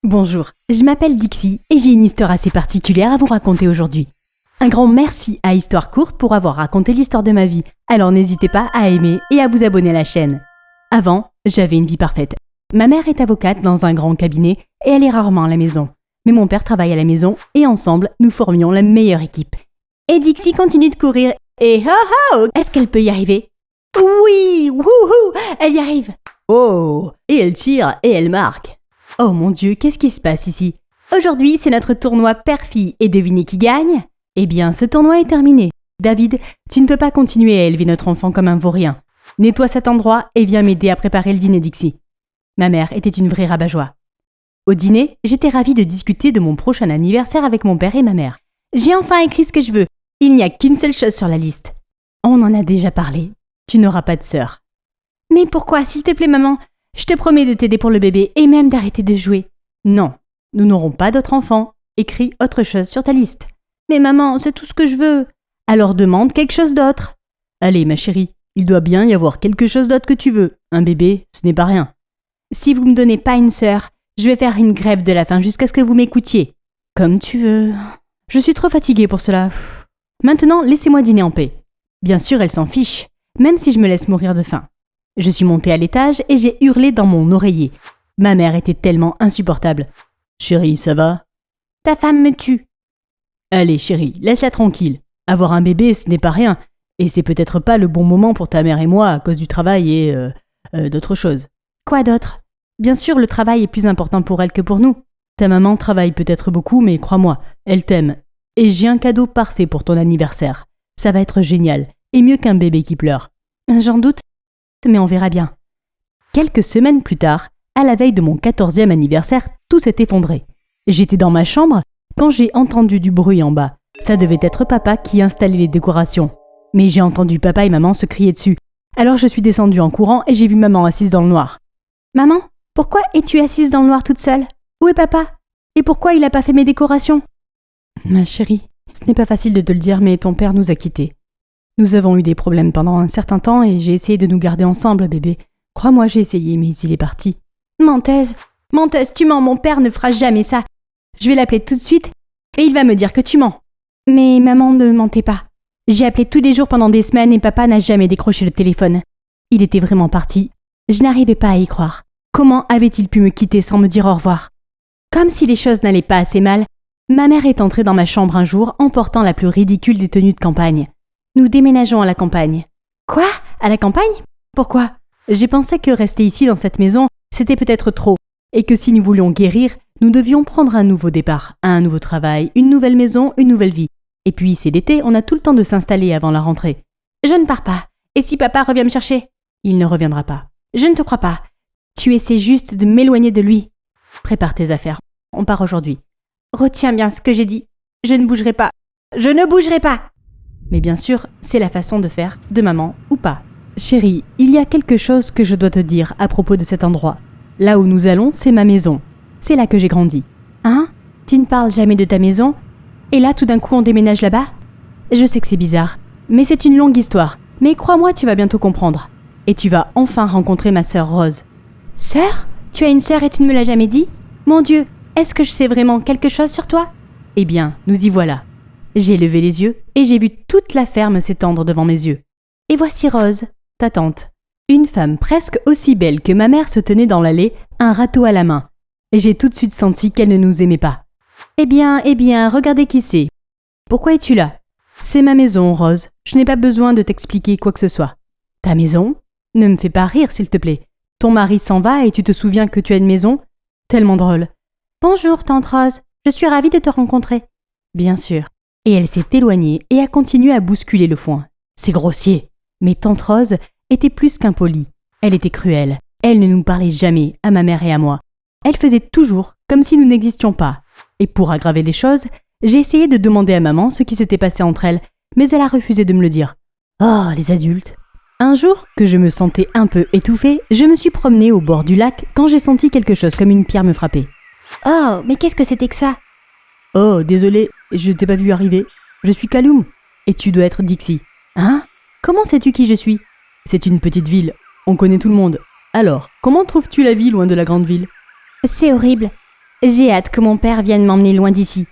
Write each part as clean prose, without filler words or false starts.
Bonjour, je m'appelle Dixie et j'ai une histoire assez particulière à vous raconter aujourd'hui. Un grand merci à Histoire Courte pour avoir raconté l'histoire de ma vie, alors n'hésitez pas à aimer et à vous abonner à la chaîne. Avant, j'avais une vie parfaite. Ma mère est avocate dans un grand cabinet et elle est rarement à la maison. Mais mon père travaille à la maison et ensemble, nous formions la meilleure équipe. Et Dixie continue de courir et ho ho, est-ce qu'elle peut y arriver? Oui, wouhou, elle y arrive. Oh, et elle tire et elle marque. Oh mon Dieu, qu'est-ce qui se passe ici? Aujourd'hui, c'est notre tournoi père-fille et devinez qui gagne? Eh bien, ce tournoi est terminé. David, tu ne peux pas continuer à élever notre enfant comme un vaurien. Nettoie cet endroit et viens m'aider à préparer le dîner, Dixie. Ma mère était une vraie rabat-joie. Au dîner, j'étais ravie de discuter de mon prochain anniversaire avec mon père et ma mère. J'ai enfin écrit ce que je veux. Il n'y a qu'une seule chose sur la liste. On en a déjà parlé. Tu n'auras pas de sœur. Mais pourquoi, s'il te plaît, maman? Je te promets de t'aider pour le bébé et même d'arrêter de jouer. Non, nous n'aurons pas d'autres enfants. Écris autre chose sur ta liste. Mais maman, c'est tout ce que je veux. Alors demande quelque chose d'autre. Allez, ma chérie, il doit bien y avoir quelque chose d'autre que tu veux. Un bébé, ce n'est pas rien. Si vous me donnez pas une sœur, je vais faire une grève de la faim jusqu'à ce que vous m'écoutiez. Comme tu veux. Je suis trop fatiguée pour cela. Maintenant, laissez-moi dîner en paix. Bien sûr, elle s'en fiche, même si je me laisse mourir de faim. Je suis montée à l'étage et j'ai hurlé dans mon oreiller. Ma mère était tellement insupportable. Chérie, ça va? Ta femme me tue. Allez, chérie, laisse-la tranquille. Avoir un bébé, ce n'est pas rien. Et c'est peut-être pas le bon moment pour ta mère et moi à cause du travail et d'autres choses. Quoi d'autre? Bien sûr, le travail est plus important pour elle que pour nous. Ta maman travaille peut-être beaucoup, mais crois-moi, elle t'aime. Et j'ai un cadeau parfait pour ton anniversaire. Ça va être génial, et mieux qu'un bébé qui pleure. J'en doute, mais on verra bien. Quelques semaines plus tard, à la veille de mon 14e anniversaire, tout s'est effondré. J'étais dans ma chambre quand j'ai entendu du bruit en bas. Ça devait être papa qui installait les décorations. Mais j'ai entendu papa et maman se crier dessus. Alors je suis descendue en courant et j'ai vu maman assise dans le noir. Maman, pourquoi es-tu assise dans le noir toute seule? Où est papa? Et pourquoi il n'a pas fait mes décorations? Ma chérie, ce n'est pas facile de te le dire, mais ton père nous a quittés. Nous avons eu des problèmes pendant un certain temps et j'ai essayé de nous garder ensemble, bébé. Crois-moi, j'ai essayé, mais il est parti. Menteuse, tu mens, mon père ne fera jamais ça. Je vais l'appeler tout de suite et il va me dire que tu mens. Mais maman ne mentait pas. J'ai appelé tous les jours pendant des semaines et papa n'a jamais décroché le téléphone. Il était vraiment parti. Je n'arrivais pas à y croire. Comment avait-il pu me quitter sans me dire au revoir? Comme si les choses n'allaient pas assez mal, ma mère est entrée dans ma chambre un jour en portant la plus ridicule des tenues de campagne. Nous déménageons à la campagne. Quoi? À la campagne? Pourquoi? J'ai pensé que rester ici dans cette maison, c'était peut-être trop, et que si nous voulions guérir, nous devions prendre un nouveau départ, un nouveau travail, une nouvelle maison, une nouvelle vie. Et puis c'est l'été, on a tout le temps de s'installer avant la rentrée. Je ne pars pas. Et si papa revient me chercher? Il ne reviendra pas. Je ne te crois pas. Tu essaies juste de m'éloigner de lui. Prépare tes affaires. On part aujourd'hui. Retiens bien ce que j'ai dit. Je ne bougerai pas. Je ne bougerai pas. Mais bien sûr, c'est la façon de faire de maman ou pas. Chérie, il y a quelque chose que je dois te dire à propos de cet endroit. Là où nous allons, c'est ma maison. C'est là que j'ai grandi. Hein? Tu ne parles jamais de ta maison? Et là, tout d'un coup, on déménage là-bas? Je sais que c'est bizarre, mais c'est une longue histoire. Mais crois-moi, tu vas bientôt comprendre. Et tu vas enfin rencontrer ma sœur Rose. Sœur? Tu as une sœur et tu ne me l'as jamais dit? Mon Dieu, est-ce que je sais vraiment quelque chose sur toi? Eh bien, nous y voilà. J'ai levé les yeux et j'ai vu toute la ferme s'étendre devant mes yeux. Et voici Rose, ta tante. Une femme presque aussi belle que ma mère se tenait dans l'allée, un râteau à la main. Et j'ai tout de suite senti qu'elle ne nous aimait pas. Eh bien, regardez qui c'est. Pourquoi es-tu là? C'est ma maison, Rose. Je n'ai pas besoin de t'expliquer quoi que ce soit. Ta maison? Ne me fais pas rire, s'il te plaît. Ton mari s'en va et tu te souviens que tu as une maison? Tellement drôle. Bonjour, tante Rose. Je suis ravie de te rencontrer. Bien sûr. Et elle s'est éloignée et a continué à bousculer le foin. C'est grossier. Mais tante Rose était plus qu'impolie. Elle était cruelle. Elle ne nous parlait jamais, à ma mère et à moi. Elle faisait toujours comme si nous n'existions pas. Et pour aggraver les choses, j'ai essayé de demander à maman ce qui s'était passé entre elles, mais elle a refusé de me le dire. Oh, les adultes! Un jour, que je me sentais un peu étouffée, je me suis promenée au bord du lac quand j'ai senti quelque chose comme une pierre me frapper. Oh, mais qu'est-ce que c'était que ça? Oh, désolé, je t'ai pas vu arriver. Je suis Kaloum, et tu dois être Dixie. Hein? Comment sais-tu qui je suis? C'est une petite ville, on connaît tout le monde. Alors, comment trouves-tu la vie loin de la grande ville? C'est horrible. J'ai hâte que mon père vienne m'emmener loin d'ici.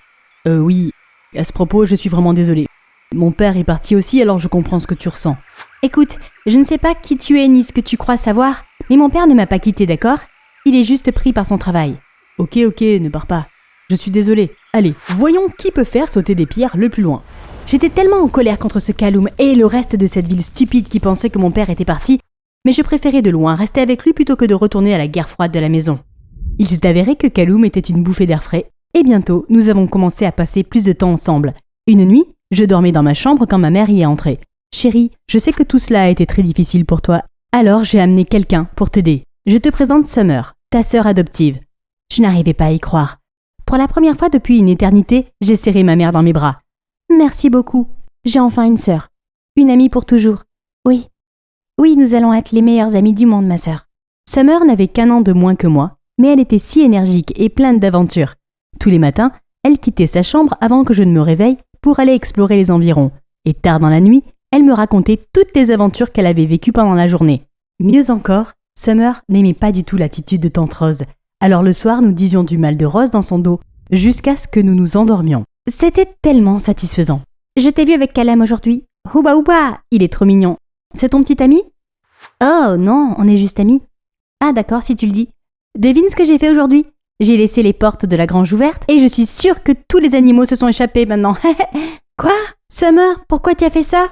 Oui, à ce propos, je suis vraiment désolé. Mon père est parti aussi, alors je comprends ce que tu ressens. Écoute, je ne sais pas qui tu es ni ce que tu crois savoir, mais mon père ne m'a pas quitté, d'accord? Il est juste pris par son travail. Ok, ne pars pas. Je suis désolé. Allez, voyons qui peut faire sauter des pierres le plus loin. J'étais tellement en colère contre ce Kaloum et le reste de cette ville stupide qui pensait que mon père était parti, mais je préférais de loin rester avec lui plutôt que de retourner à la guerre froide de la maison. Il s'est avéré que Kaloum était une bouffée d'air frais, et bientôt, nous avons commencé à passer plus de temps ensemble. Une nuit, je dormais dans ma chambre quand ma mère y est entrée. « Chérie, je sais que tout cela a été très difficile pour toi, alors j'ai amené quelqu'un pour t'aider. Je te présente Summer, ta sœur adoptive. » Je n'arrivais pas à y croire. Pour la première fois depuis une éternité, j'ai serré ma mère dans mes bras. « Merci beaucoup. J'ai enfin une sœur. Une amie pour toujours. Oui. Oui, nous allons être les meilleures amies du monde, ma sœur. » Summer n'avait qu'un an de moins que moi, mais elle était si énergique et pleine d'aventures. Tous les matins, elle quittait sa chambre avant que je ne me réveille pour aller explorer les environs. Et tard dans la nuit, elle me racontait toutes les aventures qu'elle avait vécues pendant la journée. Mieux encore, Summer n'aimait pas du tout l'attitude de tante Rose. Alors le soir, nous disions du mal de Rose dans son dos, jusqu'à ce que nous nous endormions. C'était tellement satisfaisant. « Je t'ai vu avec Calem aujourd'hui. Ouba ouba, il est trop mignon. C'est ton petit ami ?»« Oh non, on est juste amis. »« Ah d'accord, si tu le dis. Devine ce que j'ai fait aujourd'hui. J'ai laissé les portes de la grange ouvertes et je suis sûre que tous les animaux se sont échappés maintenant. »« Quoi? Summer, pourquoi tu as fait ça ?»«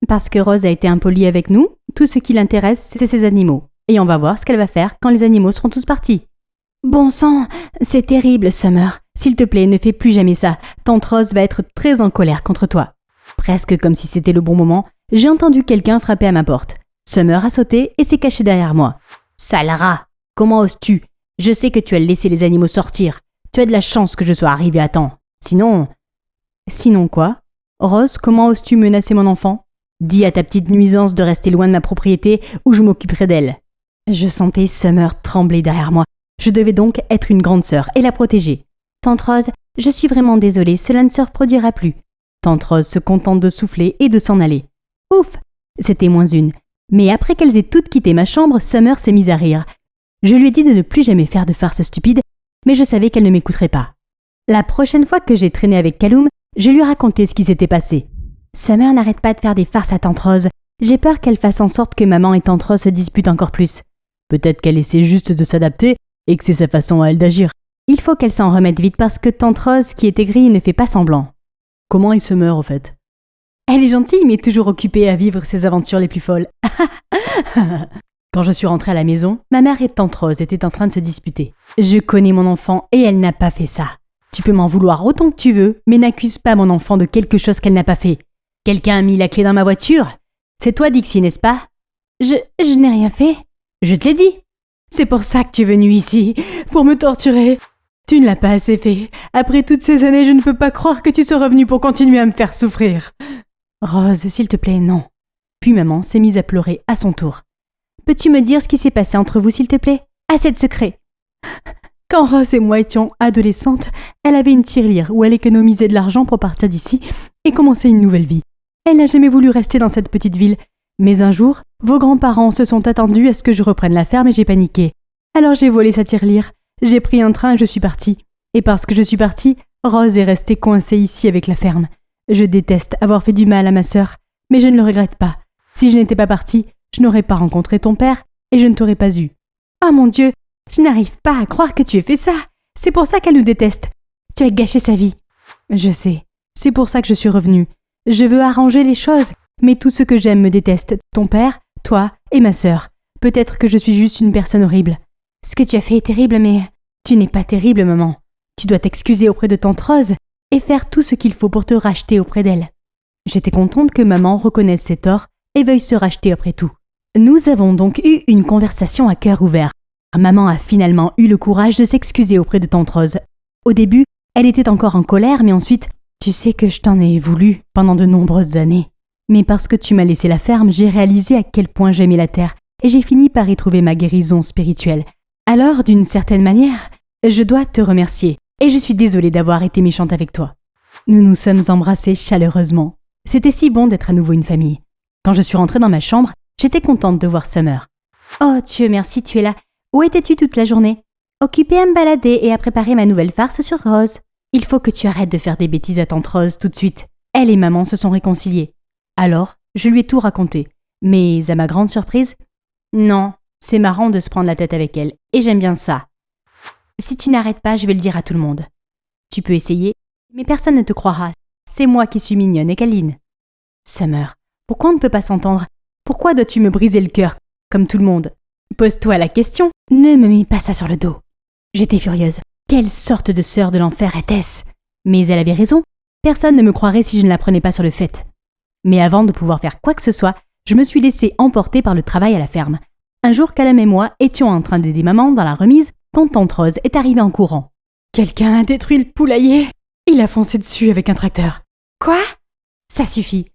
Parce que Rose a été impolie avec nous. Tout ce qui l'intéresse, c'est ses animaux. Et on va voir ce qu'elle va faire quand les animaux seront tous partis. » Bon sang, c'est terrible, Summer. S'il te plaît, ne fais plus jamais ça. Tante Rose va être très en colère contre toi. Presque comme si c'était le bon moment, j'ai entendu quelqu'un frapper à ma porte. Summer a sauté et s'est caché derrière moi. Sale rat, comment oses-tu? Je sais que tu as laissé les animaux sortir. Tu as de la chance que je sois arrivé à temps. Sinon... Sinon quoi? Rose, comment oses-tu menacer mon enfant? Dis à ta petite nuisance de rester loin de ma propriété ou je m'occuperai d'elle. Je sentais Summer trembler derrière moi. Je devais donc être une grande sœur et la protéger. Tante Rose, je suis vraiment désolée, cela ne se reproduira plus. Tante Rose se contente de souffler et de s'en aller. Ouf! C'était moins une. Mais après qu'elles aient toutes quitté ma chambre, Summer s'est mise à rire. Je lui ai dit de ne plus jamais faire de farces stupides, mais je savais qu'elle ne m'écouterait pas. La prochaine fois que j'ai traîné avec Kaloum, je lui ai raconté ce qui s'était passé. Summer n'arrête pas de faire des farces à Tante Rose. J'ai peur qu'elle fasse en sorte que maman et Tante Rose se disputent encore plus. Peut-être qu'elle essaie juste de s'adapter et que c'est sa façon à elle d'agir. Il faut qu'elle s'en remette vite parce que Tante Rose, qui est aigrie, ne fait pas semblant. Comment il se meurt, au fait? Elle est gentille, mais toujours occupée à vivre ses aventures les plus folles. Quand je suis rentrée à la maison, ma mère et Tante Rose étaient en train de se disputer. Je connais mon enfant et elle n'a pas fait ça. Tu peux m'en vouloir autant que tu veux, mais n'accuse pas mon enfant de quelque chose qu'elle n'a pas fait. Quelqu'un a mis la clé dans ma voiture? C'est toi, Dixie, n'est-ce pas? Je n'ai rien fait. Je te l'ai dit. C'est pour ça que tu es venue ici, pour me torturer. Tu ne l'as pas assez fait. Après toutes ces années, je ne peux pas croire que tu sois revenue pour continuer à me faire souffrir. Rose, s'il te plaît, non. Puis maman s'est mise à pleurer à son tour. Peux-tu me dire ce qui s'est passé entre vous, s'il te plaît? Assez de secrets. Quand Rose et moi étions adolescentes, elle avait une tirelire où elle économisait de l'argent pour partir d'ici et commencer une nouvelle vie. Elle n'a jamais voulu rester dans cette petite ville. Mais un jour, vos grands-parents se sont attendus à ce que je reprenne la ferme et j'ai paniqué. Alors j'ai volé sa tirelire. J'ai pris un train et je suis partie. Et parce que je suis partie, Rose est restée coincée ici avec la ferme. Je déteste avoir fait du mal à ma sœur, mais je ne le regrette pas. Si je n'étais pas partie, je n'aurais pas rencontré ton père et je ne t'aurais pas eu. Oh mon Dieu, je n'arrive pas à croire que tu aies fait ça. C'est pour ça qu'elle nous déteste. Tu as gâché sa vie. Je sais, c'est pour ça que je suis revenue. Je veux arranger les choses, mais tout ce que j'aime me déteste. Ton père, toi et ma sœur. Peut-être que je suis juste une personne horrible. Ce que tu as fait est terrible, mais tu n'es pas terrible, maman. Tu dois t'excuser auprès de tante Rose et faire tout ce qu'il faut pour te racheter auprès d'elle. J'étais contente que maman reconnaisse ses torts et veuille se racheter après tout. Nous avons donc eu une conversation à cœur ouvert. Maman a finalement eu le courage de s'excuser auprès de tante Rose. Au début, elle était encore en colère, mais ensuite, tu sais que je t'en ai voulu pendant de nombreuses années. Mais parce que tu m'as laissé la ferme, j'ai réalisé à quel point j'aimais la terre et j'ai fini par y trouver ma guérison spirituelle. Alors, d'une certaine manière, je dois te remercier et je suis désolée d'avoir été méchante avec toi. Nous nous sommes embrassés chaleureusement. C'était si bon d'être à nouveau une famille. Quand je suis rentrée dans ma chambre, j'étais contente de voir Summer. « Oh, Dieu merci, tu es là. Où étais-tu toute la journée ?»« Occupée à me balader et à préparer ma nouvelle farce sur Rose. Il faut que tu arrêtes de faire des bêtises à tante Rose tout de suite. Elle et maman se sont réconciliées. Alors, je lui ai tout raconté. Mais à ma grande surprise, non, c'est marrant de se prendre la tête avec elle, et j'aime bien ça. Si tu n'arrêtes pas, je vais le dire à tout le monde. Tu peux essayer, mais personne ne te croira. C'est moi qui suis mignonne et câline. Summer, pourquoi on ne peut pas s'entendre? Pourquoi dois-tu me briser le cœur, comme tout le monde? Pose-toi la question. Ne me mets pas ça sur le dos. J'étais furieuse. Quelle sorte de sœur de l'enfer était-ce? Mais elle avait raison. Personne ne me croirait si je ne la prenais pas sur le fait. Mais avant de pouvoir faire quoi que ce soit, je me suis laissée emporter par le travail à la ferme. Un jour, Calum et moi étions en train d'aider maman dans la remise quand tante Rose est arrivée en courant. Quelqu'un a détruit le poulailler. Il a foncé dessus avec un tracteur. Quoi? Ça suffit.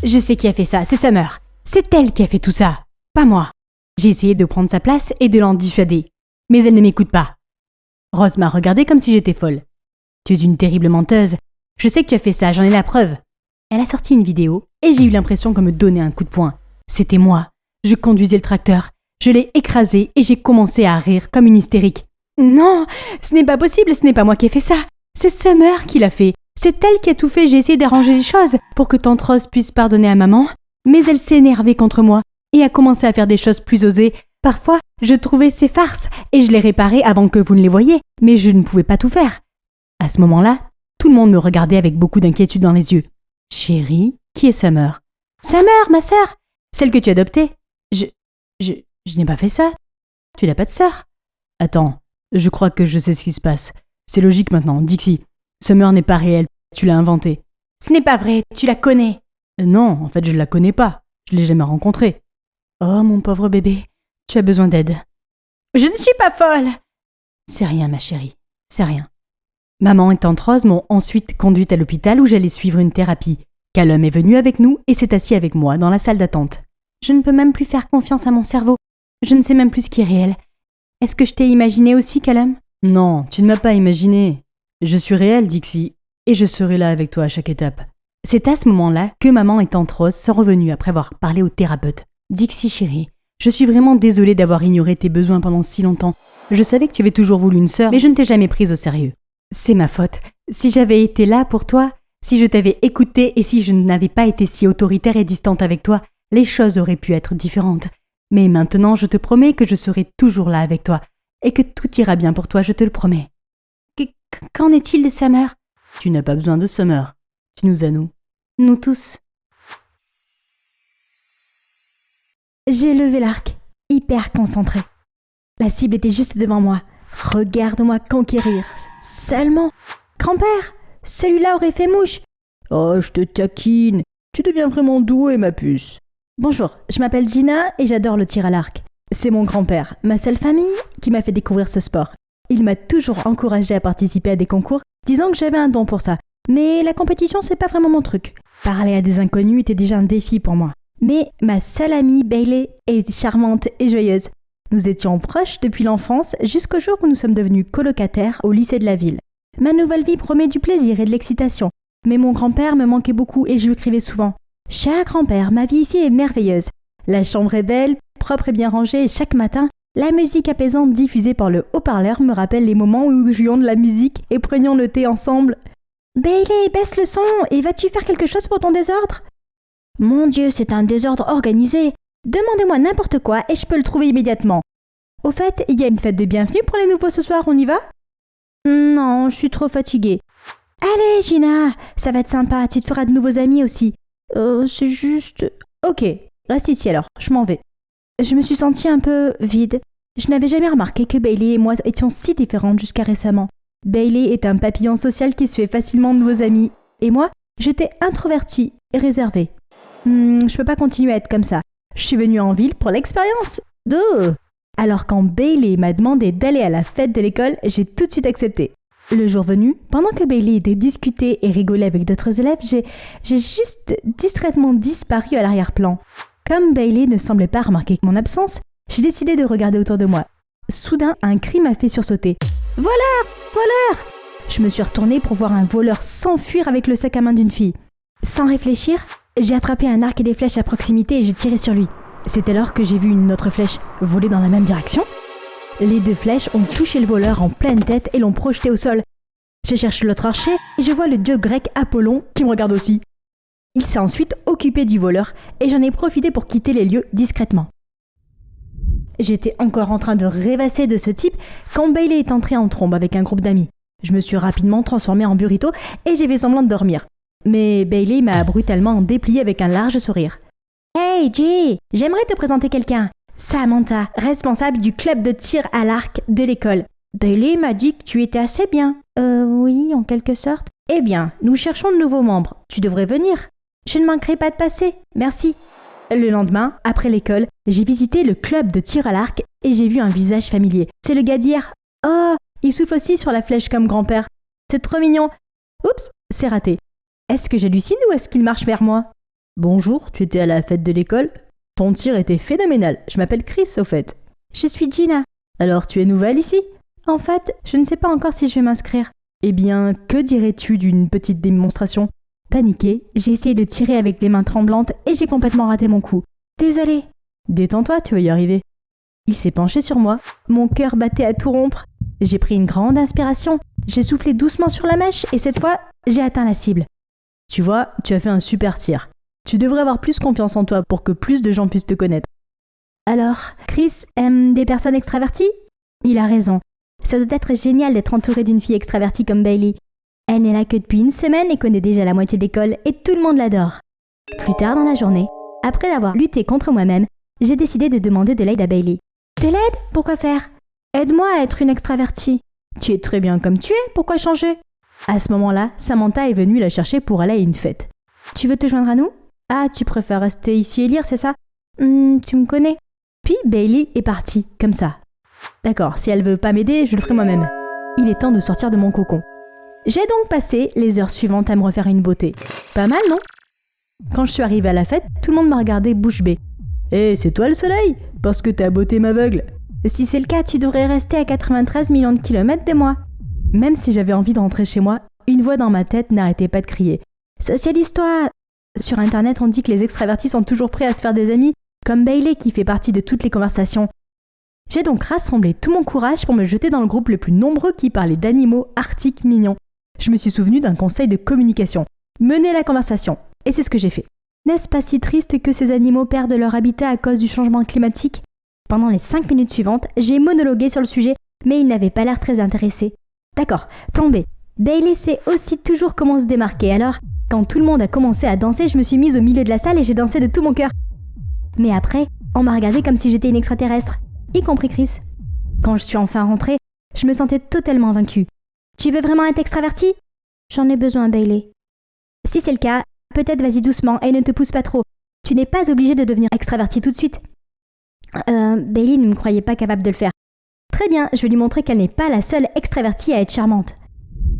Je sais qui a fait ça, c'est Summer. C'est elle qui a fait tout ça, pas moi. J'ai essayé de prendre sa place et de l'en dissuader. Mais elle ne m'écoute pas. Rose m'a regardée comme si j'étais folle. Tu es une terrible menteuse. Je sais que tu as fait ça, j'en ai la preuve. Elle a sorti une vidéo et j'ai eu l'impression qu'on me donnait un coup de poing. C'était moi. Je conduisais le tracteur. Je l'ai écrasé et j'ai commencé à rire comme une hystérique. Non, ce n'est pas possible, ce n'est pas moi qui ai fait ça. C'est Summer qui l'a fait. C'est elle qui a tout fait, j'ai essayé d'arranger les choses pour que tante Rose puisse pardonner à maman. Mais elle s'est énervée contre moi et a commencé à faire des choses plus osées. Parfois, je trouvais ses farces et je les réparais avant que vous ne les voyiez, mais je ne pouvais pas tout faire. À ce moment-là, tout le monde me regardait avec beaucoup d'inquiétude dans les yeux. Chérie, qui est Summer? Summer, ma sœur, celle que tu as adoptée. Je n'ai pas fait ça. Tu n'as pas de sœur. Attends, je crois que je sais ce qui se passe. C'est logique maintenant, Dixie. Summer n'est pas réelle, tu l'as inventée. Ce n'est pas vrai, tu la connais. Non, en fait, je ne la connais pas. Je ne l'ai jamais rencontrée. Oh, mon pauvre bébé, tu as besoin d'aide. Je ne suis pas folle. C'est rien, ma chérie, c'est rien. Maman et tante Rose m'ont ensuite conduite à l'hôpital où j'allais suivre une thérapie. Calum est venu avec nous et s'est assis avec moi dans la salle d'attente. Je ne peux même plus faire confiance à mon cerveau. Je ne sais même plus ce qui est réel. Est-ce que je t'ai imaginé aussi, Calum? Non, tu ne m'as pas imaginé. Je suis réelle, Dixie, et je serai là avec toi à chaque étape. C'est à ce moment-là que maman et tante Rose sont revenues après avoir parlé au thérapeute. Dixie chérie, je suis vraiment désolée d'avoir ignoré tes besoins pendant si longtemps. Je savais que tu avais toujours voulu une sœur, mais je ne t'ai jamais prise au sérieux. C'est ma faute. Si j'avais été là pour toi, si je t'avais écouté et si je n'avais pas été si autoritaire et distante avec toi, les choses auraient pu être différentes. Mais maintenant, je te promets que je serai toujours là avec toi et que tout ira bien pour toi, je te le promets. Qu'en est-il de Summer? Tu n'as pas besoin de Summer. Tu nous as nous. Nous tous. J'ai levé l'arc, hyper concentrée. La cible était juste devant moi. Regarde-moi conquérir. Seulement, grand-père, celui-là aurait fait mouche. Oh, je te taquine. Tu deviens vraiment douée, ma puce. Bonjour, je m'appelle Gina et j'adore le tir à l'arc. C'est mon grand-père, ma seule famille, qui m'a fait découvrir ce sport. Il m'a toujours encouragée à participer à des concours, disant que j'avais un don pour ça. Mais la compétition, c'est pas vraiment mon truc. Parler à des inconnus était déjà un défi pour moi. Mais ma seule amie, Bailey, est charmante et joyeuse. Nous étions proches depuis l'enfance jusqu'au jour où nous sommes devenus colocataires au lycée de la ville. Ma nouvelle vie promet du plaisir et de l'excitation. Mais mon grand-père me manquait beaucoup et je lui écrivais souvent. « Cher grand-père, ma vie ici est merveilleuse. La chambre est belle, propre et bien rangée et chaque matin, la musique apaisante diffusée par le haut-parleur me rappelle les moments où nous jouions de la musique et prenions le thé ensemble. « Bailey, baisse le son et vas-tu faire quelque chose pour ton désordre ?»« Mon Dieu, c'est un désordre organisé. Demandez-moi n'importe quoi et je peux le trouver immédiatement. Au fait, il y a une fête de bienvenue pour les nouveaux ce soir, on y va ?»« Non, je suis trop fatiguée. »« Allez, Gina, ça va être sympa, tu te feras de nouveaux amis aussi. » C'est juste... Ok, reste ici alors, je m'en vais. Je me suis sentie un peu vide. Je n'avais jamais remarqué que Bailey et moi étions si différentes jusqu'à récemment. Bailey est un papillon social qui se fait facilement de nouveaux amis. Et moi, j'étais introvertie et réservée. Je peux pas continuer à être comme ça. Je suis venue en ville pour l'expérience. Alors quand Bailey m'a demandé d'aller à la fête de l'école, j'ai tout de suite accepté. Le jour venu, pendant que Bailey était discuté et rigolait avec d'autres élèves, j'ai juste distraitement disparu à l'arrière-plan. Comme Bailey ne semblait pas remarquer mon absence, j'ai décidé de regarder autour de moi. Soudain, un cri m'a fait sursauter. « Voleur! Voleur !» Je me suis retournée pour voir un voleur s'enfuir avec le sac à main d'une fille. Sans réfléchir, j'ai attrapé un arc et des flèches à proximité et j'ai tiré sur lui. C'est alors que j'ai vu une autre flèche voler dans la même direction. Les 2 flèches ont touché le voleur en pleine tête et l'ont projeté au sol. Je cherche l'autre archer et je vois le dieu grec Apollon qui me regarde aussi. Il s'est ensuite occupé du voleur et j'en ai profité pour quitter les lieux discrètement. J'étais encore en train de rêvasser de ce type quand Bailey est entré en trombe avec un groupe d'amis. Je me suis rapidement transformée en burrito et j'ai fait semblant de dormir. Mais Bailey m'a brutalement déplié avec un large sourire. « Hey Jay, j'aimerais te présenter quelqu'un. Samantha, responsable du club de tir à l'arc de l'école. Bailey m'a dit que tu étais assez bien. Oui, en quelque sorte. Eh bien, nous cherchons de nouveaux membres. Tu devrais venir. Je ne manquerai pas de passer. Merci. » Le lendemain, après l'école, j'ai visité le club de tir à l'arc et j'ai vu un visage familier. C'est le gars d'hier. Oh, il souffle aussi sur la flèche comme grand-père. C'est trop mignon. Oups, c'est raté. Est-ce que j'hallucine ou est-ce qu'il marche vers moi? Bonjour, tu étais à la fête de l'école? Ton tir était phénoménal. Je m'appelle Chris, au fait. Je suis Gina. Alors, tu es nouvelle ici? En fait, je ne sais pas encore si je vais m'inscrire. Eh bien, que dirais-tu d'une petite démonstration? Paniquée, j'ai essayé de tirer avec les mains tremblantes et j'ai complètement raté mon coup. Désolée. Détends-toi, tu vas y arriver. Il s'est penché sur moi. Mon cœur battait à tout rompre. J'ai pris une grande inspiration. J'ai soufflé doucement sur la mèche et cette fois, j'ai atteint la cible. Tu vois, tu as fait un super tir. Tu devrais avoir plus confiance en toi pour que plus de gens puissent te connaître. Alors, Chris aime des personnes extraverties? Il a raison. Ça doit être génial d'être entouré d'une fille extravertie comme Bailey. Elle n'est là que depuis une semaine et connaît déjà la moitié d'école et tout le monde l'adore. Plus tard dans la journée, après avoir lutté contre moi-même, j'ai décidé de demander de l'aide à Bailey. De l'aide? Pourquoi faire? Aide-moi à être une extravertie. Tu es très bien comme tu es, pourquoi changer? À ce moment-là, Samantha est venue la chercher pour aller à une fête. Tu veux te joindre à nous? Ah, tu préfères rester ici et lire, c'est ça? Tu me connais. Puis Bailey est partie, comme ça. D'accord, si elle veut pas m'aider, je le ferai moi-même. Il est temps de sortir de mon cocon. J'ai donc passé les heures suivantes à me refaire une beauté. Pas mal, non? Quand je suis arrivée à la fête, tout le monde m'a regardé bouche bée. Eh, c'est toi le soleil? Parce que ta beauté m'aveugle. Si c'est le cas, tu devrais rester à 93 millions de kilomètres de moi. Même si j'avais envie de rentrer chez moi, une voix dans ma tête n'arrêtait pas de crier. Socialise-toi! Sur Internet, on dit que les extravertis sont toujours prêts à se faire des amis, comme Bailey qui fait partie de toutes les conversations. J'ai donc rassemblé tout mon courage pour me jeter dans le groupe le plus nombreux qui parlait d'animaux arctiques mignons. Je me suis souvenu d'un conseil de communication. Mener la conversation. Et c'est ce que j'ai fait. N'est-ce pas si triste que ces animaux perdent leur habitat à cause du changement climatique? Pendant les 5 minutes suivantes, j'ai monologué sur le sujet, mais il n'avait pas l'air très intéressé. D'accord, plan B. Bailey sait aussi toujours comment se démarquer, alors, quand tout le monde a commencé à danser, je me suis mise au milieu de la salle et j'ai dansé de tout mon cœur. Mais après, on m'a regardé comme si j'étais une extraterrestre, y compris Chris. Quand je suis enfin rentrée, je me sentais totalement vaincue. Tu veux vraiment être extravertie? J'en ai besoin, Bailey. Si c'est le cas, peut-être vas-y doucement et ne te pousse pas trop. Tu n'es pas obligée de devenir extravertie tout de suite. Bailey ne me croyait pas capable de le faire. Très bien, je vais lui montrer qu'elle n'est pas la seule extravertie à être charmante.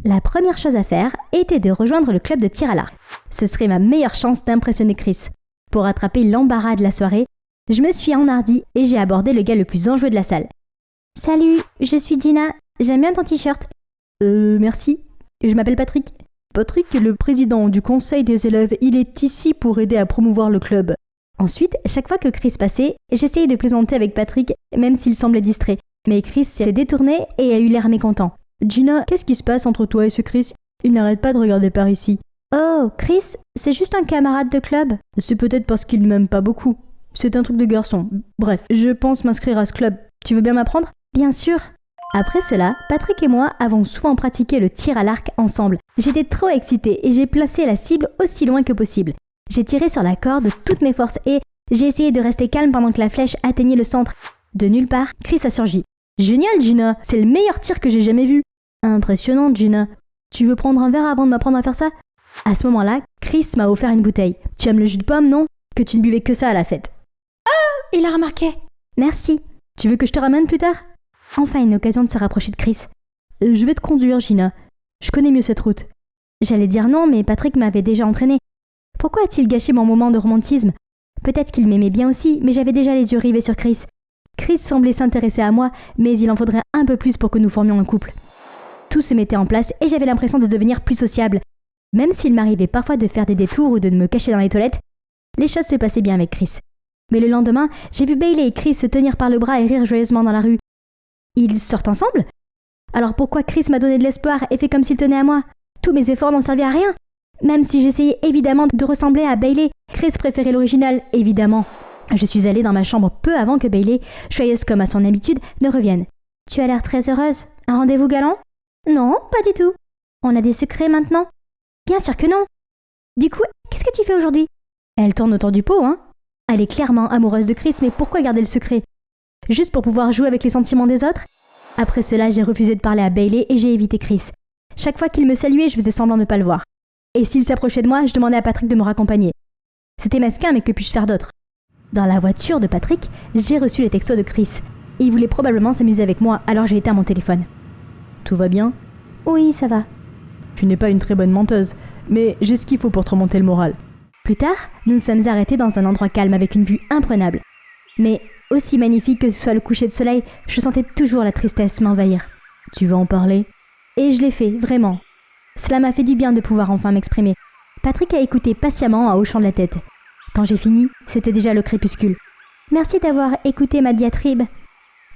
La première chose à faire était de rejoindre le club de tir à l'arc. Ce serait ma meilleure chance d'impressionner Chris. Pour attraper l'embarras de la soirée, je me suis enhardie et j'ai abordé le gars le plus enjoué de la salle. « Salut, je suis Gina, j'aime bien ton t-shirt. » Merci. Je m'appelle Patrick. Patrick est le président du conseil des élèves. Il est ici pour aider à promouvoir le club. Ensuite, chaque fois que Chris passait, j'essayais de plaisanter avec Patrick, même s'il semblait distrait. Mais Chris s'est détourné et a eu l'air mécontent. Gina, qu'est-ce qui se passe entre toi et ce Chris? Il n'arrête pas de regarder par ici. Oh, Chris, c'est juste un camarade de club. C'est peut-être parce qu'il ne m'aime pas beaucoup. C'est un truc de garçon. Bref, je pense m'inscrire à ce club. Tu veux bien m'apprendre? Bien sûr. Après cela, Patrick et moi avons souvent pratiqué le tir à l'arc ensemble. J'étais trop excitée et j'ai placé la cible aussi loin que possible. J'ai tiré sur la corde de toutes mes forces et j'ai essayé de rester calme pendant que la flèche atteignait le centre. De nulle part, Chris a surgi. Génial, Gina, c'est le meilleur tir que j'ai jamais vu. Impressionnant, Gina. Tu veux prendre un verre avant de m'apprendre à faire ça? À ce moment-là, Chris m'a offert une bouteille. Tu aimes le jus de pomme, non? Que tu ne buvais que ça à la fête. Ah, il a remarqué. Merci. Tu veux que je te ramène plus tard? Enfin une occasion de se rapprocher de Chris. Je vais te conduire, Gina. Je connais mieux cette route. J'allais dire non, mais Patrick m'avait déjà entraîné. Pourquoi a-t-il gâché mon moment de romantisme? Peut-être qu'il m'aimait bien aussi, mais j'avais déjà les yeux rivés sur Chris. Chris semblait s'intéresser à moi, mais il en faudrait un peu plus pour que nous formions un couple. Tout se mettait en place et j'avais l'impression de devenir plus sociable. Même s'il m'arrivait parfois de faire des détours ou de me cacher dans les toilettes, les choses se passaient bien avec Chris. Mais le lendemain, j'ai vu Bailey et Chris se tenir par le bras et rire joyeusement dans la rue. Ils sortent ensemble? Alors pourquoi Chris m'a donné de l'espoir et fait comme s'il tenait à moi? Tous mes efforts n'ont servi à rien. Même si j'essayais évidemment de ressembler à Bailey, Chris préférait l'original, évidemment. Je suis allée dans ma chambre peu avant que Bailey, joyeuse comme à son habitude, ne revienne. Tu as l'air très heureuse. Un rendez-vous galant? Non, pas du tout. On a des secrets maintenant? Bien sûr que non. Du coup, qu'est-ce que tu fais aujourd'hui? Elle tourne autour du pot, hein? Elle est clairement amoureuse de Chris, mais pourquoi garder le secret? Juste pour pouvoir jouer avec les sentiments des autres? Après cela, j'ai refusé de parler à Bailey et j'ai évité Chris. Chaque fois qu'il me saluait, je faisais semblant de ne pas le voir. Et s'il s'approchait de moi, je demandais à Patrick de me raccompagner. C'était mesquin, mais que puis-je faire d'autre? Dans la voiture de Patrick, j'ai reçu les textos de Chris. Il voulait probablement s'amuser avec moi, alors j'ai été à mon téléphone. Tout va bien? Oui, ça va. Tu n'es pas une très bonne menteuse, mais j'ai ce qu'il faut pour te remonter le moral. Plus tard, nous nous sommes arrêtés dans un endroit calme avec une vue imprenable. Mais aussi magnifique que ce soit le coucher de soleil, je sentais toujours la tristesse m'envahir. Tu veux en parler? Et je l'ai fait, vraiment. Cela m'a fait du bien de pouvoir enfin m'exprimer. Patrick a écouté patiemment en hochant de la tête. Quand j'ai fini, c'était déjà le crépuscule. Merci d'avoir écouté ma diatribe.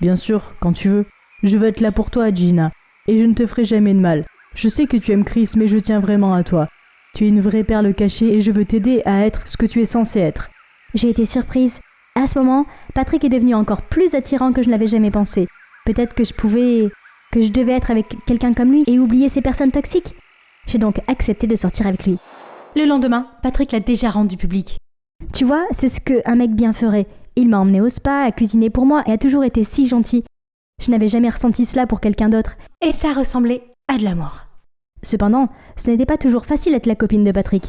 Bien sûr, quand tu veux. Je veux être là pour toi, Gina. Et je ne te ferai jamais de mal. Je sais que tu aimes Chris, mais je tiens vraiment à toi. Tu es une vraie perle cachée et je veux t'aider à être ce que tu es censé être. J'ai été surprise. À ce moment, Patrick est devenu encore plus attirant que je ne l'avais jamais pensé. Peut-être que je devais être avec quelqu'un comme lui et oublier ces personnes toxiques. J'ai donc accepté de sortir avec lui. Le lendemain, Patrick l'a déjà rendu public. Tu vois, c'est ce qu'un mec bien ferait. Il m'a emmené au spa, a cuisiné pour moi et a toujours été si gentil. Je n'avais jamais ressenti cela pour quelqu'un d'autre. Et ça ressemblait à de l'amour. Cependant, ce n'était pas toujours facile d'être la copine de Patrick.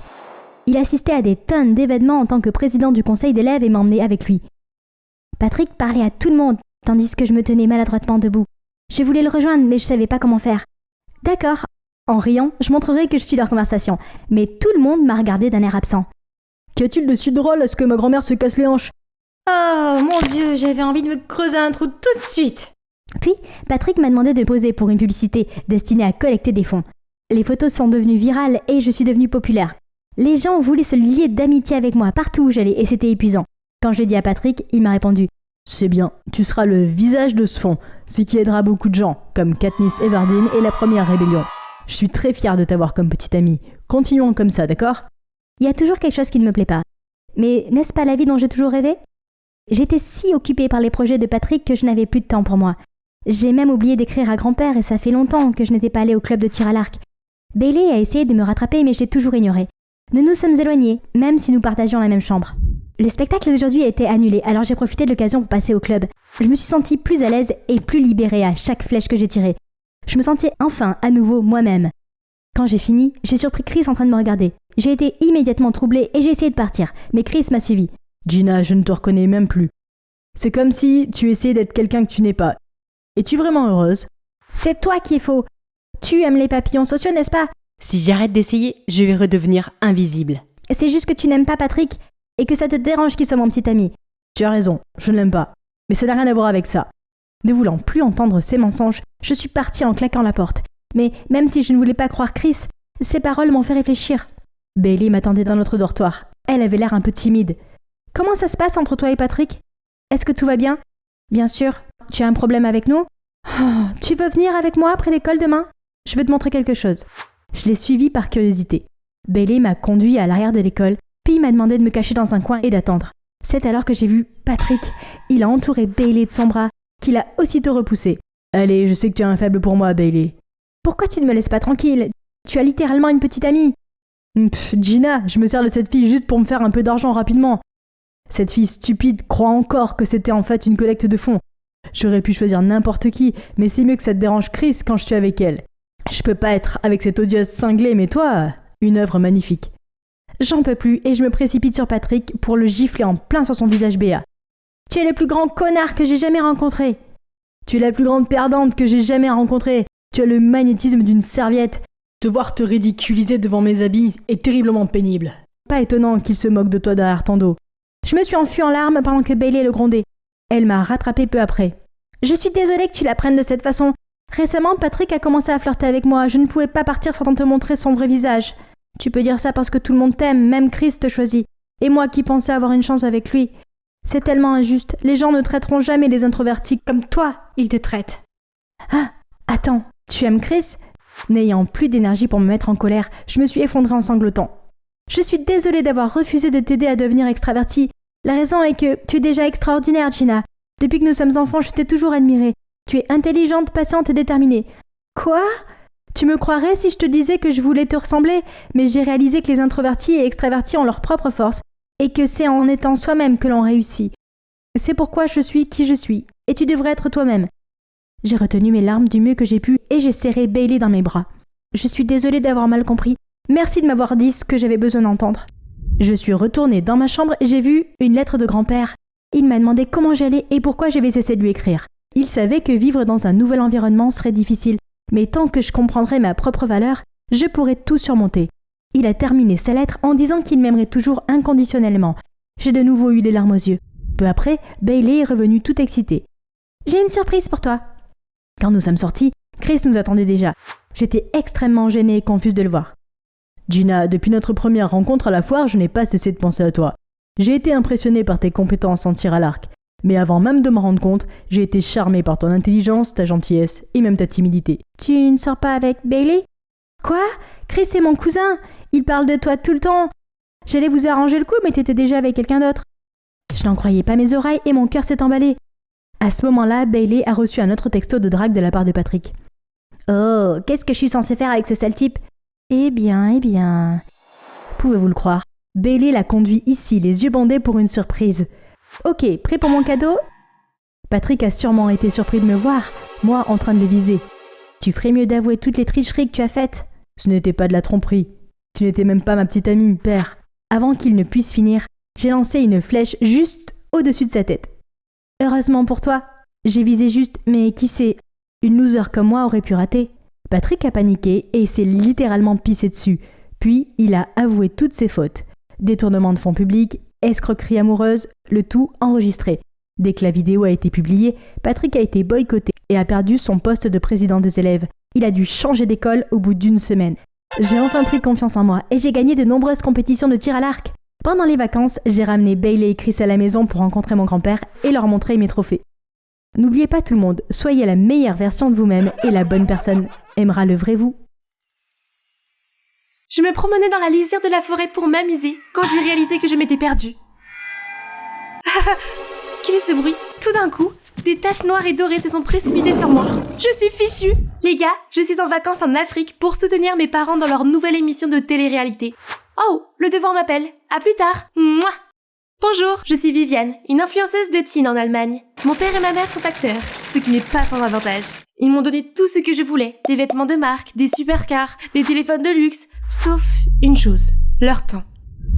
Il assistait à des tonnes d'événements en tant que président du conseil d'élèves et m'emmenait avec lui. Patrick parlait à tout le monde, tandis que je me tenais maladroitement debout. Je voulais le rejoindre, mais je ne savais pas comment faire. D'accord. En riant, je montrerai que je suis leur conversation, mais tout le monde m'a regardé d'un air absent. Qu'y a-t-il de si drôle à ce que ma grand-mère se casse les hanches? Oh mon Dieu, j'avais envie de me creuser un trou tout de suite. Puis, Patrick m'a demandé de poser pour une publicité destinée à collecter des fonds. Les photos sont devenues virales et je suis devenue populaire. Les gens voulaient se lier d'amitié avec moi partout où j'allais et c'était épuisant. Quand je l'ai dit à Patrick, il m'a répondu « C'est bien, tu seras le visage de ce fonds, ce qui aidera beaucoup de gens, comme Katniss Everdeen et la première rébellion. Je suis très fière de t'avoir comme petite amie. Continuons comme ça, d'accord ?» Il y a toujours quelque chose qui ne me plaît pas. Mais n'est-ce pas la vie dont j'ai toujours rêvé? J'étais si occupée par les projets de Patrick que je n'avais plus de temps pour moi. J'ai même oublié d'écrire à grand-père et ça fait longtemps que je n'étais pas allée au club de tir à l'arc. Bailey a essayé de me rattraper mais je l'ai toujours ignoré. Nous nous sommes éloignés, même si nous partagions la même chambre. Le spectacle d'aujourd'hui a été annulé, alors j'ai profité de l'occasion pour passer au club. Je me suis sentie plus à l'aise et plus libérée à chaque flèche que j'ai tirée. Je me sentais enfin à nouveau moi-même. Quand j'ai fini, j'ai surpris Chris en train de me regarder. J'ai été immédiatement troublée et j'ai essayé de partir, mais Chris m'a suivi. Gina, je ne te reconnais même plus. C'est comme si tu essayais d'être quelqu'un que tu n'es pas. Es-tu vraiment heureuse? C'est toi qui es faux. Tu aimes les papillons sociaux, n'est-ce pas? Si j'arrête d'essayer, je vais redevenir invisible. C'est juste que tu n'aimes pas Patrick et que ça te dérange qu'il soit mon petit ami. Tu as raison, je ne l'aime pas. Mais ça n'a rien à voir avec ça. Ne voulant plus entendre ces mensonges, je suis partie en claquant la porte. Mais même si je ne voulais pas croire Chris, ces paroles m'ont fait réfléchir. Bailey m'attendait dans notre dortoir. Elle avait l'air un peu timide. Comment ça se passe entre toi et Patrick? Est-ce que tout va bien? Bien sûr. Tu as un problème avec nous? Oh, tu veux venir avec moi après l'école demain? Je veux te montrer quelque chose. Je l'ai suivi par curiosité. Bailey m'a conduit à l'arrière de l'école, puis m'a demandé de me cacher dans un coin et d'attendre. C'est alors que j'ai vu Patrick. Il a entouré Bailey de son bras, qu'il a aussitôt repoussé. Allez, je sais que tu as un faible pour moi, Bailey. Pourquoi tu ne me laisses pas tranquille? Tu as littéralement une petite amie. Gina, je me sers de cette fille juste pour me faire un peu d'argent rapidement. Cette fille stupide croit encore que c'était en fait une collecte de fonds. J'aurais pu choisir n'importe qui, mais c'est mieux que ça te dérange Chris quand je suis avec elle. Je peux pas être avec cette odieuse cinglée, mais toi, une œuvre magnifique. J'en peux plus et je me précipite sur Patrick pour le gifler en plein sur son visage béat. Tu es le plus grand connard que j'ai jamais rencontré. Tu es la plus grande perdante que j'ai jamais rencontrée. Tu as le magnétisme d'une serviette. Te voir te ridiculiser devant mes habits est terriblement pénible. Pas étonnant qu'il se moque de toi derrière ton dos. Je me suis enfuie en larmes pendant que Bailey le grondait. Elle m'a rattrapée peu après. Je suis désolée que tu la prennes de cette façon. Récemment, Patrick a commencé à flirter avec moi. Je ne pouvais pas partir sans te montrer son vrai visage. Tu peux dire ça parce que tout le monde t'aime, même Chris te choisit. Et moi qui pensais avoir une chance avec lui. C'est tellement injuste. Les gens ne traiteront jamais les introvertis comme toi, ils te traitent. Ah, attends, tu aimes Chris? N'ayant plus d'énergie pour me mettre en colère, je me suis effondrée en sanglotant. Je suis désolée d'avoir refusé de t'aider à devenir extravertie. La raison est que tu es déjà extraordinaire, Gina. Depuis que nous sommes enfants, je t'ai toujours admirée. Tu es intelligente, patiente et déterminée. Quoi? Tu me croirais si je te disais que je voulais te ressembler, mais j'ai réalisé que les introvertis et extravertis ont leur propre force, et que c'est en étant soi-même que l'on réussit. C'est pourquoi je suis qui je suis, et tu devrais être toi-même. J'ai retenu mes larmes du mieux que j'ai pu, et j'ai serré Bailey dans mes bras. Je suis désolée d'avoir mal compris. Merci de m'avoir dit ce que j'avais besoin d'entendre. Je suis retournée dans ma chambre et j'ai vu une lettre de grand-père. Il m'a demandé comment j'allais et pourquoi j'avais cessé de lui écrire. Il savait que vivre dans un nouvel environnement serait difficile, mais tant que je comprendrais ma propre valeur, je pourrais tout surmonter. Il a terminé sa lettre en disant qu'il m'aimerait toujours inconditionnellement. J'ai de nouveau eu les larmes aux yeux. Peu après, Bailey est revenu tout excité. « J'ai une surprise pour toi !» Quand nous sommes sortis, Chris nous attendait déjà. J'étais extrêmement gênée et confuse de le voir. « Gina, depuis notre première rencontre à la foire, je n'ai pas cessé de penser à toi. J'ai été impressionnée par tes compétences en tir à l'arc. Mais avant même de m'en rendre compte, j'ai été charmée par ton intelligence, ta gentillesse et même ta timidité. »« Tu ne sors pas avec Bailey ?»« Quoi ? Chris est mon cousin. Il parle de toi tout le temps. J'allais vous arranger le coup, mais t'étais déjà avec quelqu'un d'autre. » Je n'en croyais pas mes oreilles et mon cœur s'est emballé. À ce moment-là, Bailey a reçu un autre texto de drague de la part de Patrick. « Oh, qu'est-ce que je suis censée faire avec ce sale type ?»« Eh bien... » Pouvez-vous le croire, Bailey l'a conduit ici, les yeux bandés pour une surprise. « Ok, prêt pour mon cadeau ?» Patrick a sûrement été surpris de me voir, moi en train de le viser. « Tu ferais mieux d'avouer toutes les tricheries que tu as faites. »« Ce n'était pas de la tromperie. Tu n'étais même pas ma petite amie, père. » Avant qu'il ne puisse finir, j'ai lancé une flèche juste au-dessus de sa tête. « Heureusement pour toi, j'ai visé juste, mais qui sait, une loser comme moi aurait pu rater. » Patrick a paniqué et s'est littéralement pissé dessus. Puis, il a avoué toutes ses fautes. Détournement de fonds publics, escroquerie amoureuse, le tout enregistré. Dès que la vidéo a été publiée, Patrick a été boycotté et a perdu son poste de président des élèves. Il a dû changer d'école au bout d'une semaine. J'ai enfin pris confiance en moi et j'ai gagné de nombreuses compétitions de tir à l'arc. Pendant les vacances, j'ai ramené Bailey et Chris à la maison pour rencontrer mon grand-père et leur montrer mes trophées. N'oubliez pas tout le monde, soyez la meilleure version de vous-même et la bonne personne aimera le vrai vous. Je me promenais dans la lisière de la forêt pour m'amuser quand j'ai réalisé que je m'étais perdue. Quel est ce bruit? Tout d'un coup, des taches noires et dorées se sont précipitées sur moi. Je suis fichue. Les gars, je suis en vacances en Afrique pour soutenir mes parents dans leur nouvelle émission de télé-réalité. Oh, le devoir m'appelle. À plus tard. Mouah. Bonjour, je suis Viviane, une influenceuse de teen en Allemagne. Mon père et ma mère sont acteurs, ce qui n'est pas sans avantage. Ils m'ont donné tout ce que je voulais, des vêtements de marque, des supercars, des téléphones de luxe, sauf une chose, leur temps.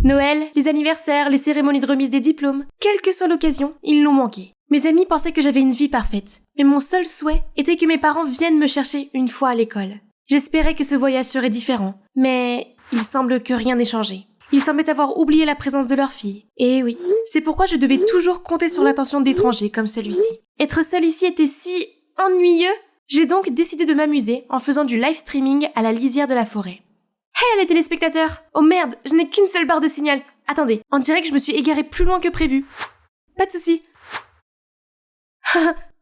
Noël, les anniversaires, les cérémonies de remise des diplômes, quelle que soit l'occasion, ils l'ont manqué. Mes amis pensaient que j'avais une vie parfaite, mais mon seul souhait était que mes parents viennent me chercher une fois à l'école. J'espérais que ce voyage serait différent, mais il semble que rien n'ait changé. Ils semblaient avoir oublié la présence de leur fille. Et oui, c'est pourquoi je devais toujours compter sur l'attention d'étrangers comme celui-ci. Être seule ici était si ennuyeux. J'ai donc décidé de m'amuser en faisant du live streaming à la lisière de la forêt. Hey les téléspectateurs! Oh merde, je n'ai qu'une seule barre de signal. Attendez, on dirait que je me suis égarée plus loin que prévu. Pas de souci.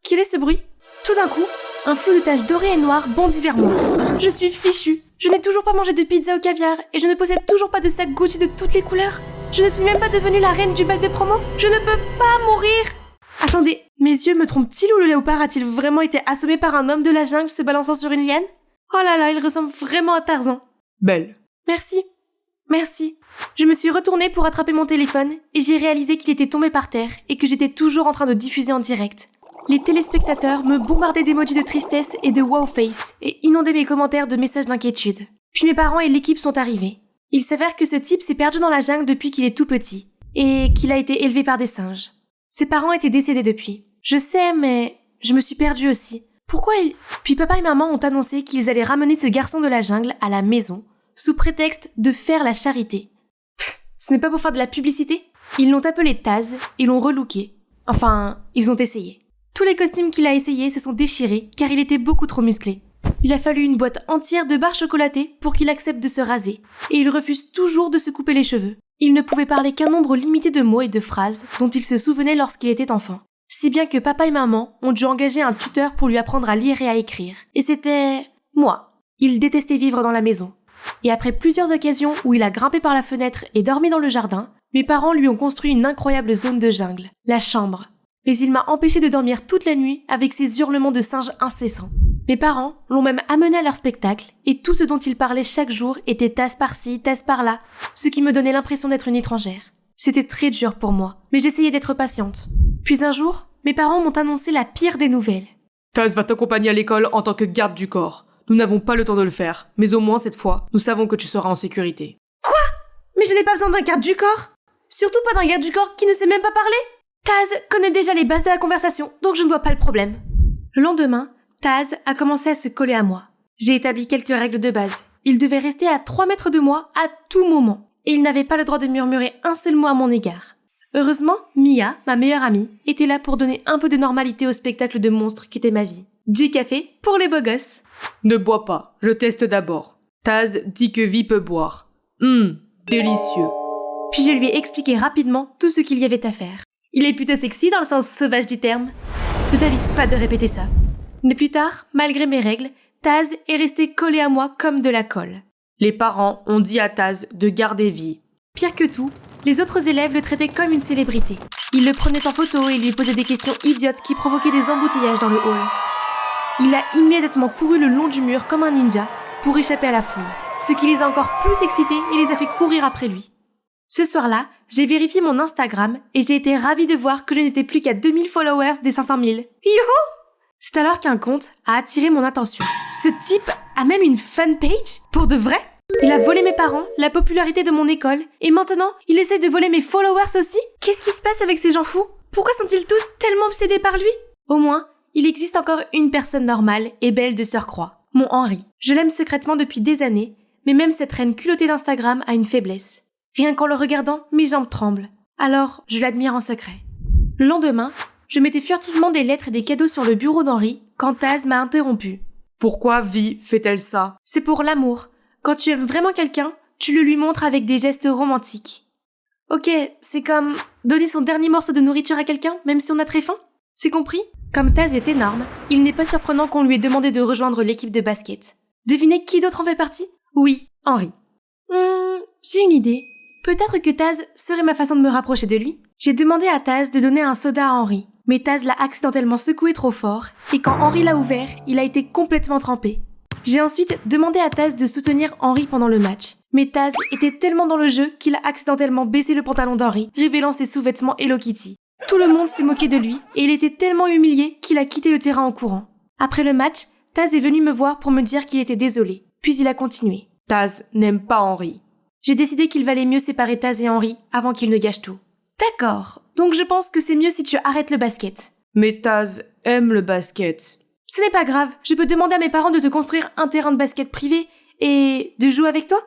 Quel est ce bruit? Tout d'un coup, un flot de taches dorées et noires bondit vers moi. Je suis fichue. Je n'ai toujours pas mangé de pizza au caviar et je ne possède toujours pas de sac Gucci de toutes les couleurs. Je ne suis même pas devenue la reine du bal de promo. Je ne peux pas mourir. Attendez, mes yeux me trompent-ils ou le léopard a-t-il vraiment été assommé par un homme de la jungle se balançant sur une liane? Oh là là, il ressemble vraiment à Tarzan. Belle. Merci. Je me suis retournée pour attraper mon téléphone et j'ai réalisé qu'il était tombé par terre et que j'étais toujours en train de diffuser en direct. Les téléspectateurs me bombardaient d'émojis de tristesse et de wow face et inondaient mes commentaires de messages d'inquiétude. Puis mes parents et l'équipe sont arrivés. Il s'avère que ce type s'est perdu dans la jungle depuis qu'il est tout petit et qu'il a été élevé par des singes. Ses parents étaient décédés depuis. Je sais, mais je me suis perdue aussi. Puis papa et maman ont annoncé qu'ils allaient ramener ce garçon de la jungle à la maison sous prétexte de faire la charité. Ce n'est pas pour faire de la publicité. Ils l'ont appelé Taz et l'ont relooké. Enfin, ils ont essayé. Tous les costumes qu'il a essayés se sont déchirés car il était beaucoup trop musclé. Il a fallu une boîte entière de barres chocolatées pour qu'il accepte de se raser, et il refuse toujours de se couper les cheveux. Il ne pouvait parler qu'un nombre limité de mots et de phrases dont il se souvenait lorsqu'il était enfant. Si bien que papa et maman ont dû engager un tuteur pour lui apprendre à lire et à écrire. Et c'était... moi. Il détestait vivre dans la maison. Et après plusieurs occasions où il a grimpé par la fenêtre et dormi dans le jardin, mes parents lui ont construit une incroyable zone de jungle, la chambre. Mais il m'a empêché de dormir toute la nuit avec ses hurlements de singe incessants. Mes parents l'ont même amené à leur spectacle, et tout ce dont ils parlaient chaque jour était tasse par-ci, tasse par-là, ce qui me donnait l'impression d'être une étrangère. C'était très dur pour moi, mais j'essayais d'être patiente. Puis un jour, mes parents m'ont annoncé la pire des nouvelles. Taz va t'accompagner à l'école en tant que garde du corps. Nous n'avons pas le temps de le faire, mais au moins cette fois, nous savons que tu seras en sécurité. Mais je n'ai pas besoin d'un garde du corps. Surtout pas d'un garde du corps qui ne sait même pas parler. Taz connaît déjà les bases de la conversation, donc je ne vois pas le problème. Le lendemain, Taz a commencé à se coller à moi. J'ai établi quelques règles de base. Il devait rester à 3 mètres de moi à tout moment, et il n'avait pas le droit de murmurer un seul mot à mon égard. Heureusement, Mia, ma meilleure amie, était là pour donner un peu de normalité au spectacle de monstres qu'était ma vie. 10 cafés pour les beaux gosses. Ne bois pas, je teste d'abord. Taz dit que Vi peut boire. Délicieux. Puis je lui ai expliqué rapidement tout ce qu'il y avait à faire. Il est plutôt sexy dans le sens sauvage du terme. Ne t'avise pas de répéter ça. Mais plus tard, malgré mes règles, Taz est resté collé à moi comme de la colle. Les parents ont dit à Taz de garder Vi. Pire que tout, les autres élèves le traitaient comme une célébrité. Ils le prenaient en photo et lui posaient des questions idiotes qui provoquaient des embouteillages dans le hall. Il a immédiatement couru le long du mur comme un ninja pour échapper à la foule, ce qui les a encore plus excités et les a fait courir après lui. Ce soir-là, j'ai vérifié mon Instagram et j'ai été ravie de voir que je n'étais plus qu'à 2000 followers des 500 000. Youhou! C'est alors qu'un compte a attiré mon attention. Ce type a même une fan page? Pour de vrai? Il a volé mes parents, la popularité de mon école, et maintenant, il essaie de voler mes followers aussi? Qu'est-ce qui se passe avec ces gens fous? Pourquoi sont-ils tous tellement obsédés par lui? Au moins, il existe encore une personne normale et belle de surcroît. Mon Henri. Je l'aime secrètement depuis des années, mais même cette reine culottée d'Instagram a une faiblesse. Rien qu'en le regardant, mes jambes tremblent. Alors, je l'admire en secret. Le lendemain, je mettais furtivement des lettres et des cadeaux sur le bureau d'Henri quand Taz m'a interrompu. Pourquoi Vi fait-elle ça? C'est pour l'amour. Quand tu aimes vraiment quelqu'un, tu le lui montres avec des gestes romantiques. Ok, c'est comme donner son dernier morceau de nourriture à quelqu'un, même si on a très faim. C'est compris? Comme Taz est énorme, il n'est pas surprenant qu'on lui ait demandé de rejoindre l'équipe de basket. Devinez qui d'autre en fait partie? Oui, Henri. J'ai une idée. Peut-être que Taz serait ma façon de me rapprocher de lui. J'ai demandé à Taz de donner un soda à Henri, mais Taz l'a accidentellement secoué trop fort, et quand Henri l'a ouvert, il a été complètement trempé. J'ai ensuite demandé à Taz de soutenir Henri pendant le match, mais Taz était tellement dans le jeu qu'il a accidentellement baissé le pantalon d'Henri, révélant ses sous-vêtements Hello Kitty. Tout le monde s'est moqué de lui, et il était tellement humilié qu'il a quitté le terrain en courant. Après le match, Taz est venu me voir pour me dire qu'il était désolé, puis il a continué. Taz n'aime pas Henri. J'ai décidé qu'il valait mieux séparer Taz et Henri avant qu'ils ne gâchent tout. D'accord, donc je pense que c'est mieux si tu arrêtes le basket. Mais Taz aime le basket. Ce n'est pas grave, je peux demander à mes parents de te construire un terrain de basket privé et de jouer avec toi.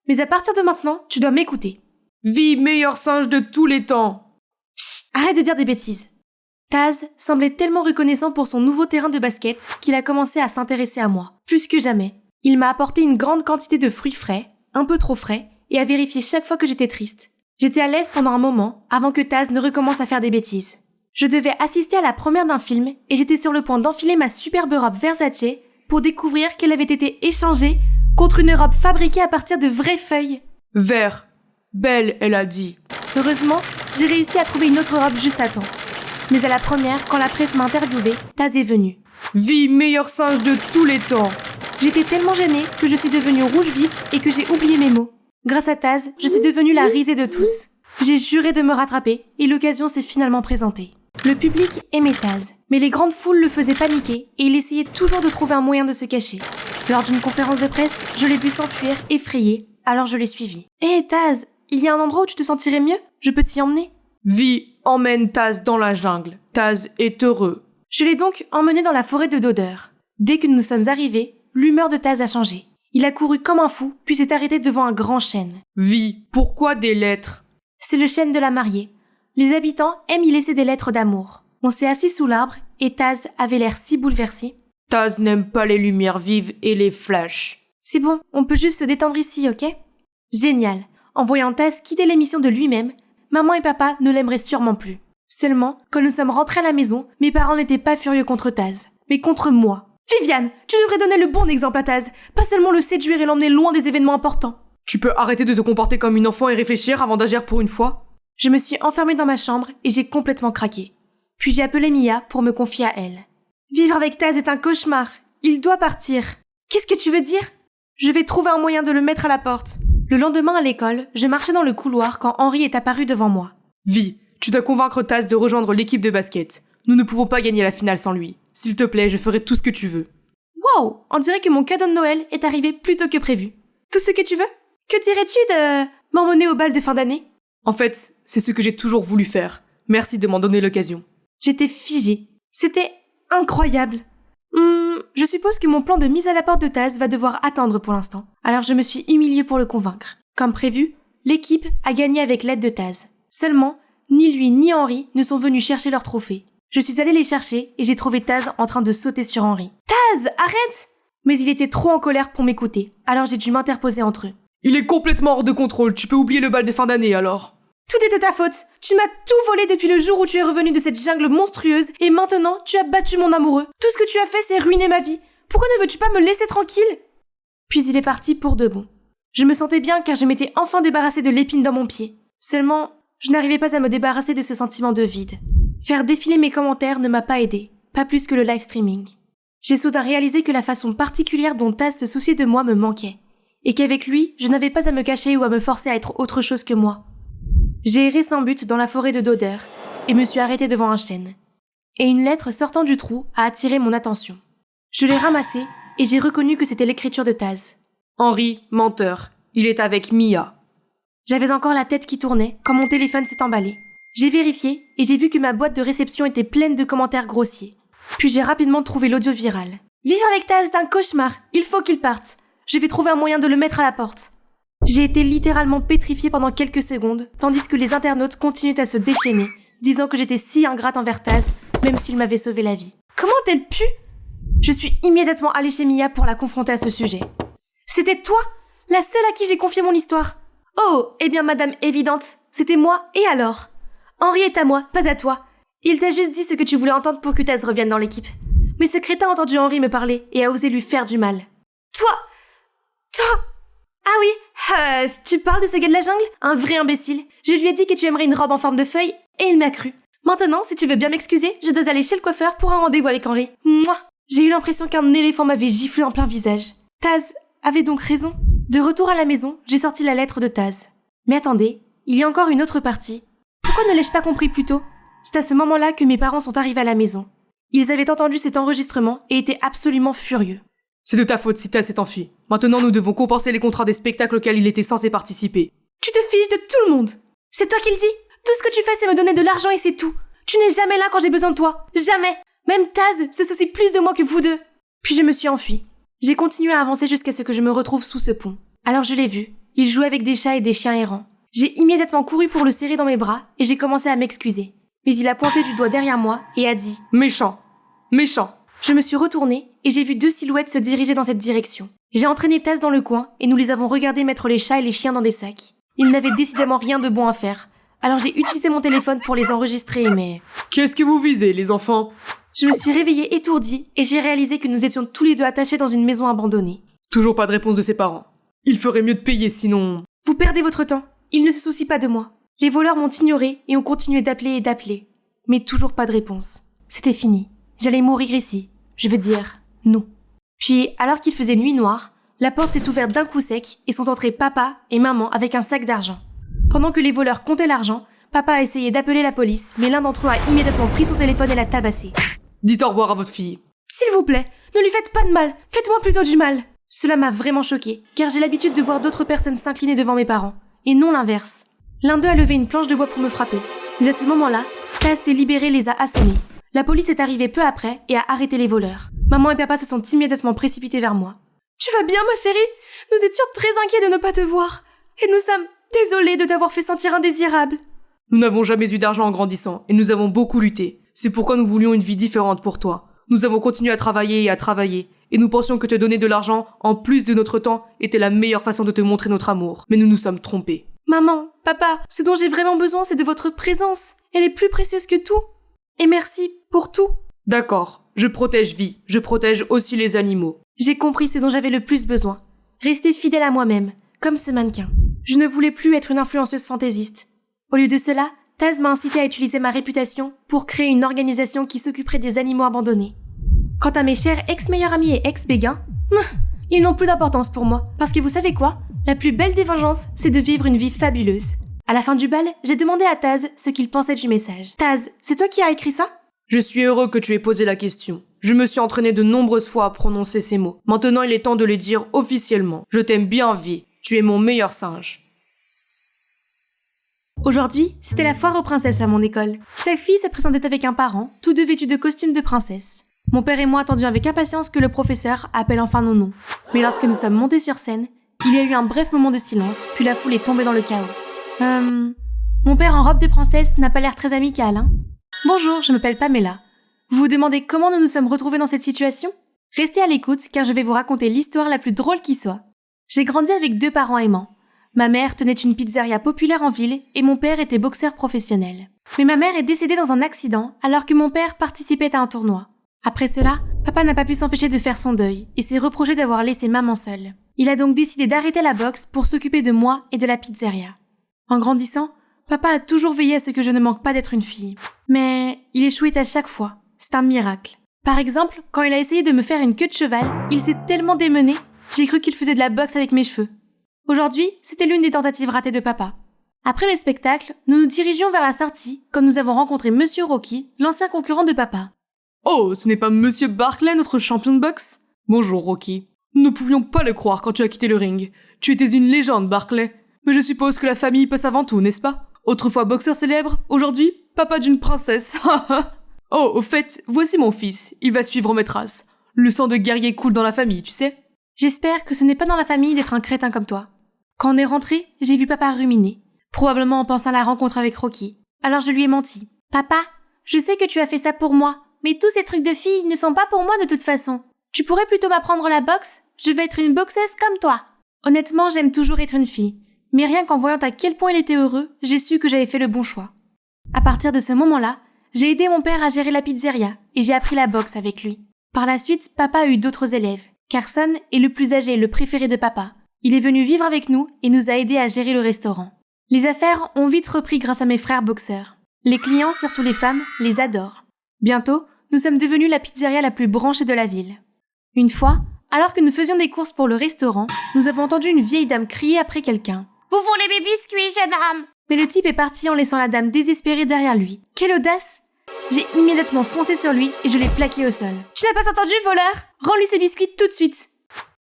Mais à partir de maintenant, tu dois m'écouter. Vi, meilleur singe de tous les temps. Chut, arrête de dire des bêtises. Taz semblait tellement reconnaissant pour son nouveau terrain de basket qu'il a commencé à s'intéresser à moi, plus que jamais. Il m'a apporté une grande quantité de fruits frais, un peu trop frais, et a vérifié chaque fois que j'étais triste. J'étais à l'aise pendant un moment, avant que Taz ne recommence à faire des bêtises. Je devais assister à la première d'un film, et j'étais sur le point d'enfiler ma superbe robe Versace pour découvrir qu'elle avait été échangée contre une robe fabriquée à partir de vraies feuilles. Vert. Belle, elle a dit. Heureusement, j'ai réussi à trouver une autre robe juste à temps. Mais à la première, quand la presse m'a interviewée, Taz est venue. Vi, meilleur singe de tous les temps. J'étais tellement gênée que je suis devenue rouge vif et que j'ai oublié mes mots. Grâce à Taz, je suis devenue la risée de tous. J'ai juré de me rattraper et l'occasion s'est finalement présentée. Le public aimait Taz, mais les grandes foules le faisaient paniquer et il essayait toujours de trouver un moyen de se cacher. Lors d'une conférence de presse, je l'ai vu s'enfuir, effrayé, alors je l'ai suivi. Hé Taz, il y a un endroit où tu te sentirais mieux? Je peux t'y emmener? Vi, emmène Taz dans la jungle. Taz est heureux. Je l'ai donc emmené dans la forêt de Dodeur. Dès que nous sommes arrivés, l'humeur de Taz a changé. Il a couru comme un fou, puis s'est arrêté devant un grand chêne. Vi, pourquoi des lettres? C'est le chêne de la mariée. Les habitants aiment y laisser des lettres d'amour. On s'est assis sous l'arbre et Taz avait l'air si bouleversé. Taz n'aime pas les lumières vives et les flashs. C'est bon, on peut juste se détendre ici, ok? Génial. En voyant Taz quitter l'émission de lui-même, maman et papa ne l'aimeraient sûrement plus. Seulement, quand nous sommes rentrés à la maison, mes parents n'étaient pas furieux contre Taz, mais contre moi. Viviane, tu devrais donner le bon exemple à Taz, pas seulement le séduire et l'emmener loin des événements importants. Tu peux arrêter de te comporter comme une enfant et réfléchir avant d'agir pour une fois? Je me suis enfermée dans ma chambre et j'ai complètement craqué. Puis j'ai appelé Mia pour me confier à elle. Vivre avec Taz est un cauchemar. Il doit partir. Qu'est-ce que tu veux dire? Je vais trouver un moyen de le mettre à la porte. Le lendemain à l'école, je marchais dans le couloir quand Henri est apparu devant moi. Vi, tu dois convaincre Taz de rejoindre l'équipe de basket. Nous ne pouvons pas gagner la finale sans lui. S'il te plaît, je ferai tout ce que tu veux. Wow! On dirait que mon cadeau de Noël est arrivé plus tôt que prévu. Tout ce que tu veux? Que dirais-tu de m'emmener au bal de fin d'année? En fait, c'est ce que j'ai toujours voulu faire. Merci de m'en donner l'occasion. J'étais figée. C'était incroyable. Je suppose que mon plan de mise à la porte de Taz va devoir attendre pour l'instant. Alors je me suis humiliée pour le convaincre. Comme prévu, l'équipe a gagné avec l'aide de Taz. Seulement, ni lui ni Henri ne sont venus chercher leur trophée. Je suis allée les chercher et j'ai trouvé Taz en train de sauter sur Henri. Taz, arrête! Mais il était trop en colère pour m'écouter, alors j'ai dû m'interposer entre eux. Il est complètement hors de contrôle, tu peux oublier le bal de fin d'année alors. Tout est de ta faute. Tu m'as tout volé depuis le jour où tu es revenu de cette jungle monstrueuse et maintenant tu as battu mon amoureux. Tout ce que tu as fait, c'est ruiner ma vie. Pourquoi ne veux-tu pas me laisser tranquille? Puis il est parti pour de bon. Je me sentais bien car je m'étais enfin débarrassée de l'épine dans mon pied. Seulement, je n'arrivais pas à me débarrasser de ce sentiment de vide. Faire défiler mes commentaires ne m'a pas aidé, pas plus que le live streaming. J'ai soudain réalisé que la façon particulière dont Taz se souciait de moi me manquait, et qu'avec lui, je n'avais pas à me cacher ou à me forcer à être autre chose que moi. J'ai erré sans but dans la forêt de Doder et me suis arrêtée devant un chêne. Et une lettre sortant du trou a attiré mon attention. Je l'ai ramassée et j'ai reconnu que c'était l'écriture de Taz. Henri, menteur, il est avec Mia. J'avais encore la tête qui tournait quand mon téléphone s'est emballé. J'ai vérifié et j'ai vu que ma boîte de réception était pleine de commentaires grossiers. Puis j'ai rapidement trouvé l'audio viral. Vivre avec Taz est un cauchemar, il faut qu'il parte. Je vais trouver un moyen de le mettre à la porte. J'ai été littéralement pétrifiée pendant quelques secondes, tandis que les internautes continuaient à se déchaîner, disant que j'étais si ingrate envers Taz, même s'il m'avait sauvé la vie. Comment a-t-elle pu? Je suis immédiatement allée chez Mia pour la confronter à ce sujet. C'était toi, la seule à qui j'ai confié mon histoire. Oh, eh bien madame évidente, c'était moi, et alors? Henri est à moi, pas à toi. Il t'a juste dit ce que tu voulais entendre pour que Taz revienne dans l'équipe. Mais ce crétin a entendu Henri me parler et a osé lui faire du mal. Toi! Ah oui, tu parles de ce gars de la jungle? Un vrai imbécile. Je lui ai dit que tu aimerais une robe en forme de feuille, et il m'a cru. Maintenant, si tu veux bien m'excuser, je dois aller chez le coiffeur pour un rendez-vous avec Henri. Mouah! J'ai eu l'impression qu'un éléphant m'avait giflé en plein visage. Taz avait donc raison. De retour à la maison, j'ai sorti la lettre de Taz. Mais attendez, il y a encore une autre partie. Pourquoi ne l'ai-je pas compris plus tôt? C'est à ce moment-là que mes parents sont arrivés à la maison. Ils avaient entendu cet enregistrement et étaient absolument furieux. C'est de ta faute si Taz s'est enfui. Maintenant, nous devons compenser les contrats des spectacles auxquels il était censé participer. Tu te fiches de tout le monde. C'est toi qui le dis. Tout ce que tu fais, c'est me donner de l'argent et c'est tout. Tu n'es jamais là quand j'ai besoin de toi. Jamais. Même Taz se soucie plus de moi que vous deux. Puis je me suis enfuie. J'ai continué à avancer jusqu'à ce que je me retrouve sous ce pont. Alors je l'ai vu. Il jouait avec des chats et des chiens errants. J'ai immédiatement couru pour le serrer dans mes bras et j'ai commencé à m'excuser. Mais il a pointé du doigt derrière moi et a dit « Méchant. Méchant ». Je me suis retournée et j'ai vu deux silhouettes se diriger dans cette direction. J'ai entraîné Taz dans le coin et nous les avons regardés mettre les chats et les chiens dans des sacs. Ils n'avaient décidément rien de bon à faire. Alors j'ai utilisé mon téléphone pour les enregistrer, mais... Qu'est-ce que vous visez, les enfants? Je me suis réveillée étourdie et j'ai réalisé que nous étions tous les deux attachés dans une maison abandonnée. Toujours pas de réponse de ses parents. Il ferait mieux de payer, sinon... Vous perdez votre temps. Ils ne se soucient pas de moi. Les voleurs m'ont ignoré et ont continué d'appeler et d'appeler. Mais toujours pas de réponse. C'était fini. J'allais mourir ici. Je veux dire, nous. Puis, alors qu'il faisait nuit noire, la porte s'est ouverte d'un coup sec et sont entrés papa et maman avec un sac d'argent. Pendant que les voleurs comptaient l'argent, papa a essayé d'appeler la police, mais l'un d'entre eux a immédiatement pris son téléphone et l'a tabassé. Dites au revoir à votre fille. S'il vous plaît, ne lui faites pas de mal, faites-moi plutôt du mal. Cela m'a vraiment choquée, car j'ai l'habitude de voir d'autres personnes s'incliner devant mes parents, et non l'inverse. L'un d'eux a levé une planche de bois pour me frapper, mais à ce moment-là, Taz s'est libéré et les a assommés. La police est arrivée peu après et a arrêté les voleurs. Maman et papa se sont immédiatement précipités vers moi. Tu vas bien, ma chérie? Nous étions très inquiets de ne pas te voir. Et nous sommes désolés de t'avoir fait sentir indésirable. Nous n'avons jamais eu d'argent en grandissant, et nous avons beaucoup lutté. C'est pourquoi nous voulions une vie différente pour toi. Nous avons continué à travailler, et nous pensions que te donner de l'argent, en plus de notre temps, était la meilleure façon de te montrer notre amour. Mais nous nous sommes trompés. Maman, papa, ce dont j'ai vraiment besoin, c'est de votre présence. Elle est plus précieuse que tout. Et merci pour tout. D'accord, je protège vie, je protège aussi les animaux. J'ai compris ce dont j'avais le plus besoin. Rester fidèle à moi-même, comme ce mannequin. Je ne voulais plus être une influenceuse fantaisiste. Au lieu de cela, Taz m'a incité à utiliser ma réputation pour créer une organisation qui s'occuperait des animaux abandonnés. Quant à mes chers ex-meilleurs amis et ex-béguins, ils n'ont plus d'importance pour moi. Parce que vous savez quoi? La plus belle des vengeances, c'est de vivre une vie fabuleuse. À la fin du bal, j'ai demandé à Taz ce qu'il pensait du message. Taz, c'est toi qui as écrit ça? Je suis heureux que tu aies posé la question. Je me suis entraîné de nombreuses fois à prononcer ces mots. Maintenant, il est temps de les dire officiellement. Je t'aime bien, Vie. Tu es mon meilleur singe. Aujourd'hui, c'était la foire aux princesses à mon école. Chaque fille se présentait avec un parent, tous deux vêtus de costumes de princesse. Mon père et moi attendions avec impatience que le professeur appelle enfin nos noms. Mais lorsque nous sommes montés sur scène, il y a eu un bref moment de silence, puis la foule est tombée dans le chaos. Mon père en robe de princesse n'a pas l'air très amical, hein? Bonjour, je m'appelle Pamela. Vous vous demandez comment nous nous sommes retrouvés dans cette situation? Restez à l'écoute car je vais vous raconter l'histoire la plus drôle qui soit. J'ai grandi avec deux parents aimants. Ma mère tenait une pizzeria populaire en ville et mon père était boxeur professionnel. Mais ma mère est décédée dans un accident alors que mon père participait à un tournoi. Après cela, papa n'a pas pu s'empêcher de faire son deuil et s'est reproché d'avoir laissé maman seule. Il a donc décidé d'arrêter la boxe pour s'occuper de moi et de la pizzeria. En grandissant, papa a toujours veillé à ce que je ne manque pas d'être une fille. Mais il échouait à chaque fois. C'est un miracle. Par exemple, quand il a essayé de me faire une queue de cheval, il s'est tellement démené, j'ai cru qu'il faisait de la boxe avec mes cheveux. Aujourd'hui, c'était l'une des tentatives ratées de papa. Après le spectacle, nous nous dirigions vers la sortie quand nous avons rencontré Monsieur Rocky, l'ancien concurrent de papa. Oh, ce n'est pas Monsieur Barclay, notre champion de boxe? Bonjour, Rocky. Nous ne pouvions pas le croire quand tu as quitté le ring. Tu étais une légende, Barclay. Mais je suppose que la famille passe avant tout, n'est-ce pas? Autrefois boxeur célèbre, aujourd'hui, papa d'une princesse. Oh, au fait, voici mon fils. Il va suivre mes traces. Le sang de guerrier coule dans la famille, tu sais. J'espère que ce n'est pas dans la famille d'être un crétin comme toi. Quand on est rentré, j'ai vu papa ruminer, probablement en pensant à la rencontre avec Rocky. Alors je lui ai menti. Papa, je sais que tu as fait ça pour moi, mais tous ces trucs de filles ne sont pas pour moi de toute façon. Tu pourrais plutôt m'apprendre la boxe? Je vais être une boxeuse comme toi. Honnêtement, j'aime toujours être une fille. Mais rien qu'en voyant à quel point il était heureux, j'ai su que j'avais fait le bon choix. À partir de ce moment-là, j'ai aidé mon père à gérer la pizzeria et j'ai appris la boxe avec lui. Par la suite, papa a eu d'autres élèves. Carson est le plus âgé et le préféré de papa. Il est venu vivre avec nous et nous a aidés à gérer le restaurant. Les affaires ont vite repris grâce à mes frères boxeurs. Les clients, surtout les femmes, les adorent. Bientôt, nous sommes devenus la pizzeria la plus branchée de la ville. Une fois, alors que nous faisions des courses pour le restaurant, nous avons entendu une vieille dame crier après quelqu'un. « Vous voulez mes biscuits, jeune homme ?» Mais le type est parti en laissant la dame désespérée derrière lui. Quelle audace! J'ai immédiatement foncé sur lui et je l'ai plaqué au sol. « Tu n'as pas entendu, voleur? Rends-lui ses biscuits tout de suite !»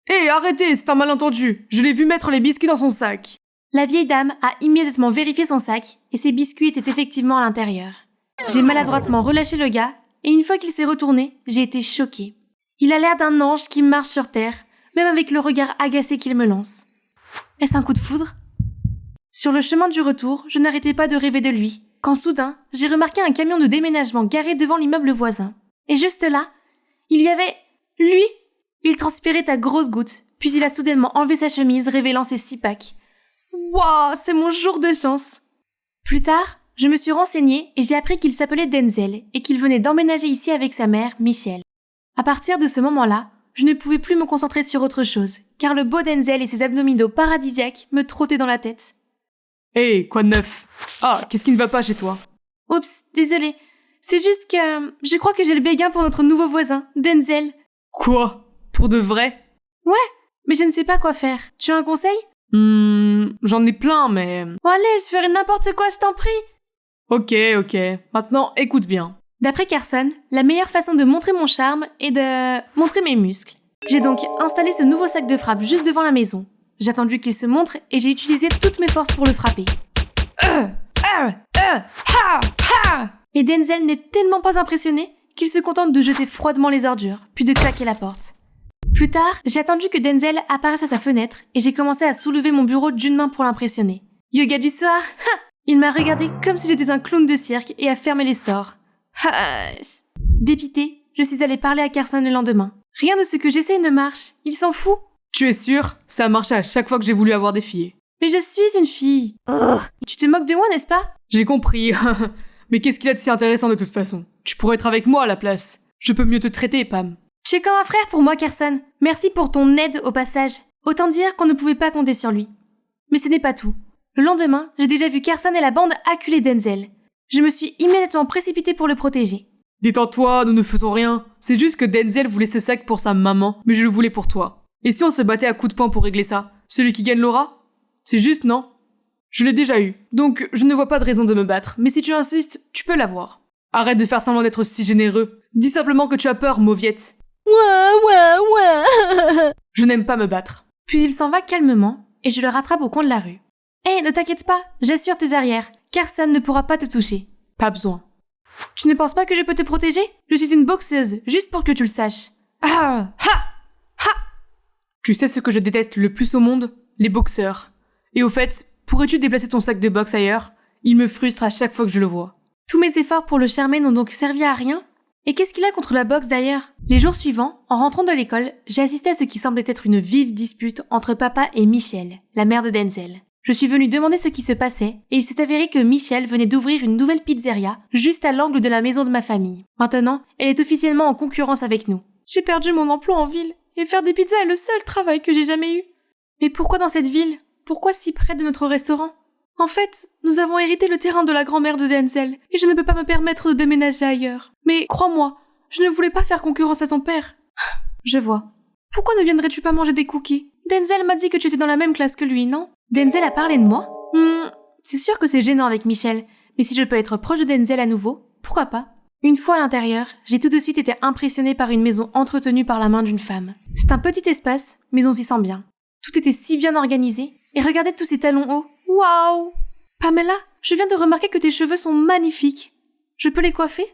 Hé, arrêtez, c'est un malentendu. Je l'ai vu mettre les biscuits dans son sac. La vieille dame a immédiatement vérifié son sac et ses biscuits étaient effectivement à l'intérieur. J'ai maladroitement relâché le gars et une fois qu'il s'est retourné, j'ai été choquée. Il a l'air d'un ange qui marche sur terre, même avec le regard agacé qu'il me lance. Est-ce un coup de foudre? Sur le chemin du retour, je n'arrêtais pas de rêver de lui, quand soudain, j'ai remarqué un camion de déménagement garé devant l'immeuble voisin. Et juste là, il y avait... lui! Il transpirait à grosses gouttes, puis il a soudainement enlevé sa chemise, révélant ses 6 packs. Waouh, c'est mon jour de chance! Plus tard, je me suis renseignée et j'ai appris qu'il s'appelait Denzel et qu'il venait d'emménager ici avec sa mère, Michelle. À partir de ce moment-là, je ne pouvais plus me concentrer sur autre chose, car le beau Denzel et ses abdominaux paradisiaques me trottaient dans la tête. Hé, quoi de neuf? Ah, qu'est-ce qui ne va pas chez toi? Oups, désolé. C'est juste que je crois que j'ai le béguin pour notre nouveau voisin, Denzel. Quoi? Pour de vrai? Ouais, mais je ne sais pas quoi faire. Tu as un conseil? J'en ai plein, mais... Oh allez, je ferai n'importe quoi, je t'en prie. Ok. Maintenant, écoute bien. D'après Carson, la meilleure façon de montrer mon charme est de montrer mes muscles. J'ai donc installé ce nouveau sac de frappe juste devant la maison. J'ai attendu qu'il se montre et j'ai utilisé toutes mes forces pour le frapper. Mais Denzel n'est tellement pas impressionné qu'il se contente de jeter froidement les ordures, puis de claquer la porte. Plus tard, j'ai attendu que Denzel apparaisse à sa fenêtre et j'ai commencé à soulever mon bureau d'une main pour l'impressionner. Yoga du soir! Il m'a regardé comme si j'étais un clown de cirque et a fermé les stores. Dépité, je suis allée parler à Carson le lendemain. Rien de ce que j'essaye ne marche, il s'en fout. Tu es sûr? Ça a marché à chaque fois que j'ai voulu avoir des filles. Mais je suis une fille. Tu te moques de moi, n'est-ce pas? J'ai compris. Mais qu'est-ce qu'il y a de si intéressant de toute façon? Tu pourrais être avec moi à la place. Je peux mieux te traiter, Pam. Tu es comme un frère pour moi, Carson. Merci pour ton aide au passage. Autant dire qu'on ne pouvait pas compter sur lui. Mais ce n'est pas tout. Le lendemain, j'ai déjà vu Carson et la bande acculer Denzel. Je me suis immédiatement précipitée pour le protéger. Détends-toi, nous ne faisons rien. C'est juste que Denzel voulait ce sac pour sa maman, mais je le voulais pour toi. Et si on se battait à coups de poing pour régler ça? Celui qui gagne l'aura? C'est juste, non? Je l'ai déjà eu, donc je ne vois pas de raison de me battre, mais si tu insistes, tu peux l'avoir. Arrête de faire semblant d'être si généreux. Dis simplement que tu as peur, mauviette. Ouais. Je n'aime pas me battre. Puis il s'en va calmement, et je le rattrape au coin de la rue. Hé, ne t'inquiète pas, j'assure tes arrières. Carson ne pourra pas te toucher. Pas besoin. Tu ne penses pas que je peux te protéger? Je suis une boxeuse, juste pour que tu le saches. Ah! Ha! Ha! Tu sais ce que je déteste le plus au monde? Les boxeurs. Et au fait, pourrais-tu déplacer ton sac de boxe ailleurs? Il me frustre à chaque fois que je le vois. Tous mes efforts pour le charmer n'ont donc servi à rien? Et qu'est-ce qu'il a contre la boxe d'ailleurs? Les jours suivants, en rentrant de l'école, j'ai assisté à ce qui semblait être une vive dispute entre papa et Michelle, la mère de Denzel. Je suis venue demander ce qui se passait, et il s'est avéré que Michelle venait d'ouvrir une nouvelle pizzeria juste à l'angle de la maison de ma famille. Maintenant, elle est officiellement en concurrence avec nous. J'ai perdu mon emploi en ville, et faire des pizzas est le seul travail que j'ai jamais eu. Mais pourquoi dans cette ville? Pourquoi si près de notre restaurant? En fait, nous avons hérité le terrain de la grand-mère de Denzel, et je ne peux pas me permettre de déménager ailleurs. Mais crois-moi, je ne voulais pas faire concurrence à ton père. Je vois. Pourquoi ne viendrais-tu pas manger des cookies? Denzel m'a dit que tu étais dans la même classe que lui, non? Denzel a parlé de moi? C'est sûr que c'est gênant avec Michelle, mais si je peux être proche de Denzel à nouveau, pourquoi pas? Une fois à l'intérieur, j'ai tout de suite été impressionnée par une maison entretenue par la main d'une femme. C'est un petit espace, mais on s'y sent bien. Tout était si bien organisé, et regardez tous ces talons hauts. Waouh! Pamela, je viens de remarquer que tes cheveux sont magnifiques. Je peux les coiffer?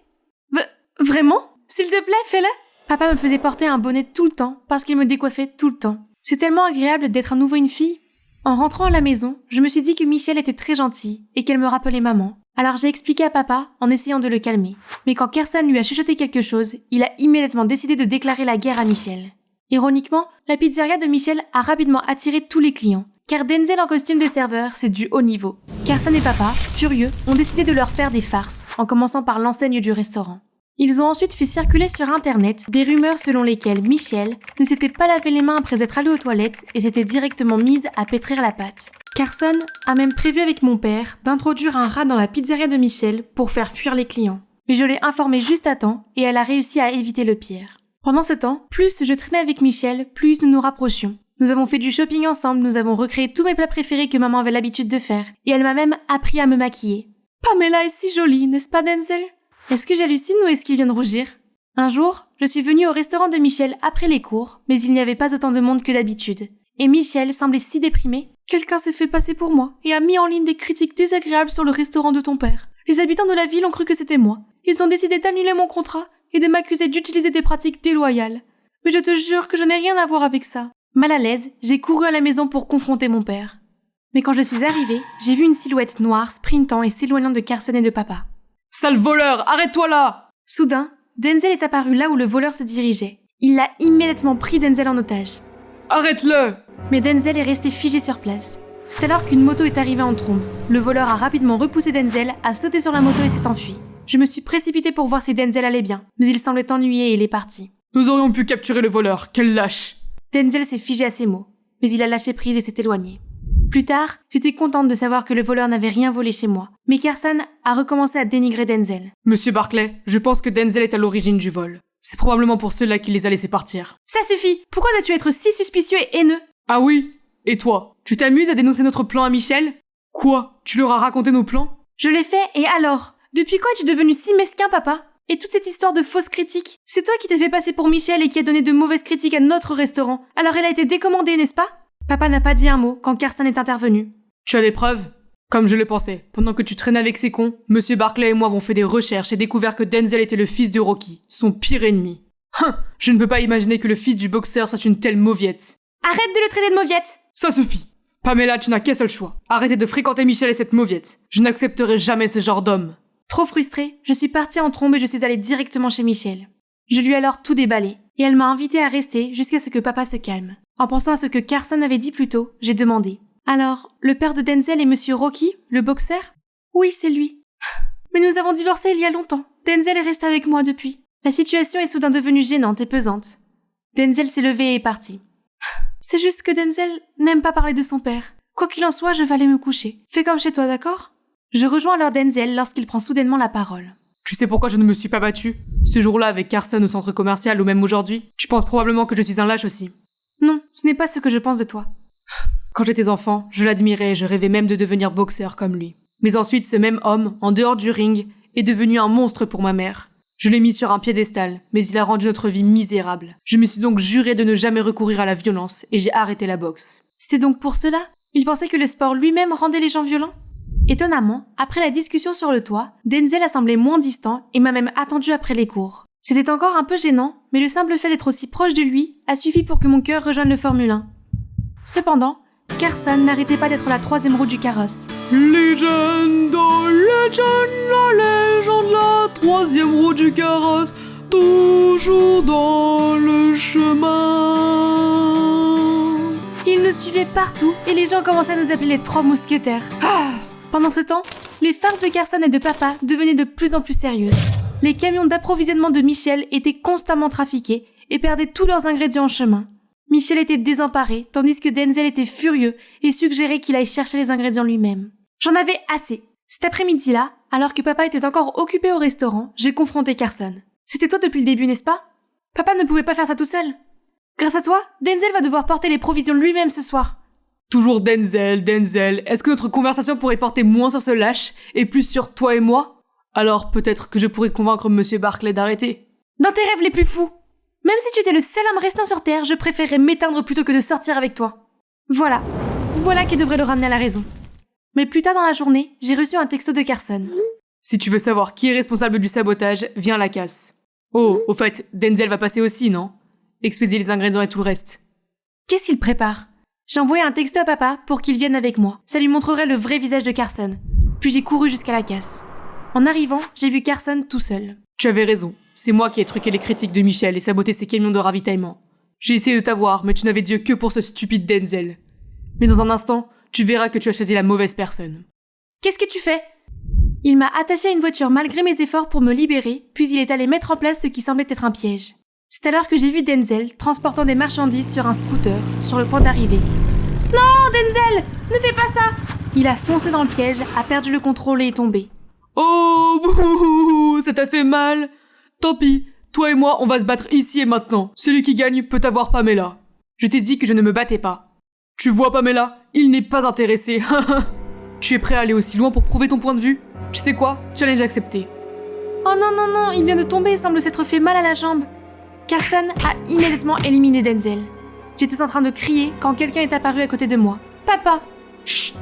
Vraiment? S'il te plaît, fais-le! Papa me faisait porter un bonnet tout le temps, parce qu'il me décoiffait tout le temps. C'est tellement agréable d'être à nouveau une fille. En rentrant à la maison, je me suis dit que Michelle était très gentille, et qu'elle me rappelait maman. Alors j'ai expliqué à papa, en essayant de le calmer. Mais quand Carson lui a chuchoté quelque chose, il a immédiatement décidé de déclarer la guerre à Michelle. Ironiquement, la pizzeria de Michelle a rapidement attiré tous les clients, car Denzel en costume de serveur, c'est du haut niveau. Carson et papa, furieux, ont décidé de leur faire des farces, en commençant par l'enseigne du restaurant. Ils ont ensuite fait circuler sur internet des rumeurs selon lesquelles Michelle ne s'était pas lavé les mains après être allée aux toilettes et s'était directement mise à pétrir la pâte. Carson a même prévu avec mon père d'introduire un rat dans la pizzeria de Michelle pour faire fuir les clients. Mais je l'ai informée juste à temps et elle a réussi à éviter le pire. Pendant ce temps, plus je traînais avec Michelle, plus nous nous rapprochions. Nous avons fait du shopping ensemble, nous avons recréé tous mes plats préférés que maman avait l'habitude de faire, et elle m'a même appris à me maquiller. Pamela est si jolie, n'est-ce pas Denzel? Est-ce que j'hallucine ou est-ce qu'il vient de rougir? Un jour, je suis venue au restaurant de Michelle après les cours, mais il n'y avait pas autant de monde que d'habitude. Et Michelle semblait si déprimée. Quelqu'un s'est fait passer pour moi et a mis en ligne des critiques désagréables sur le restaurant de ton père. Les habitants de la ville ont cru que c'était moi. Ils ont décidé d'annuler mon contrat et de m'accuser d'utiliser des pratiques déloyales. Mais je te jure que je n'ai rien à voir avec ça. Mal à l'aise, j'ai couru à la maison pour confronter mon père. Mais quand je suis arrivée, j'ai vu une silhouette noire sprintant et s'éloignant de Carson et de papa. Sale voleur, arrête-toi là! Soudain, Denzel est apparu là où le voleur se dirigeait. Il a immédiatement pris Denzel en otage. Arrête-le! Mais Denzel est resté figé sur place. C'est alors qu'une moto est arrivée en trombe. Le voleur a rapidement repoussé Denzel, a sauté sur la moto et s'est enfui. Je me suis précipitée pour voir si Denzel allait bien, mais il semblait ennuyé et il est parti. Nous aurions pu capturer le voleur, quel lâche! Denzel s'est figé à ces mots, mais il a lâché prise et s'est éloigné. Plus tard, j'étais contente de savoir que le voleur n'avait rien volé chez moi, mais Carson a recommencé à dénigrer Denzel. Monsieur Barclay, je pense que Denzel est à l'origine du vol. C'est probablement pour cela qu'il les a laissés partir. Ça suffit! Pourquoi dois-tu être si suspicieux et haineux? Ah oui? Et toi? Tu t'amuses à dénoncer notre plan à Michelle? Quoi? Tu leur as raconté nos plans? Je l'ai fait, et alors? Depuis quand es-tu devenu si mesquin, papa? Et toute cette histoire de fausses critiques? C'est toi qui t'es fait passer pour Michelle et qui a donné de mauvaises critiques à notre restaurant. Alors elle a été décommandée, n'est-ce pas? Papa n'a pas dit un mot quand Carson est intervenu. Tu as des preuves? Comme je le pensais, pendant que tu traînais avec ces cons, Monsieur Barclay et moi avons fait des recherches et découvert que Denzel était le fils de Rocky, son pire ennemi. Je ne peux pas imaginer que le fils du boxeur soit une telle mauviette. Arrête de le traiter de mauviette! Ça suffit! Pamela, tu n'as qu'un seul choix. Arrêtez de fréquenter Michelle et cette mauviette. Je n'accepterai jamais ce genre d'homme. Trop frustrée, je suis partie en trombe et je suis allée directement chez Michelle. Je lui ai alors tout déballé, et elle m'a invitée à rester jusqu'à ce que papa se calme. En pensant à ce que Carson avait dit plus tôt, j'ai demandé. Alors, le père de Denzel est Monsieur Rocky, le boxeur? Oui, c'est lui. Mais nous avons divorcé il y a longtemps. Denzel est resté avec moi depuis. La situation est soudain devenue gênante et pesante. Denzel s'est levé et est parti. C'est juste que Denzel n'aime pas parler de son père. Quoi qu'il en soit, je vais aller me coucher. Fais comme chez toi, d'accord? Je rejoins alors Denzel lorsqu'il prend soudainement la parole. Tu sais pourquoi je ne me suis pas battue? Ce jour-là avec Carson au centre commercial ou même aujourd'hui, tu penses probablement que je suis un lâche aussi. Non, ce n'est pas ce que je pense de toi. Quand j'étais enfant, je l'admirais, je rêvais même de devenir boxeur comme lui. Mais ensuite, ce même homme, en dehors du ring, est devenu un monstre pour ma mère. Je l'ai mis sur un piédestal, mais il a rendu notre vie misérable. Je me suis donc juré de ne jamais recourir à la violence et j'ai arrêté la boxe. C'était donc pour cela? Il pensait que le sport lui-même rendait les gens violents? Étonnamment, après la discussion sur le toit, Denzel a semblé moins distant et m'a même attendu après les cours. C'était encore un peu gênant, mais le simple fait d'être aussi proche de lui a suffi pour que mon cœur rejoigne le Formule 1. Cependant, Carson n'arrêtait pas d'être la troisième roue du carrosse. Legend, oh legend, la légende, la troisième roue du carrosse, toujours dans le chemin. Il nous suivait partout et les gens commençaient à nous appeler les trois mousquetaires. Pendant ce temps, les farces de Carson et de papa devenaient de plus en plus sérieuses. Les camions d'approvisionnement de Michel étaient constamment trafiqués et perdaient tous leurs ingrédients en chemin. Michel était désemparé, tandis que Denzel était furieux et suggérait qu'il aille chercher les ingrédients lui-même. J'en avais assez. Cet après-midi-là, alors que papa était encore occupé au restaurant, j'ai confronté Carson. C'était toi depuis le début, n'est-ce pas? Papa ne pouvait pas faire ça tout seul. Grâce à toi, Denzel va devoir porter les provisions lui-même ce soir. Toujours Denzel, Denzel. Est-ce que notre conversation pourrait porter moins sur ce lâche et plus sur toi et moi? Alors peut-être que je pourrais convaincre Monsieur Barclay d'arrêter. Dans tes rêves les plus fous. Même si tu étais le seul homme restant sur Terre, je préférerais m'éteindre plutôt que de sortir avec toi. Voilà qui devrait le ramener à la raison. Mais plus tard dans la journée, j'ai reçu un texto de Carson. Si tu veux savoir qui est responsable du sabotage, viens à la casse. Oh, au fait, Denzel va passer aussi, non? Expédier les ingrédients et tout le reste. Qu'est-ce qu'il prépare? J'ai envoyé un texto à papa pour qu'il vienne avec moi. Ça lui montrerait le vrai visage de Carson. Puis j'ai couru jusqu'à la casse. En arrivant, j'ai vu Carson tout seul. Tu avais raison. C'est moi qui ai truqué les critiques de Michel et saboté ses camions de ravitaillement. J'ai essayé de t'avoir, mais tu n'avais Dieu que pour ce stupide Denzel. Mais dans un instant, tu verras que tu as choisi la mauvaise personne. Qu'est-ce que tu fais? Il m'a attaché à une voiture malgré mes efforts pour me libérer, puis il est allé mettre en place ce qui semblait être un piège. C'est alors que j'ai vu Denzel transportant des marchandises sur un scooter, sur le point d'arriver. Non, Denzel! Ne fais pas ça! Il a foncé dans le piège, a perdu le contrôle et est tombé. Oh, bouh, ça t'a fait mal? Tant pis, toi et moi, on va se battre ici et maintenant. Celui qui gagne peut avoir Pamela. Je t'ai dit que je ne me battais pas. Tu vois, Pamela, il n'est pas intéressé. Tu es prêt à aller aussi loin pour prouver ton point de vue? Tu sais quoi? Challenge accepté. Oh non, il vient de tomber et semble s'être fait mal à la jambe. Carson a immédiatement éliminé Denzel. J'étais en train de crier quand quelqu'un est apparu à côté de moi. Papa! Chut!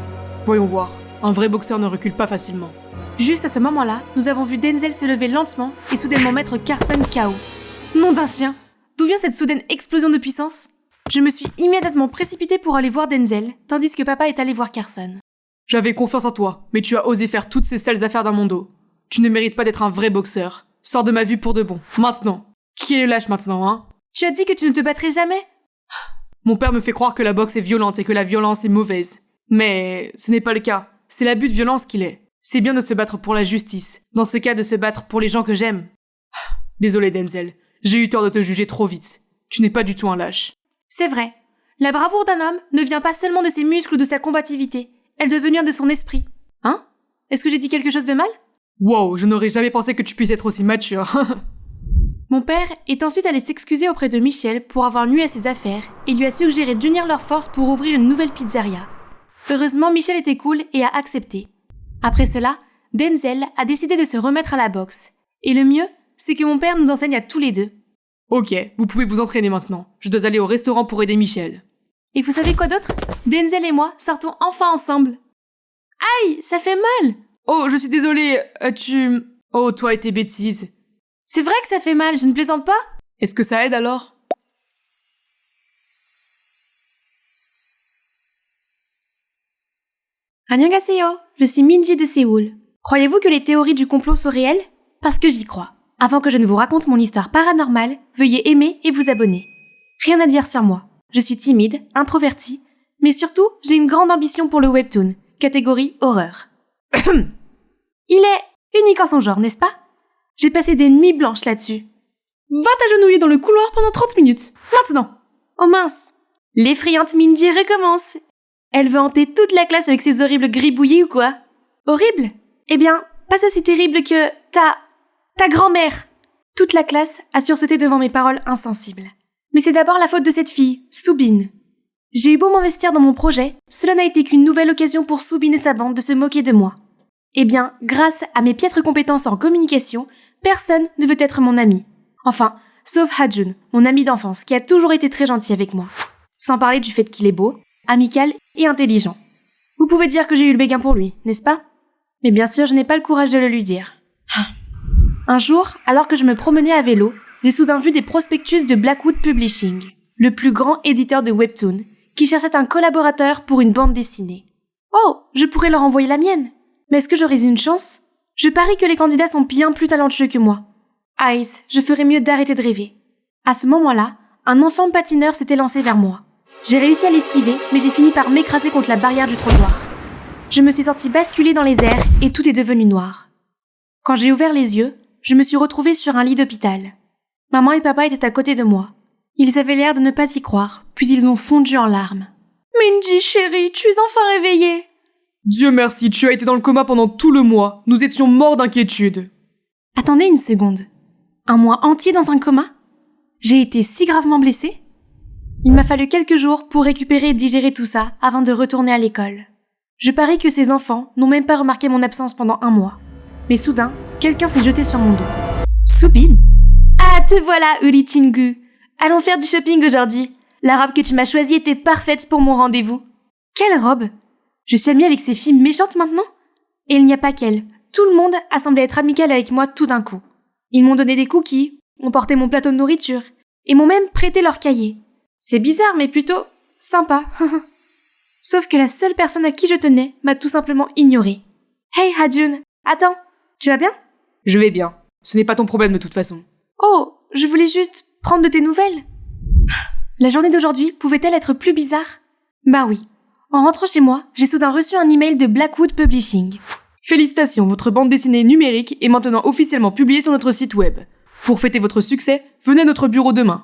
Voyons voir. Un vrai boxeur ne recule pas facilement. Juste à ce moment-là, nous avons vu Denzel se lever lentement et soudainement mettre Carson KO. Nom d'un chien! D'où vient cette soudaine explosion de puissance? Je me suis immédiatement précipitée pour aller voir Denzel, tandis que papa est allé voir Carson. J'avais confiance en toi, mais tu as osé faire toutes ces sales affaires dans mon dos. Tu ne mérites pas d'être un vrai boxeur. Sors de ma vue pour de bon. Maintenant. Qui est le lâche maintenant, hein? Tu as dit que tu ne te battrais jamais? Mon père me fait croire que la boxe est violente et que la violence est mauvaise. Mais ce n'est pas le cas. C'est l'abus de violence qu'il est. C'est bien de se battre pour la justice. Dans ce cas, de se battre pour les gens que j'aime. Désolé, Denzel. J'ai eu tort de te juger trop vite. Tu n'es pas du tout un lâche. C'est vrai. La bravoure d'un homme ne vient pas seulement de ses muscles ou de sa combativité. Elle doit venir de son esprit. Hein? Est-ce que j'ai dit quelque chose de mal? Wow, je n'aurais jamais pensé que tu puisses être aussi mature. Mon père est ensuite allé s'excuser auprès de Michel pour avoir nui à ses affaires et lui a suggéré d'unir leurs forces pour ouvrir une nouvelle pizzeria. Heureusement, Michel était cool et a accepté. Après cela, Denzel a décidé de se remettre à la boxe. Et le mieux, c'est que mon père nous enseigne à tous les deux. Ok, vous pouvez vous entraîner maintenant. Je dois aller au restaurant pour aider Michel. Et vous savez quoi d'autre? Denzel et moi sortons enfin ensemble. Aïe, ça fait mal! Oh, je suis désolée, Oh, toi et tes bêtises. C'est vrai que ça fait mal, je ne plaisante pas? Est-ce que ça aide alors? Annyeonghaseyo, je suis Minji de Séoul. Croyez-vous que les théories du complot sont réelles? Parce que j'y crois. Avant que je ne vous raconte mon histoire paranormale, veuillez aimer et vous abonner. Rien à dire sur moi. Je suis timide, introvertie, Mais surtout, j'ai une grande ambition pour le webtoon, catégorie horreur. Il est unique en son genre, n'est-ce pas? J'ai passé des nuits blanches là-dessus. Va t'agenouiller dans le couloir pendant 30 minutes, maintenant. Oh mince. L'effrayante Minji recommence. Elle veut hanter toute la classe avec ses horribles gribouillis ou quoi? Horrible? Eh bien, pas aussi terrible que ta grand-mère. Toute la classe a sursauté devant mes paroles insensibles. Mais c'est d'abord la faute de cette fille, Soobin. J'ai eu beau m'investir dans mon projet, cela n'a été qu'une nouvelle occasion pour Soobin et sa bande de se moquer de moi. Eh bien, grâce à mes piètres compétences en communication, personne ne veut être mon ami. Enfin, sauf Hajun, mon ami d'enfance, qui a toujours été très gentil avec moi. Sans parler du fait qu'il est beau, amical et intelligent. Vous pouvez dire que j'ai eu le béguin pour lui, n'est-ce pas? Mais bien sûr, je n'ai pas le courage de le lui dire. Un jour, alors que je me promenais à vélo, j'ai soudain vu des prospectus de Blackwood Publishing, le plus grand éditeur de webtoon, qui cherchait un collaborateur pour une bande dessinée. Oh, je pourrais leur envoyer la mienne. Mais est-ce que j'aurais une chance? Je parie que les candidats sont bien plus talentueux que moi. Ice, je ferais mieux d'arrêter de rêver. À ce moment-là, un enfant patineur s'était lancé vers moi. J'ai réussi à l'esquiver, mais j'ai fini par m'écraser contre la barrière du trottoir. Je me suis sentie basculer dans les airs et tout est devenu noir. Quand j'ai ouvert les yeux, je me suis retrouvée sur un lit d'hôpital. Maman et papa étaient à côté de moi. Ils avaient l'air de ne pas y croire, puis ils ont fondu en larmes. « Minji, chérie, tu es enfin réveillée !» Dieu merci, tu as été dans le coma pendant tout le mois. Nous étions morts d'inquiétude. Attendez une seconde. Un mois entier dans un coma? J'ai été si gravement blessée? Il m'a fallu quelques jours pour récupérer et digérer tout ça avant de retourner à l'école. Je parie que ces enfants n'ont même pas remarqué mon absence pendant un mois. Mais soudain, quelqu'un s'est jeté sur mon dos. Soobin? Ah, te voilà, Uri Chingu. Allons faire du shopping aujourd'hui. La robe que tu m'as choisie était parfaite pour mon rendez-vous. Quelle robe? Je suis amie avec ces filles méchantes maintenant? Et il n'y a pas qu'elles. Tout le monde a semblé être amical avec moi tout d'un coup. Ils m'ont donné des cookies, ont porté mon plateau de nourriture, et m'ont même prêté leur cahier. C'est bizarre, mais plutôt sympa. Sauf que la seule personne à qui je tenais m'a tout simplement ignorée. Hey Hajun, attends, tu vas bien? Je vais bien. Ce n'est pas ton problème de toute façon. Oh, je voulais juste prendre de tes nouvelles. La journée d'aujourd'hui pouvait-elle être plus bizarre? Bah oui. En rentrant chez moi, j'ai soudain reçu un email de Blackwood Publishing. Félicitations, votre bande dessinée numérique est maintenant officiellement publiée sur notre site web. Pour fêter votre succès, venez à notre bureau demain.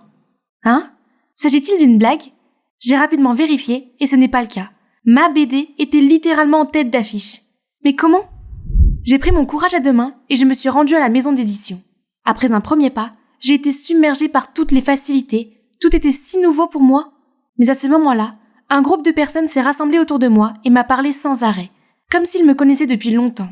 Hein? S'agit-il d'une blague? J'ai rapidement vérifié et ce n'est pas le cas. Ma BD était littéralement en tête d'affiche. Mais comment? J'ai pris mon courage à deux mains et je me suis rendue à la maison d'édition. Après un premier pas, j'ai été submergée par toutes les facilités. Tout était si nouveau pour moi. Mais à ce moment-là, un groupe de personnes s'est rassemblé autour de moi et m'a parlé sans arrêt, comme s'ils me connaissaient depuis longtemps.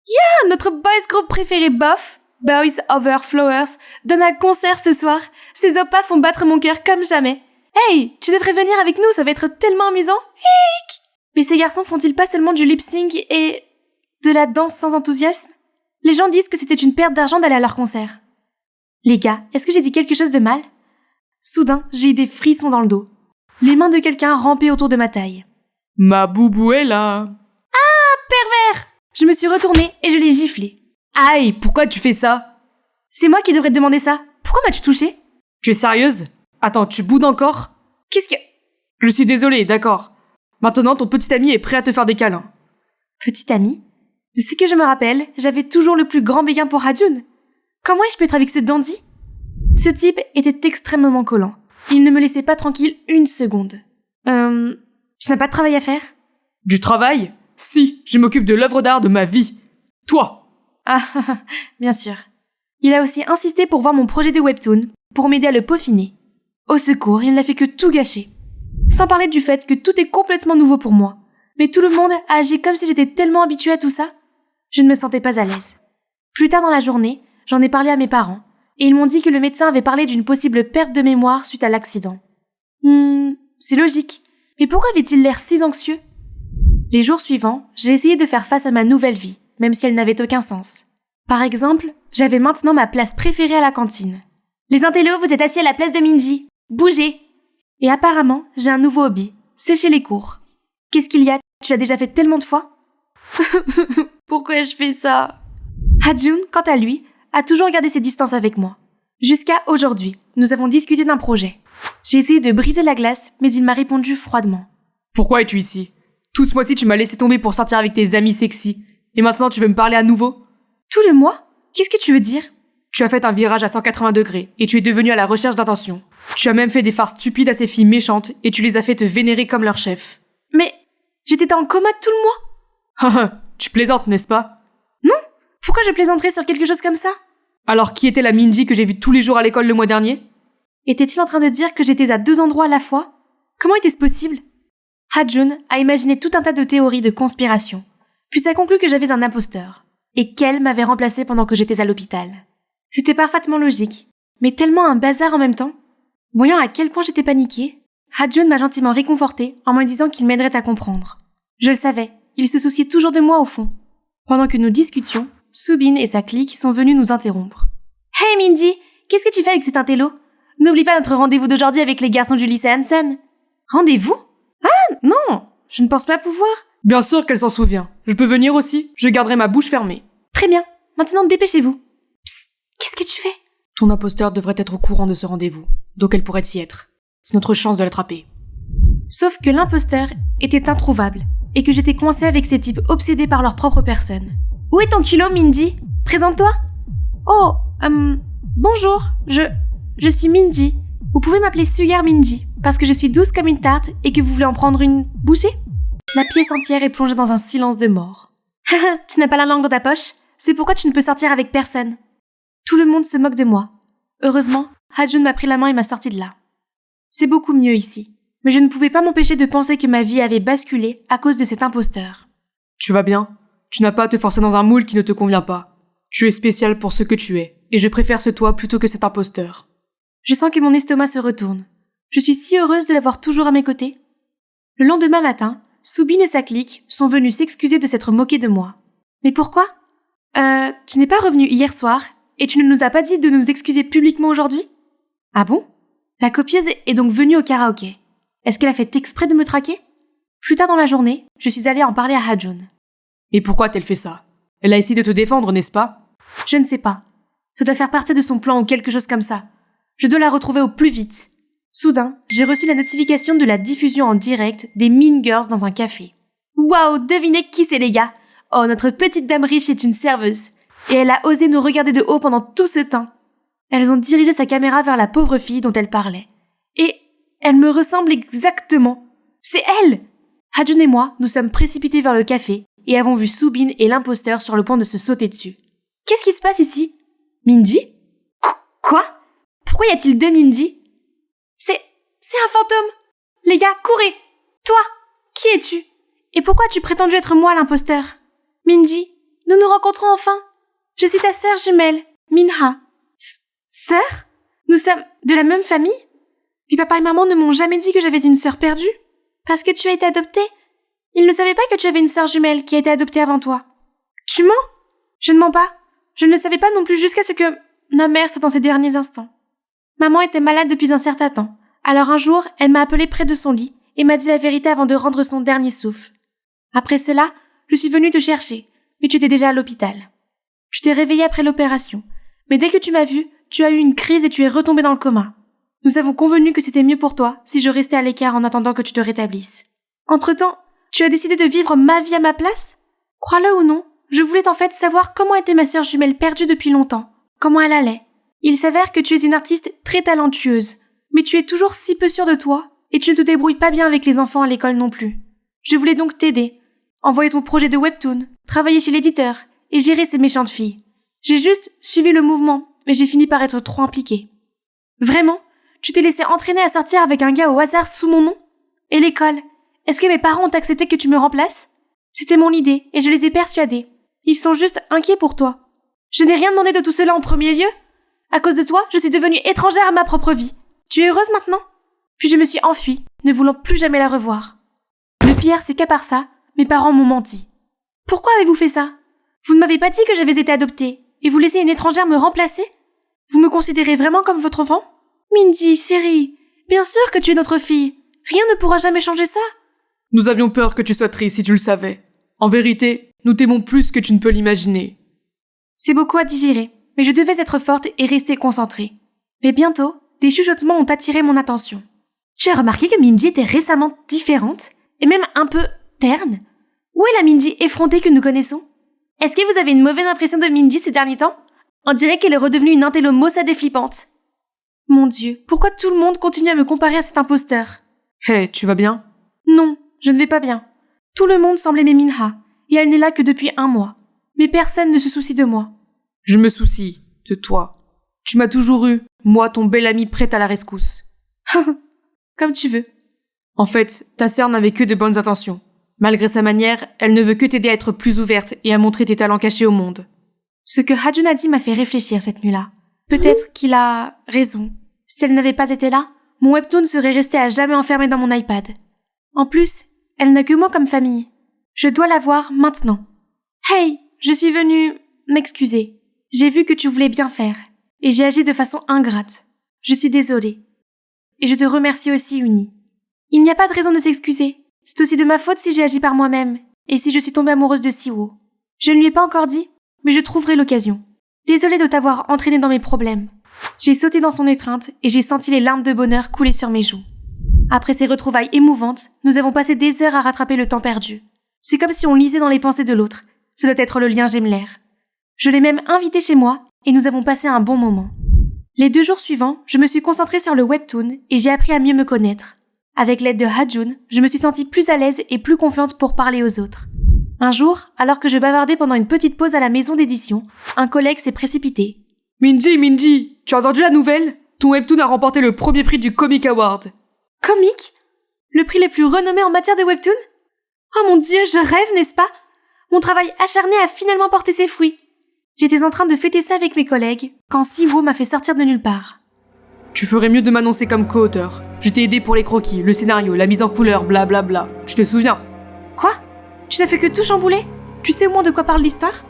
Yeah, notre boys group préféré Boff, Boys Over Flowers, donne un concert ce soir. Ces opas font battre mon cœur comme jamais. Hey, tu devrais venir avec nous, ça va être tellement amusant. Hic! Mais ces garçons font-ils pas seulement du lip-sync et de la danse sans enthousiasme? Les gens disent que c'était une perte d'argent d'aller à leur concert. Les gars, est-ce que j'ai dit quelque chose de mal? Soudain, j'ai eu des frissons dans le dos. Les mains de quelqu'un rampaient autour de ma taille. Ma boubou est là. Ah, pervers! Je me suis retournée et je l'ai giflé. Aïe, pourquoi tu fais ça? C'est moi qui devrais te demander ça. Pourquoi m'as-tu touchée? Tu es sérieuse? Attends, tu boudes encore? Qu'est-ce que... Je suis désolée, d'accord. Maintenant, ton petit ami est prêt à te faire des câlins. Petit ami? De ce que je me rappelle, j'avais toujours le plus grand béguin pour Hajun. Comment ai-je pu être avec ce dandy? Ce type était extrêmement collant. Il ne me laissait pas tranquille une seconde. Tu n'as pas de travail à faire? Du travail? Si, je m'occupe de l'œuvre d'art de ma vie. Toi! Ah, bien sûr. Il a aussi insisté pour voir mon projet de webtoon, pour m'aider à le peaufiner. Au secours, il n'a fait que tout gâcher. Sans parler du fait que tout est complètement nouveau pour moi. Mais tout le monde a agi comme si j'étais tellement habituée à tout ça. Je ne me sentais pas à l'aise. Plus tard dans la journée, j'en ai parlé à mes parents, et ils m'ont dit que le médecin avait parlé d'une possible perte de mémoire suite à l'accident. C'est logique. Mais pourquoi avait-il l'air si anxieux? Les jours suivants, j'ai essayé de faire face à ma nouvelle vie, même si elle n'avait aucun sens. Par exemple, j'avais maintenant ma place préférée à la cantine. Les intellos, vous êtes assis à la place de Minji. Bougez! Et apparemment, j'ai un nouveau hobby, sécher les cours. Qu'est-ce qu'il y a? Tu l'as déjà fait tellement de fois? Pourquoi je fais ça? Hajun, quant à lui, a toujours gardé ses distances avec moi. Jusqu'à aujourd'hui, nous avons discuté d'un projet. J'ai essayé de briser la glace, mais il m'a répondu froidement. Pourquoi es-tu ici? Tout ce mois-ci, tu m'as laissé tomber pour sortir avec tes amis sexy. Et maintenant, tu veux me parler à nouveau? Tout le mois? Qu'est-ce que tu veux dire? Tu as fait un virage à 180 degrés et tu es devenu à la recherche d'attention. Tu as même fait des farces stupides à ces filles méchantes et tu les as fait te vénérer comme leur chef. Mais j'étais en coma tout le mois. Haha, tu plaisantes, n'est-ce pas? Non? Pourquoi je plaisanterais sur quelque chose comme ça? Alors qui était la Minji que j'ai vue tous les jours à l'école le mois dernier? Était-il en train de dire que j'étais à 2 endroits à la fois? Comment était-ce possible? Ha-Jun a imaginé tout un tas de théories de conspiration, puis a conclu que j'avais un imposteur, et qu'elle m'avait remplacé pendant que j'étais à l'hôpital. C'était parfaitement logique, mais tellement un bazar en même temps. Voyant à quel point j'étais paniquée, Ha-Jun m'a gentiment réconfortée en me disant qu'il m'aiderait à comprendre. Je le savais, il se souciait toujours de moi au fond. Pendant que nous discutions, Soobin et sa clique sont venus nous interrompre. « Hey Minji, qu'est-ce que tu fais avec cet intello? N'oublie pas notre rendez-vous d'aujourd'hui avec les garçons du lycée Hansen. »« Rendez-vous? Ah, non, je ne pense pas pouvoir. » Bien sûr qu'elle s'en souvient. Je peux venir aussi? Je garderai ma bouche fermée. Très bien, maintenant dépêchez-vous. Psst, qu'est-ce que tu fais? Ton imposteur devrait être au courant de ce rendez-vous, donc elle pourrait y être. C'est notre chance de l'attraper. Sauf que l'imposteur était introuvable, et que j'étais coincée avec ces types obsédés par leur propre personne. Où est ton culot, Mindy? Présente-toi. Oh, bonjour, je suis Mindy. Vous pouvez m'appeler Sugar Mindy, parce que je suis douce comme une tarte et que vous voulez en prendre une bouchée? La pièce entière est plongée dans un silence de mort. Haha, tu n'as pas la langue dans ta poche? C'est pourquoi tu ne peux sortir avec personne. Tout le monde se moque de moi. Heureusement, Ha-Jun m'a pris la main et m'a sorti de là. C'est beaucoup mieux ici, mais je ne pouvais pas m'empêcher de penser que ma vie avait basculé à cause de cet imposteur. Tu vas bien? Tu n'as pas à te forcer dans un moule qui ne te convient pas. Tu es spécial pour ce que tu es, et je préfère ce toi plutôt que cet imposteur. Je sens que mon estomac se retourne. Je suis si heureuse de l'avoir toujours à mes côtés. Le lendemain matin, Soobin et sa clique sont venus s'excuser de s'être moqués de moi. Mais pourquoi? Tu n'es pas revenu hier soir, et tu ne nous as pas dit de nous excuser publiquement aujourd'hui? Ah bon? La copieuse est donc venue au karaoké. Est-ce qu'elle a fait exprès de me traquer? Plus tard dans la journée, je suis allée en parler à Ha-Jun. Et pourquoi a-t-elle fait ça? Elle a essayé de te défendre, n'est-ce pas? Je ne sais pas. Ça doit faire partie de son plan ou quelque chose comme ça. Je dois la retrouver au plus vite. Soudain, j'ai reçu la notification de la diffusion en direct des Mean Girls dans un café. Waouh, devinez qui c'est les gars? Oh, notre petite dame riche est une serveuse. Et elle a osé nous regarder de haut pendant tout ce temps. Elles ont dirigé sa caméra vers la pauvre fille dont elle parlait. Et elle me ressemble exactement. C'est elle! Ha-Jun et moi, nous sommes précipités vers le café et avons vu Soobin et l'imposteur sur le point de se sauter dessus. Qu'est-ce qui se passe ici? Mindy? Quoi? Pourquoi y a-t-il 2 Mindy? C'est un fantôme! Les gars, courez! Toi, qui es-tu? Et pourquoi as-tu prétendu être moi l'imposteur? Mindy, nous nous rencontrons enfin! Je suis ta sœur jumelle, Minha. Sœur? Nous sommes de la même famille? Mais papa et maman ne m'ont jamais dit que j'avais une sœur perdue? Parce que tu as été adoptée? Ils ne savaient pas que tu avais une sœur jumelle qui a été adoptée avant toi. Tu mens? Je ne mens pas. Je ne le savais pas non plus jusqu'à ce que ma mère soit dans ses derniers instants. Maman était malade depuis un certain temps. Alors un jour, elle m'a appelée près de son lit et m'a dit la vérité avant de rendre son dernier souffle. Après cela, je suis venue te chercher, mais tu étais déjà à l'hôpital. Je t'ai réveillée après l'opération, mais dès que tu m'as vue, tu as eu une crise et tu es retombée dans le coma. Nous avons convenu que c'était mieux pour toi si je restais à l'écart en attendant que tu te rétablisses. Entre-temps, tu as décidé de vivre ma vie à ma place? Crois-le ou non, je voulais en fait savoir comment était ma sœur jumelle perdue depuis longtemps, comment elle allait. Il s'avère que tu es une artiste très talentueuse, mais tu es toujours si peu sûre de toi, et tu ne te débrouilles pas bien avec les enfants à l'école non plus. Je voulais donc t'aider, envoyer ton projet de webtoon, travailler chez l'éditeur, et gérer ces méchantes filles. J'ai juste suivi le mouvement, mais j'ai fini par être trop impliquée. Vraiment? Tu t'es laissé entraîner à sortir avec un gars au hasard sous mon nom? Et l'école? Est-ce que mes parents ont accepté que tu me remplaces? C'était mon idée, et je les ai persuadés. Ils sont juste inquiets pour toi. Je n'ai rien demandé de tout cela en premier lieu. À cause de toi, je suis devenue étrangère à ma propre vie. Tu es heureuse maintenant? Puis je me suis enfuie, ne voulant plus jamais la revoir. Le pire, c'est qu'à part ça, mes parents m'ont menti. Pourquoi avez-vous fait ça? Vous ne m'avez pas dit que j'avais été adoptée, et vous laissez une étrangère me remplacer? Vous me considérez vraiment comme votre enfant? Mindy, chérie, bien sûr que tu es notre fille. Rien ne pourra jamais changer ça. Nous avions peur que tu sois triste si tu le savais. En vérité, nous t'aimons plus que tu ne peux l'imaginer. C'est beaucoup à digérer, mais je devais être forte et rester concentrée. Mais bientôt, des chuchotements ont attiré mon attention. Tu as remarqué que Mindy était récemment différente? et même un peu terne. Où est la Minji effrontée que nous connaissons? Est-ce que vous avez une mauvaise impression de Minji ces derniers temps? On dirait qu'elle est redevenue une intello maussade et flippante. Mon Dieu, pourquoi tout le monde continue à me comparer à cet imposteur? Hé, tu vas bien? Non, je ne vais pas bien. Tout le monde semble aimer Minha, et elle n'est là que depuis 1 mois. Mais personne ne se soucie de moi. Je me soucie de toi. Tu m'as toujours eu, moi ton bel ami prêt à la rescousse. Comme tu veux. En fait, ta sœur n'avait que de bonnes intentions. Malgré sa manière, elle ne veut que t'aider à être plus ouverte et à montrer tes talents cachés au monde. Ce que Hajun a dit m'a fait réfléchir cette nuit-là. Peut-être qu'il a raison. Si elle n'avait pas été là, mon webtoon serait resté à jamais enfermé dans mon iPad. En plus, elle n'a que moi comme famille. Je dois la voir maintenant. Hey, je suis venue m'excuser. J'ai vu que tu voulais bien faire, et j'ai agi de façon ingrate. Je suis désolée. Et je te remercie aussi, Uni. Il n'y a pas de raison de s'excuser. C'est aussi de ma faute si j'ai agi par moi-même, et si je suis tombée amoureuse de Siwoo. Je ne lui ai pas encore dit, mais je trouverai l'occasion. Désolée de t'avoir entraînée dans mes problèmes. J'ai sauté dans son étreinte et j'ai senti les larmes de bonheur couler sur mes joues. Après ces retrouvailles émouvantes, nous avons passé des heures à rattraper le temps perdu. C'est comme si on lisait dans les pensées de l'autre. Ce doit être le lien Gemler. Je l'ai même invité chez moi et nous avons passé un bon moment. Les 2 jours suivants, je me suis concentrée sur le webtoon et j'ai appris à mieux me connaître. Avec l'aide de Hajun, je me suis sentie plus à l'aise et plus confiante pour parler aux autres. Un jour, alors que je bavardais pendant une petite pause à la maison d'édition, un collègue s'est précipité. Minji, tu as entendu la nouvelle? Ton webtoon a remporté le premier prix du Comic Award. Comique? Le prix le plus renommé en matière de webtoon? Oh mon Dieu, je rêve, n'est-ce pas? Mon travail acharné a finalement porté ses fruits. J'étais en train de fêter ça avec mes collègues, quand Siwoo m'a fait sortir de nulle part. Tu ferais mieux de m'annoncer comme co-auteur. Je t'ai aidé pour les croquis, le scénario, la mise en couleur, blablabla. Tu te souviens? Quoi? Tu n'as fait que tout chambouler? Tu sais au moins de quoi parle l'histoire?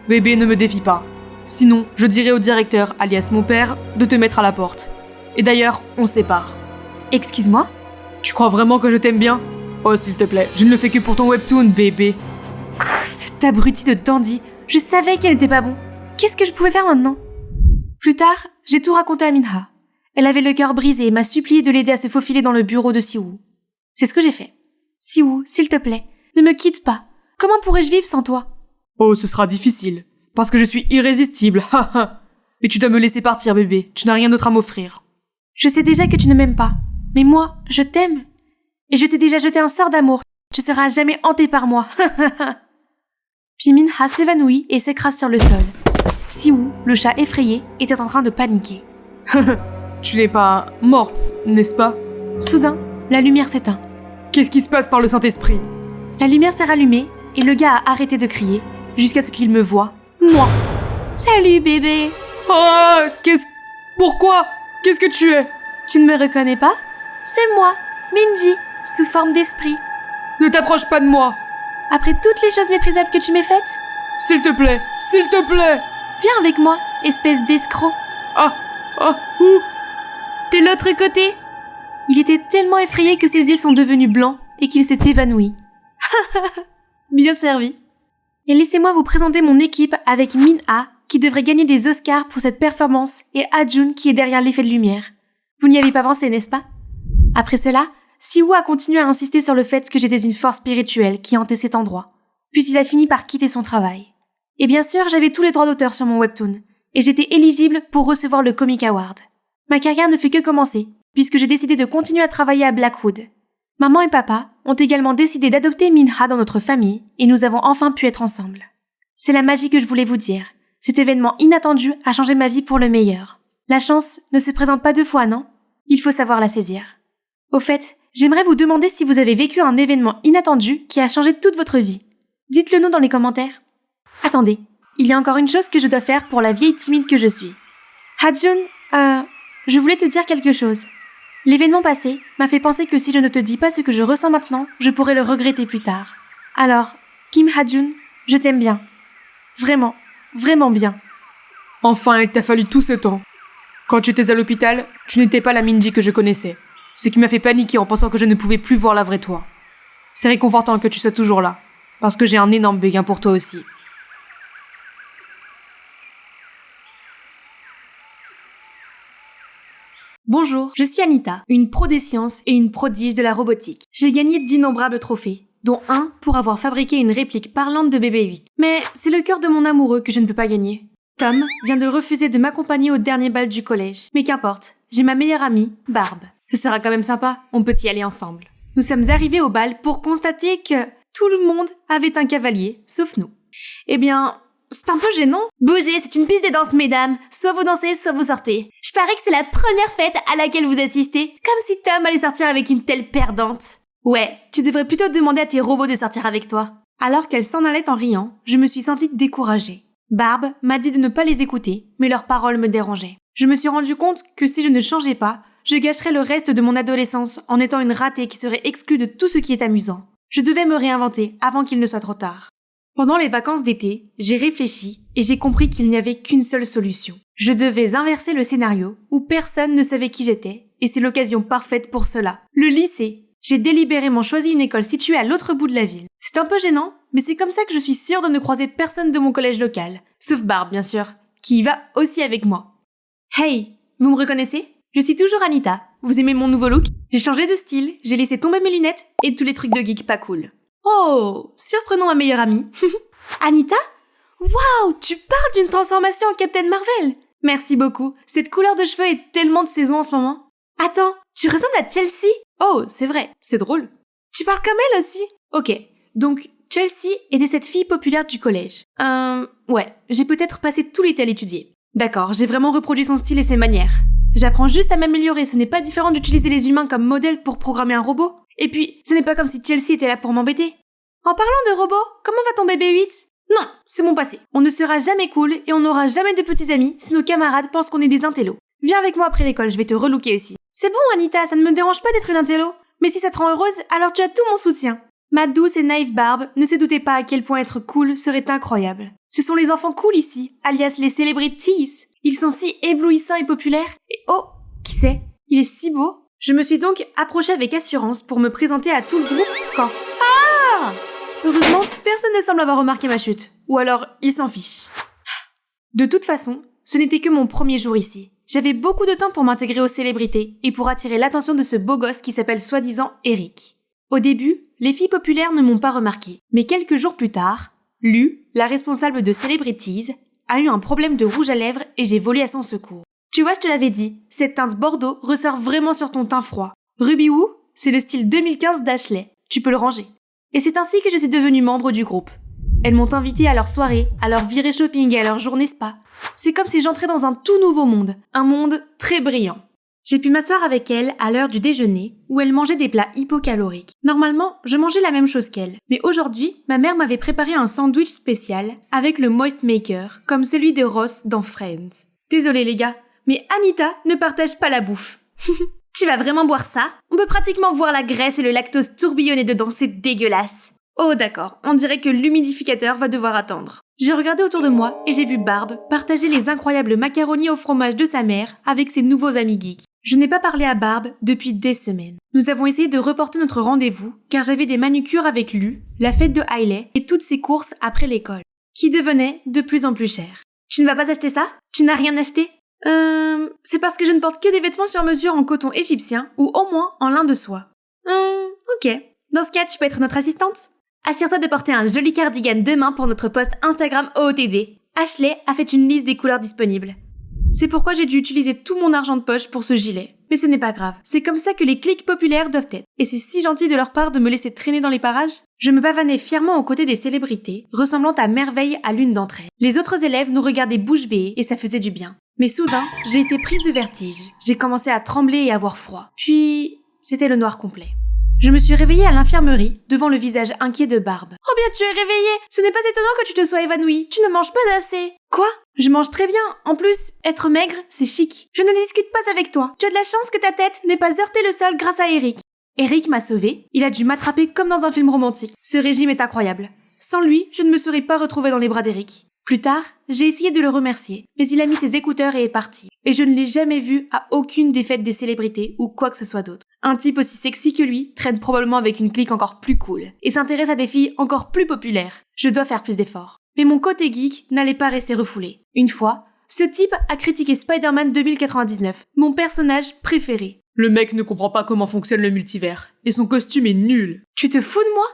Bébé, ne me défie pas. Sinon, je dirai au directeur, alias mon père, de te mettre à la porte. Et d'ailleurs, on se sépare. Excuse-moi? Tu crois vraiment que je t'aime bien? Oh, s'il te plaît, je ne le fais que pour ton webtoon, bébé. Cet abruti de dandy, je savais qu'il n'était pas bon. Qu'est-ce que je pouvais faire maintenant? Plus tard, j'ai tout raconté à Minha. Elle avait le cœur brisé et m'a supplié de l'aider à se faufiler dans le bureau de Siwoo. C'est ce que j'ai fait. Siwoo, s'il te plaît, ne me quitte pas. Comment pourrais-je vivre sans toi? Oh, ce sera difficile. Parce que je suis irrésistible, haha. Et tu dois me laisser partir, bébé. Tu n'as rien d'autre à m'offrir. Je sais déjà que tu ne m'aimes pas. Mais moi, je t'aime. Et je t'ai déjà jeté un sort d'amour. Tu seras jamais hanté par moi. Puis Minha s'évanouit et s'écrase sur le sol. Siwoo, le chat effrayé, était en train de paniquer. Tu n'es pas morte, n'est-ce pas? Soudain, la lumière s'éteint. Qu'est-ce qui se passe par le Saint-Esprit? La lumière s'est rallumée et le gars a arrêté de crier jusqu'à ce qu'il me voie, moi. Salut bébé. Oh, Pourquoi? Qu'est-ce que tu es? Tu ne me reconnais pas? C'est moi, Minji, sous forme d'esprit. Ne t'approche pas de moi. Après toutes les choses méprisables que tu m'as faites? S'il te plaît, s'il te plaît. Viens avec moi, espèce d'escroc. Où? De l'autre côté. Il était tellement effrayé que ses yeux sont devenus blancs et qu'il s'est évanoui. Bien servi. Et laissez-moi vous présenter mon équipe avec Minha, qui devrait gagner des Oscars pour cette performance, et Hajun qui est derrière l'effet de lumière. Vous n'y avez pas pensé, n'est-ce pas? Après cela, Siwoo a continué à insister sur le fait que j'étais une force spirituelle qui hantait cet endroit. Puis il a fini par quitter son travail. Et bien sûr, j'avais tous les droits d'auteur sur mon webtoon, et j'étais éligible pour recevoir le Comic Award. Ma carrière ne fait que commencer, puisque j'ai décidé de continuer à travailler à Blackwood. Maman et papa ont également décidé d'adopter Minha dans notre famille, et nous avons enfin pu être ensemble. C'est la magie que je voulais vous dire. Cet événement inattendu a changé ma vie pour le meilleur. La chance ne se présente pas 2 fois, non? Il faut savoir la saisir. Au fait, j'aimerais vous demander si vous avez vécu un événement inattendu qui a changé toute votre vie. Dites-le nous dans les commentaires. Attendez, il y a encore une chose que je dois faire pour la vieille timide que je suis. Hajun, je voulais te dire quelque chose. L'événement passé m'a fait penser que si je ne te dis pas ce que je ressens maintenant, je pourrais le regretter plus tard. Alors, Kim Hajun, je t'aime bien. Vraiment, vraiment bien. Enfin, il t'a fallu tout ce temps. Quand tu étais à l'hôpital, tu n'étais pas la Minji que je connaissais. Ce qui m'a fait paniquer en pensant que je ne pouvais plus voir la vraie toi. C'est réconfortant que tu sois toujours là, parce que j'ai un énorme béguin pour toi aussi. Bonjour, je suis Anita, une pro des sciences et une prodige de la robotique. J'ai gagné d'innombrables trophées, dont un pour avoir fabriqué une réplique parlante de BB-8. Mais c'est le cœur de mon amoureux que je ne peux pas gagner. Tom vient de refuser de m'accompagner au dernier bal du collège. Mais qu'importe, j'ai ma meilleure amie, Barb. Ce sera quand même sympa, on peut y aller ensemble. Nous sommes arrivés au bal pour constater que tout le monde avait un cavalier, sauf nous. Eh bien, c'est un peu gênant. Bougez, c'est une piste de danse, mesdames. Soit vous dansez, soit vous sortez. Je parie que c'est la première fête à laquelle vous assistez, comme si Tom allait sortir avec une telle perdante. Ouais, tu devrais plutôt demander à tes robots de sortir avec toi. Alors qu'elle s'en allait en riant, je me suis sentie découragée. Barb m'a dit de ne pas les écouter, mais leurs paroles me dérangeaient. Je me suis rendu compte que si je ne changeais pas, je gâcherais le reste de mon adolescence en étant une ratée qui serait exclue de tout ce qui est amusant. Je devais me réinventer avant qu'il ne soit trop tard. Pendant les vacances d'été, j'ai réfléchi et j'ai compris qu'il n'y avait qu'une seule solution. Je devais inverser le scénario où personne ne savait qui j'étais et c'est l'occasion parfaite pour cela. Le lycée. J'ai délibérément choisi une école située à l'autre bout de la ville. C'est un peu gênant, mais c'est comme ça que je suis sûre de ne croiser personne de mon collège local. Sauf Barb, bien sûr, qui y va aussi avec moi. Hey, vous me reconnaissez ? Je suis toujours Anita. Vous aimez mon nouveau look ? J'ai changé de style, j'ai laissé tomber mes lunettes et tous les trucs de geek pas cool. Oh, surprenons ma meilleure amie. Anita ? Waouh, tu parles d'une transformation en Captain Marvel. Merci beaucoup, cette couleur de cheveux est tellement de saison en ce moment. Attends, tu ressembles à Chelsea ? Oh, c'est vrai, c'est drôle. Tu parles comme elle aussi ? Ok, donc Chelsea était cette fille populaire du collège. Ouais, j'ai peut-être passé tout l'été à l'étudier. D'accord, j'ai vraiment reproduit son style et ses manières. J'apprends juste à m'améliorer, ce n'est pas différent d'utiliser les humains comme modèle pour programmer un robot. Et puis, ce n'est pas comme si Chelsea était là pour m'embêter. En parlant de robots, comment va ton bébé 8 ? Non, c'est mon passé. On ne sera jamais cool et on n'aura jamais de petits amis si nos camarades pensent qu'on est des intellos. Viens avec moi après l'école, je vais te relooker aussi. C'est bon Anita, ça ne me dérange pas d'être une intello. Mais si ça te rend heureuse, alors tu as tout mon soutien. Ma douce et naïve Barb ne se doutait pas à quel point être cool serait incroyable. Ce sont les enfants cool ici, alias les celebrities. Ils sont si éblouissants et populaires. Et oh, qui sait, il est si beau. Je me suis donc approchée avec assurance pour me présenter à tout le groupe quand... Ah ! Heureusement, personne ne semble avoir remarqué ma chute. Ou alors, ils s'en fichent. De toute façon, ce n'était que mon premier jour ici. J'avais beaucoup de temps pour m'intégrer aux célébrités et pour attirer l'attention de ce beau gosse qui s'appelle soi-disant Eric. Au début, les filles populaires ne m'ont pas remarqué. Mais quelques jours plus tard, Lu, la responsable de Celebrities, a eu un problème de rouge à lèvres et j'ai volé à son secours. Tu vois, je te l'avais dit, cette teinte bordeaux ressort vraiment sur ton teint froid. Ruby Woo, c'est le style 2015 d'Ashley. Tu peux le ranger. Et c'est ainsi que je suis devenue membre du groupe. Elles m'ont invitée à leur soirée, à leur virée shopping et à leur journée spa. C'est comme si j'entrais dans un tout nouveau monde. Un monde très brillant. J'ai pu m'asseoir avec elles à l'heure du déjeuner, où elles mangeaient des plats hypocaloriques. Normalement, je mangeais la même chose qu'elles. Mais aujourd'hui, ma mère m'avait préparé un sandwich spécial avec le Moist Maker, comme celui de Ross dans Friends. Désolée les gars, mais Anita ne partage pas la bouffe. Tu vas vraiment boire ça ? On peut pratiquement voir la graisse et le lactose tourbillonner dedans, c'est dégueulasse. Oh d'accord, on dirait que l'humidificateur va devoir attendre. J'ai regardé autour de moi et j'ai vu Barb partager les incroyables macaronis au fromage de sa mère avec ses nouveaux amis geeks. Je n'ai pas parlé à Barb depuis des semaines. Nous avons essayé de reporter notre rendez-vous car j'avais des manucures avec Lu, la fête de Hailey et toutes ses courses après l'école, qui devenaient de plus en plus chères. Tu ne vas pas acheter ça ? Tu n'as rien acheté ? C'est parce que je ne porte que des vêtements sur mesure en coton égyptien ou au moins en lin de soie. Ok. Dans ce cas, tu peux être notre assistante ? Assure-toi de porter un joli cardigan demain pour notre post Instagram OOTD. Ashley a fait une liste des couleurs disponibles. C'est pourquoi j'ai dû utiliser tout mon argent de poche pour ce gilet. Mais ce n'est pas grave, c'est comme ça que les clics populaires doivent être. Et c'est si gentil de leur part de me laisser traîner dans les parages. Je me pavanais fièrement aux côtés des célébrités, ressemblant à merveille à l'une d'entre elles. Les autres élèves nous regardaient bouche bée et ça faisait du bien. Mais soudain, j'ai été prise de vertige. J'ai commencé à trembler et à avoir froid. Puis, c'était le noir complet. Je me suis réveillée à l'infirmerie, devant le visage inquiet de Barb. « Oh bien, tu es réveillée ! Ce n'est pas étonnant que tu te sois évanouie. Tu ne manges pas assez. »« Quoi ? Je mange très bien. En plus, être maigre, c'est chic. Je ne discute pas avec toi. Tu as de la chance que ta tête n'ait pas heurté le sol grâce à Eric. » Eric m'a sauvée. Il a dû m'attraper comme dans un film romantique. Ce régime est incroyable. Sans lui, je ne me serais pas retrouvée dans les bras d'Eric. Plus tard, j'ai essayé de le remercier, mais il a mis ses écouteurs et est parti. Et je ne l'ai jamais vu à aucune des fêtes des célébrités ou quoi que ce soit d'autre. Un type aussi sexy que lui traîne probablement avec une clique encore plus cool et s'intéresse à des filles encore plus populaires. Je dois faire plus d'efforts. Mais mon côté geek n'allait pas rester refoulé. Une fois, Ce type a critiqué Spider-Man 2099, mon personnage préféré. Le mec ne comprend pas comment fonctionne le multivers. Et son costume est nul. Tu te fous de moi?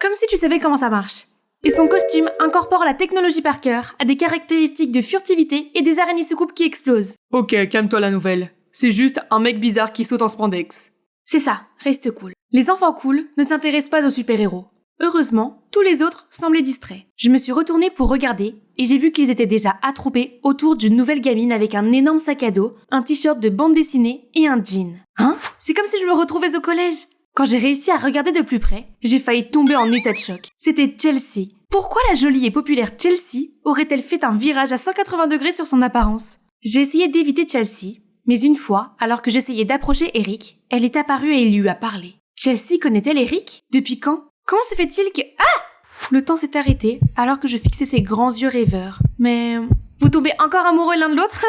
Comme si tu savais comment ça marche. Et son costume incorpore la technologie Parker, a des caractéristiques de furtivité et des araignées soucoupes qui explosent. Ok, calme-toi la nouvelle. C'est juste un mec bizarre qui saute en spandex. C'est ça, reste cool. Les enfants cool ne s'intéressent pas aux super-héros. Heureusement, tous les autres semblaient distraits. Je me suis retournée pour regarder et j'ai vu qu'ils étaient déjà attroupés autour d'une nouvelle gamine avec un énorme sac à dos, un t-shirt de bande dessinée et un jean. Hein? C'est comme si je me retrouvais au collège. Quand j'ai réussi à regarder de plus près, j'ai failli tomber en état de choc. C'était Chelsea. Pourquoi la jolie et populaire Chelsea aurait-elle fait un virage à 180 degrés sur son apparence? J'ai essayé d'éviter Chelsea, mais une fois, alors que j'essayais d'approcher Eric, elle est apparue et il lui a parlé. Chelsea connaît-elle Eric? Depuis quand? Comment se fait-il que... Ah! Le temps s'est arrêté alors que je fixais ses grands yeux rêveurs. Mais... Vous tombez encore amoureux l'un de l'autre?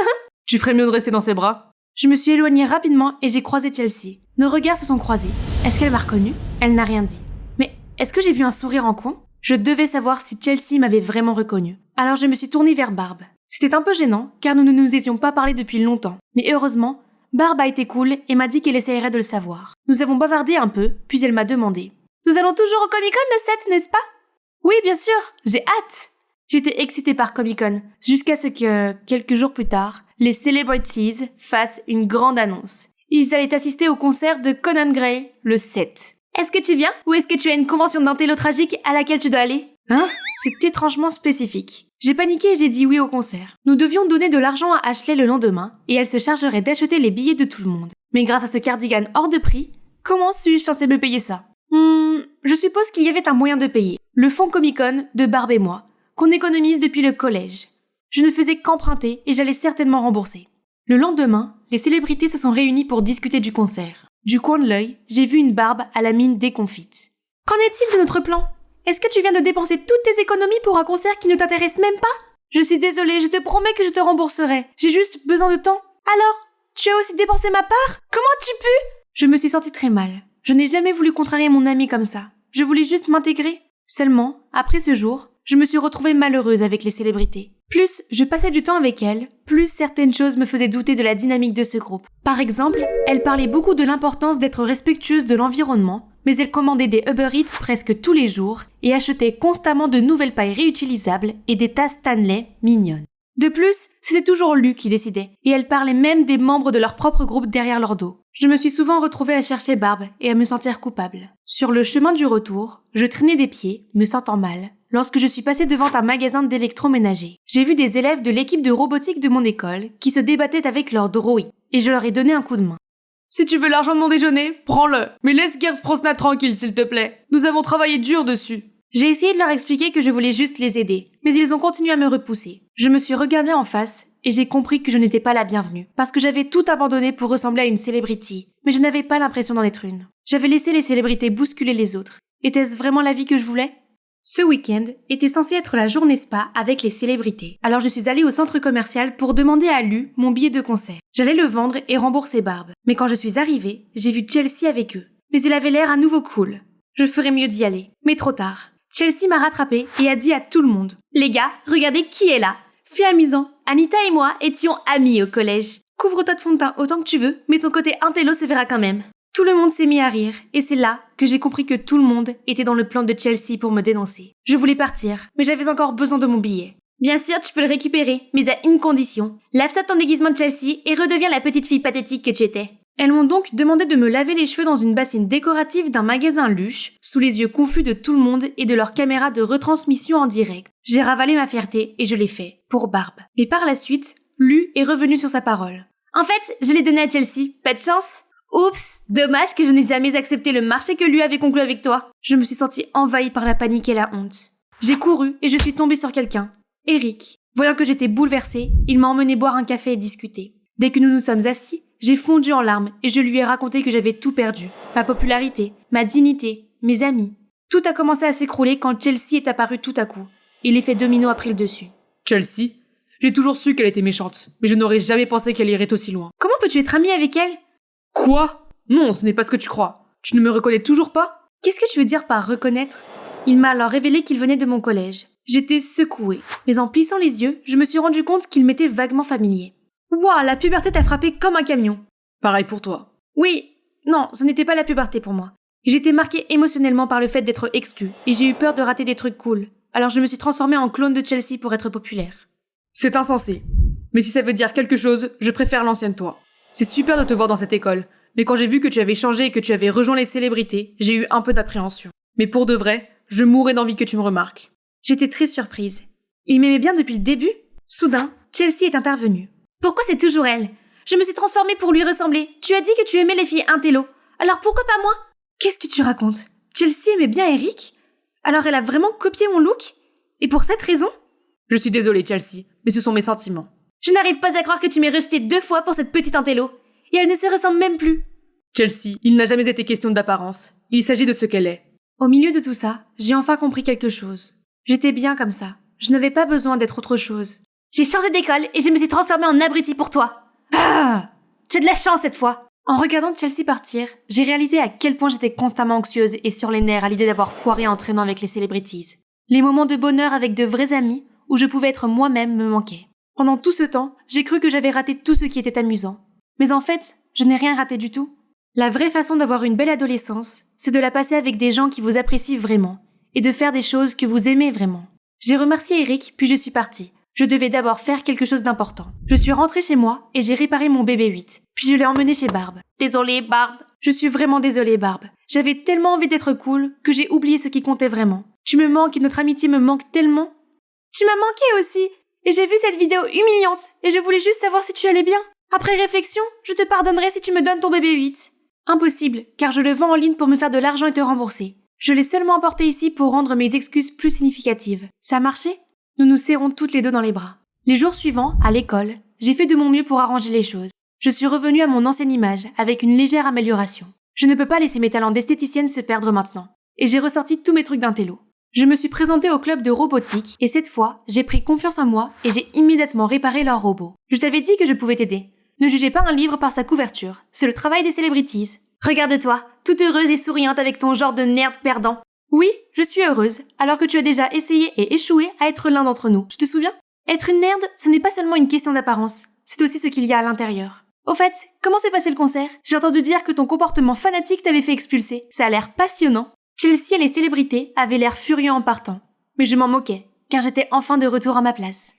Tu ferais mieux de rester dans ses bras. Je me suis éloignée rapidement et j'ai croisé Chelsea. Nos regards se sont croisés. Est-ce qu'elle m'a reconnue? Elle n'a rien dit. Mais est-ce que j'ai vu un sourire en coin? Je devais savoir si Chelsea m'avait vraiment reconnue. Alors je me suis tournée vers Barb. C'était un peu gênant car nous ne nous étions pas parlé depuis longtemps. Mais heureusement, Barb a été cool et m'a dit qu'elle essayerait de le savoir. Nous avons bavardé un peu, puis elle m'a demandé. Nous allons toujours au Comic-Con le 7, n'est-ce pas? Oui, bien sûr, j'ai hâte. J'étais excitée par Comic-Con, jusqu'à ce que, quelques jours plus tard, les Celebrities fassent une grande annonce. Ils allaient assister au concert de Conan Gray, le 7. Est-ce que tu viens? Ou est-ce que tu as une convention d'intello tragique à laquelle tu dois aller? Hein? C'est étrangement spécifique. J'ai paniqué et j'ai dit oui au concert. Nous devions donner de l'argent à Ashley le lendemain, et elle se chargerait d'acheter les billets de tout le monde. Mais grâce à ce cardigan hors de prix, comment suis-je censée me payer ça? Je suppose qu'il y avait un moyen de payer. Le fonds Comic-Con de Barb et moi, qu'on économise depuis le collège. Je ne faisais qu'emprunter et j'allais certainement rembourser. Le lendemain, les célébrités se sont réunies pour discuter du concert. Du coin de l'œil, j'ai vu une Barb à la mine déconfite. Qu'en est-il de notre plan? Est-ce que tu viens de dépenser toutes tes économies pour un concert qui ne t'intéresse même pas? Je suis désolée, je te promets que je te rembourserai. J'ai juste besoin de temps. Alors, tu as aussi dépensé ma part? Comment tu peux? Je me suis sentie très mal. Je n'ai jamais voulu contrarier mon amie comme ça. Je voulais juste m'intégrer. Seulement, après ce jour, je me suis retrouvée malheureuse avec les célébrités. Plus je passais du temps avec elles, plus certaines choses me faisaient douter de la dynamique de ce groupe. Par exemple, elles parlaient beaucoup de l'importance d'être respectueuse de l'environnement, mais elles commandaient des Uber Eats presque tous les jours et achetaient constamment de nouvelles pailles réutilisables et des tasses Stanley mignonnes. De plus, c'était toujours Lu qui décidait, et elle parlait même des membres de leur propre groupe derrière leur dos. Je me suis souvent retrouvée à chercher Barb et à me sentir coupable. Sur le chemin du retour, je traînais des pieds, me sentant mal, lorsque je suis passée devant un magasin d'électroménager. J'ai vu des élèves de l'équipe de robotique de mon école qui se débattaient avec leur droïde, et je leur ai donné un coup de main. Si tu veux l'argent de mon déjeuner, prends-le. Mais laisse Gers Brosnan tranquille, s'il te plaît. Nous avons travaillé dur dessus. J'ai essayé de leur expliquer que je voulais juste les aider, mais ils ont continué à me repousser. Je me suis regardée en face et j'ai compris que je n'étais pas la bienvenue, parce que j'avais tout abandonné pour ressembler à une célébrité, mais je n'avais pas l'impression d'en être une. J'avais laissé les célébrités bousculer les autres. Était-ce vraiment la vie que je voulais? Ce week-end était censé être la journée spa avec les célébrités, alors je suis allée au centre commercial pour demander à Lu mon billet de concert. J'allais le vendre et rembourser Barb, mais quand je suis arrivée, j'ai vu Chelsea avec eux. Mais elle avait l'air à nouveau cool. Je ferais mieux d'y aller, mais trop tard. Chelsea m'a rattrapée et a dit à tout le monde « Les gars, regardez qui est là !» Fait amusant, Anita et moi étions amies au collège. Couvre-toi de fond de teint autant que tu veux, mais ton côté intello se verra quand même. Tout le monde s'est mis à rire, et c'est là que j'ai compris que tout le monde était dans le plan de Chelsea pour me dénoncer. Je voulais partir, mais j'avais encore besoin de mon billet. Bien sûr, tu peux le récupérer, mais à une condition. Lave-toi ton déguisement de Chelsea et redeviens la petite fille pathétique que tu étais. Elles m'ont donc demandé de me laver les cheveux dans une bassine décorative d'un magasin Luche, sous les yeux confus de tout le monde et de leur caméra de retransmission en direct. J'ai ravalé ma fierté et je l'ai fait, pour Barb. Et par la suite, Lu est revenu sur sa parole. En fait, je l'ai donné à Chelsea, pas de chance. Oups, dommage que je n'ai jamais accepté le marché que Lu avait conclu avec toi. Je me suis sentie envahie par la panique et la honte. J'ai couru et je suis tombée sur quelqu'un. Eric. Voyant que j'étais bouleversée, il m'a emmené boire un café et discuter. Dès que nous nous sommes assis, j'ai fondu en larmes et je lui ai raconté que j'avais tout perdu. Ma popularité, ma dignité, mes amis. Tout a commencé à s'écrouler quand Chelsea est apparue tout à coup. Et l'effet domino a pris le dessus. Chelsea? J'ai toujours su qu'elle était méchante, mais je n'aurais jamais pensé qu'elle irait aussi loin. Comment peux-tu être amie avec elle? Quoi? Non, ce n'est pas ce que tu crois. Tu ne me reconnais toujours pas? Qu'est-ce que tu veux dire par reconnaître? Il m'a alors révélé qu'il venait de mon collège. J'étais secouée, mais en plissant les yeux, je me suis rendu compte qu'il m'était vaguement familier. Wouah, la puberté t'a frappé comme un camion. Pareil pour toi. Oui, non, ce n'était pas la puberté pour moi. J'étais marquée émotionnellement par le fait d'être exclue, et j'ai eu peur de rater des trucs cool. Alors je me suis transformée en clone de Chelsea pour être populaire. C'est insensé. Mais si ça veut dire quelque chose, je préfère l'ancienne toi. C'est super de te voir dans cette école, mais quand j'ai vu que tu avais changé et que tu avais rejoint les célébrités, j'ai eu un peu d'appréhension. Mais pour de vrai, je mourrais d'envie que tu me remarques. J'étais très surprise. Il m'aimait bien depuis le début. Soudain, Chelsea est intervenue. Pourquoi c'est toujours elle? Je me suis transformée pour lui ressembler. Tu as dit que tu aimais les filles intello. Alors pourquoi pas moi? Qu'est-ce que tu racontes? Chelsea aimait bien Eric? Alors elle a vraiment copié mon look? Et pour cette raison? Je suis désolée, Chelsea, mais ce sont mes sentiments. Je n'arrive pas à croire que tu m'aies rejeté 2 fois pour cette petite intello. Et elle ne se ressemble même plus. Chelsea, il n'a jamais été question d'apparence. Il s'agit de ce qu'elle est. Au milieu de tout ça, j'ai enfin compris quelque chose. J'étais bien comme ça. Je n'avais pas besoin d'être autre chose. J'ai changé d'école et je me suis transformée en abruti pour toi. Ah! Tu as de la chance cette fois. En regardant Chelsea partir, j'ai réalisé à quel point j'étais constamment anxieuse et sur les nerfs à l'idée d'avoir foiré en traînant avec les celebrities. Les moments de bonheur avec de vrais amis où je pouvais être moi-même me manquaient. Pendant tout ce temps, j'ai cru que j'avais raté tout ce qui était amusant. Mais en fait, je n'ai rien raté du tout. La vraie façon d'avoir une belle adolescence, c'est de la passer avec des gens qui vous apprécient vraiment et de faire des choses que vous aimez vraiment. J'ai remercié Eric, puis je suis partie. Je devais d'abord faire quelque chose d'important. Je suis rentrée chez moi et j'ai réparé mon bébé 8. Puis je l'ai emmené chez Barbe. Désolée, Barbe. Je suis vraiment désolée, Barbe. J'avais tellement envie d'être cool que j'ai oublié ce qui comptait vraiment. Tu me manques et notre amitié me manque tellement. Tu m'as manqué aussi. Et j'ai vu cette vidéo humiliante et je voulais juste savoir si tu allais bien. Après réflexion, je te pardonnerai si tu me donnes ton bébé 8. Impossible, car je le vends en ligne pour me faire de l'argent et te rembourser. Je l'ai seulement emporté ici pour rendre mes excuses plus significatives. Ça a marché? Nous nous serrons toutes les deux dans les bras. Les jours suivants, à l'école, j'ai fait de mon mieux pour arranger les choses. Je suis revenue à mon ancienne image, avec une légère amélioration. Je ne peux pas laisser mes talents d'esthéticienne se perdre maintenant. Et j'ai ressorti tous mes trucs d'intello. Je me suis présentée au club de robotique, et cette fois, j'ai pris confiance en moi et j'ai immédiatement réparé leur robot. Je t'avais dit que je pouvais t'aider. Ne jugez pas un livre par sa couverture. C'est le travail des celebrities. Regarde-toi, toute heureuse et souriante avec ton genre de nerd perdant. Oui, je suis heureuse, alors que tu as déjà essayé et échoué à être l'un d'entre nous. Tu te souviens? Être une nerd, ce n'est pas seulement une question d'apparence, c'est aussi ce qu'il y a à l'intérieur. Au fait, comment s'est passé le concert? J'ai entendu dire que ton comportement fanatique t'avait fait expulser. Ça a l'air passionnant. Chelsea et les célébrités avaient l'air furieux en partant. Mais je m'en moquais, car j'étais enfin de retour à ma place.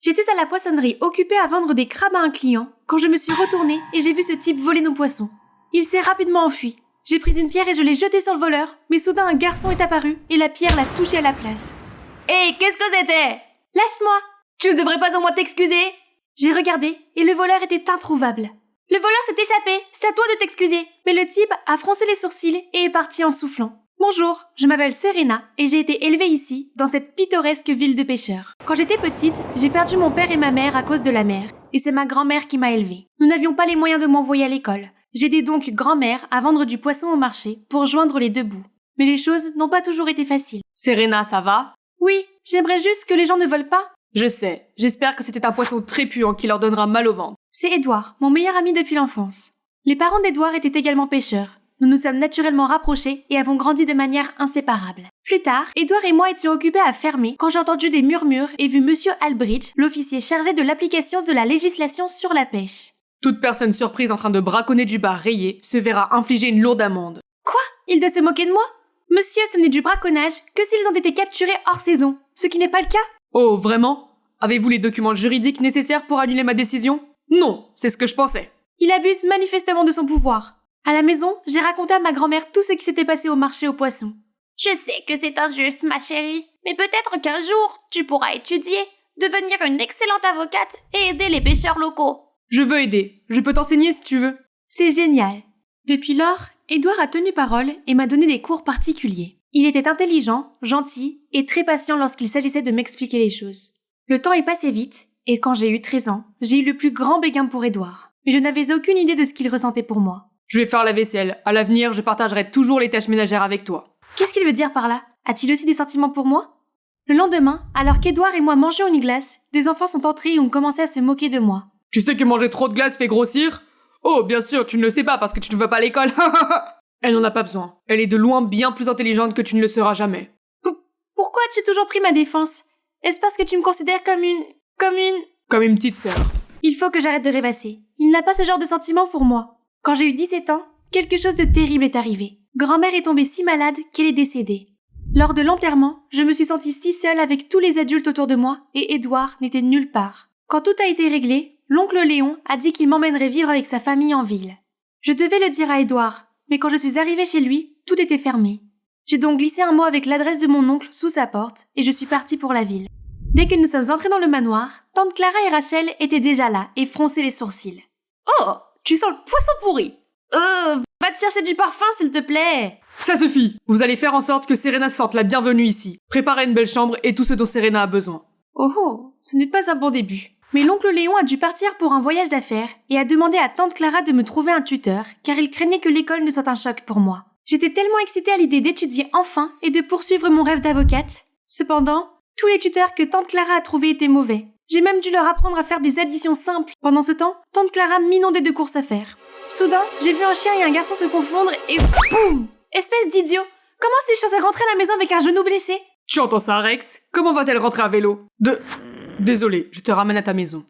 J'étais à la poissonnerie occupée à vendre des crabes à un client quand je me suis retournée et j'ai vu ce type voler nos poissons. Il s'est rapidement enfui. J'ai pris une pierre et je l'ai jetée sur le voleur, mais soudain un garçon est apparu et la pierre l'a touché à la place. Hé, qu'est-ce que c'était? Lâche-moi! Tu ne devrais pas au moins t'excuser? J'ai regardé et le voleur était introuvable. Le voleur s'est échappé, c'est à toi de t'excuser. Mais le type a froncé les sourcils et est parti en soufflant. Bonjour, je m'appelle Serena et j'ai été élevée ici, dans cette pittoresque ville de pêcheurs. Quand j'étais petite, j'ai perdu mon père et ma mère à cause de la mer, et c'est ma grand-mère qui m'a élevée. Nous n'avions pas les moyens de m'envoyer à l'école. J'aidais donc grand-mère à vendre du poisson au marché pour joindre les deux bouts. Mais les choses n'ont pas toujours été faciles. Serena, ça va? Oui, j'aimerais juste que les gens ne volent pas. Je sais, j'espère que c'était un poisson très puant qui leur donnera mal au ventre. C'est Edouard, mon meilleur ami depuis l'enfance. Les parents d'Edouard étaient également pêcheurs. Nous nous sommes naturellement rapprochés et avons grandi de manière inséparable. Plus tard, Edouard et moi étions occupés à fermer quand j'ai entendu des murmures et vu Monsieur Albridge, l'officier chargé de l'application de la législation sur la pêche. Toute personne surprise en train de braconner du bar rayé se verra infliger une lourde amende. Quoi? Il doit se moquer de moi? Monsieur, ce n'est du braconnage que s'ils ont été capturés hors saison, ce qui n'est pas le cas. Oh, vraiment? Avez-vous les documents juridiques nécessaires pour annuler ma décision? Non, c'est ce que je pensais. Il abuse manifestement de son pouvoir. À la maison, j'ai raconté à ma grand-mère tout ce qui s'était passé au marché aux poissons. Je sais que c'est injuste, ma chérie, mais peut-être qu'un jour, tu pourras étudier, devenir une excellente avocate et aider les pêcheurs locaux. Je veux aider. Je peux t'enseigner si tu veux. C'est génial. Depuis lors, Edouard a tenu parole et m'a donné des cours particuliers. Il était intelligent, gentil et très patient lorsqu'il s'agissait de m'expliquer les choses. Le temps est passé vite, et quand j'ai eu 13 ans, j'ai eu le plus grand béguin pour Edouard. Mais je n'avais aucune idée de ce qu'il ressentait pour moi. Je vais faire la vaisselle. À l'avenir, je partagerai toujours les tâches ménagères avec toi. Qu'est-ce qu'il veut dire par là? A-t-il aussi des sentiments pour moi? Le lendemain, alors qu'Edouard et moi mangeons une glace, des enfants sont entrés et ont commencé à se moquer de moi. Tu sais que manger trop de glace fait grossir? Oh, bien sûr, tu ne le sais pas parce que tu ne vas pas à l'école. Elle n'en a pas besoin. Elle est de loin bien plus intelligente que tu ne le seras jamais. Pourquoi as-tu toujours pris ma défense? Est-ce parce que tu me considères comme une petite sœur. Il faut que j'arrête de rêvasser. Il n'a pas ce genre de sentiment pour moi. Quand j'ai eu 17 ans, quelque chose de terrible est arrivé. Grand-mère est tombée si malade qu'elle est décédée. Lors de l'enterrement, je me suis sentie si seule avec tous les adultes autour de moi et Édouard n'était nulle part. Quand tout a été réglé, l'oncle Léon a dit qu'il m'emmènerait vivre avec sa famille en ville. Je devais le dire à Édouard, mais quand je suis arrivée chez lui, tout était fermé. J'ai donc glissé un mot avec l'adresse de mon oncle sous sa porte et je suis partie pour la ville. Dès que nous sommes entrés dans le manoir, tante Clara et Rachel étaient déjà là et fronçaient les sourcils. « Oh, tu sens le poisson pourri !»« Va te chercher du parfum, s'il te plaît !» Ça suffit. Vous allez faire en sorte que Serena se sente la bienvenue ici. Préparez une belle chambre et tout ce dont Serena a besoin. Oh, ce n'est pas un bon début. Mais l'oncle Léon a dû partir pour un voyage d'affaires et a demandé à tante Clara de me trouver un tuteur car il craignait que l'école ne soit un choc pour moi. J'étais tellement excitée à l'idée d'étudier enfin et de poursuivre mon rêve d'avocate. Cependant, tous les tuteurs que tante Clara a trouvés étaient mauvais. J'ai même dû leur apprendre à faire des additions simples. Pendant ce temps, tante Clara m'inondait de courses à faire. Soudain, j'ai vu un chien et un garçon se confondre et boum! Espèce d'idiot! Comment suis-je censée rentrer à la maison avec un genou blessé? Tu entends ça, Rex? Comment va-t-elle rentrer à vélo? Désolé, je te ramène à ta maison.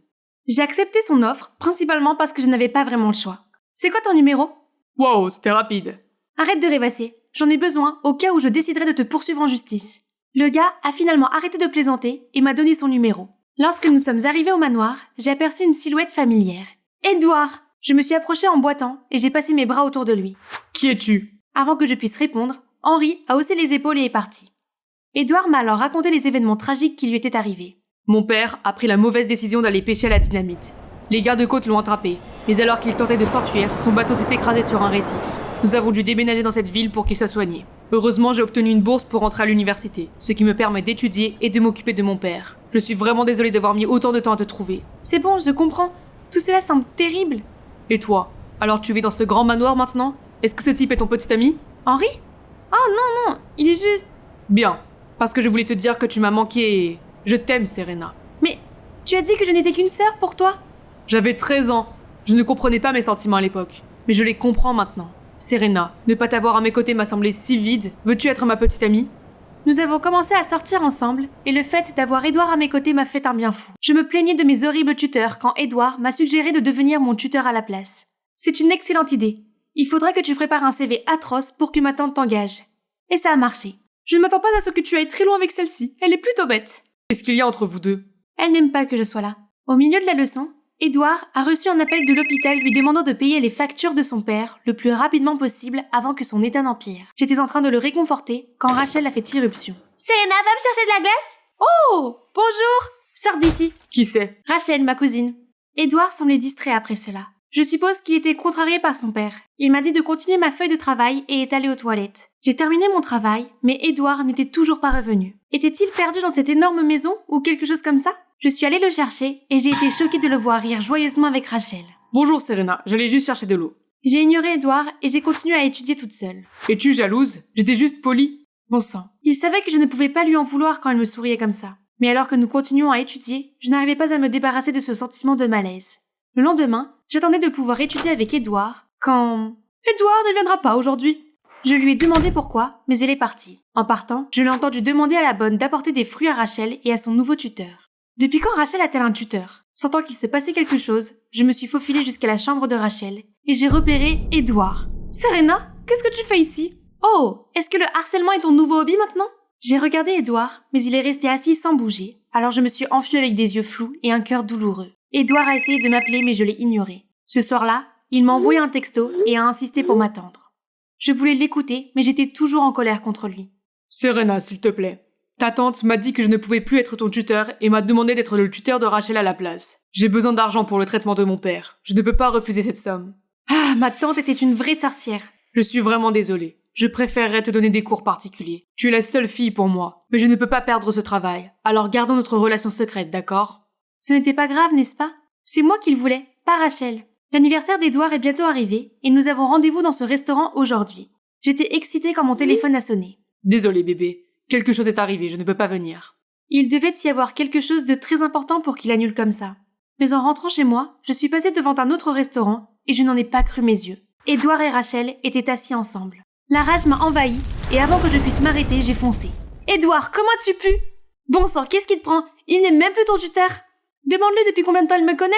J'ai accepté son offre, principalement parce que je n'avais pas vraiment le choix. C'est quoi ton numéro? Wow, c'était rapide. Arrête de rêvasser. J'en ai besoin au cas où je déciderais de te poursuivre en justice. Le gars a finalement arrêté de plaisanter et m'a donné son numéro. Lorsque nous sommes arrivés au manoir, j'ai aperçu une silhouette familière. Édouard! Je me suis approchée en boitant et j'ai passé mes bras autour de lui. Qui es-tu? Avant que je puisse répondre, Henri a haussé les épaules et est parti. Édouard m'a alors raconté les événements tragiques qui lui étaient arrivés. Mon père a pris la mauvaise décision d'aller pêcher à la dynamite. Les gardes-côtes l'ont attrapé, mais alors qu'il tentait de s'enfuir, son bateau s'est écrasé sur un récif. Nous avons dû déménager dans cette ville pour qu'il soit soigné. Heureusement, j'ai obtenu une bourse pour rentrer à l'université, ce qui me permet d'étudier et de m'occuper de mon père. Je suis vraiment désolée d'avoir mis autant de temps à te trouver. C'est bon, je comprends. Tout cela semble terrible. Et toi? Alors tu vis dans ce grand manoir maintenant? Est-ce que ce type est ton petit ami? Henri? Oh non, il est juste... Bien, parce que je voulais te dire que tu m'as manqué et... Je t'aime, Serena. Mais tu as dit que je n'étais qu'une sœur pour toi? J'avais 13 ans. Je ne comprenais pas mes sentiments à l'époque, mais je les comprends maintenant. Serena, ne pas t'avoir à mes côtés m'a semblé si vide. Veux-tu être ma petite amie? Nous avons commencé à sortir ensemble, et le fait d'avoir Édouard à mes côtés m'a fait un bien fou. Je me plaignais de mes horribles tuteurs quand Édouard m'a suggéré de devenir mon tuteur à la place. C'est une excellente idée. Il faudrait que tu prépares un CV atroce pour que ma tante t'engage. Et ça a marché. Je ne m'attends pas à ce que tu ailles très loin avec celle-ci. Elle est plutôt bête. Qu'est-ce qu'il y a entre vous deux? Elle n'aime pas que je sois là. Au milieu de la leçon, Édouard a reçu un appel de l'hôpital lui demandant de payer les factures de son père le plus rapidement possible avant que son état n'empire. J'étais en train de le réconforter quand Rachel a fait irruption. Serena, va me chercher de la glace? Oh! Bonjour! Sors d'ici. Qui c'est? Rachel, ma cousine. Édouard semblait distrait après cela. Je suppose qu'il était contrarié par son père. Il m'a dit de continuer ma feuille de travail et est allé aux toilettes. J'ai terminé mon travail, mais Édouard n'était toujours pas revenu. Était-il perdu dans cette énorme maison ou quelque chose comme ça? Je suis allée le chercher et j'ai été choquée de le voir rire joyeusement avec Rachel. Bonjour Serena, j'allais juste chercher de l'eau. J'ai ignoré Édouard et j'ai continué à étudier toute seule. Es-tu jalouse? J'étais juste polie. Bon sang. Il savait que je ne pouvais pas lui en vouloir quand elle me souriait comme ça. Mais alors que nous continuions à étudier, je n'arrivais pas à me débarrasser de ce sentiment de malaise. Le lendemain, j'attendais de pouvoir étudier avec Édouard quand... Édouard ne viendra pas aujourd'hui. Je lui ai demandé pourquoi, mais elle est partie. En partant, je l'ai entendu demander à la bonne d'apporter des fruits à Rachel et à son nouveau tuteur. Depuis quand Rachel a-t-elle un tuteur? Sentant qu'il se passait quelque chose, je me suis faufilée jusqu'à la chambre de Rachel et j'ai repéré Édouard. Serena, qu'est-ce que tu fais ici? Oh, est-ce que le harcèlement est ton nouveau hobby maintenant? J'ai regardé Édouard, mais il est resté assis sans bouger, alors je me suis enfuie avec des yeux flous et un cœur douloureux. Édouard a essayé de m'appeler mais je l'ai ignoré. Ce soir-là, il m'a envoyé un texto et a insisté pour m'attendre. Je voulais l'écouter, mais j'étais toujours en colère contre lui. Serena, s'il te plaît. Ta tante m'a dit que je ne pouvais plus être ton tuteur et m'a demandé d'être le tuteur de Rachel à la place. J'ai besoin d'argent pour le traitement de mon père. Je ne peux pas refuser cette somme. Ah, ma tante était une vraie sorcière. Je suis vraiment désolée. Je préférerais te donner des cours particuliers. Tu es la seule fille pour moi, mais je ne peux pas perdre ce travail. Alors gardons notre relation secrète, d'accord? Ce n'était pas grave, n'est-ce pas? C'est moi qui le voulais, pas Rachel. L'anniversaire d'Édouard est bientôt arrivé et nous avons rendez-vous dans ce restaurant aujourd'hui. J'étais excitée quand mon téléphone a sonné. Désolé bébé, quelque chose est arrivé, je ne peux pas venir. Il devait y avoir quelque chose de très important pour qu'il annule comme ça. Mais en rentrant chez moi, je suis passée devant un autre restaurant et je n'en ai pas cru mes yeux. Édouard et Rachel étaient assis ensemble. La rage m'a envahi et avant que je puisse m'arrêter, j'ai foncé. Édouard, comment as-tu pu? Bon sang, qu'est-ce qui te prend? Il n'est même plus ton tuteur. Demande-lui depuis combien de temps il me connaît.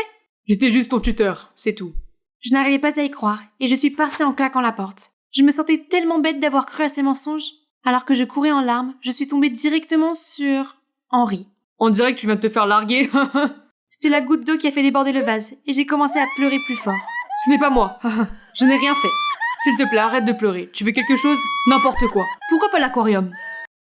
J'étais juste ton tuteur, c'est tout. Je n'arrivais pas à y croire et je suis partie en claquant la porte. Je me sentais tellement bête d'avoir cru à ces mensonges. Alors que je courais en larmes, je suis tombée directement sur Henri. On dirait que tu viens de te faire larguer. C'était la goutte d'eau qui a fait déborder le vase et j'ai commencé à pleurer plus fort. Ce n'est pas moi. Je n'ai rien fait. S'il te plaît, arrête de pleurer. Tu veux quelque chose? N'importe quoi. Pourquoi pas l'aquarium?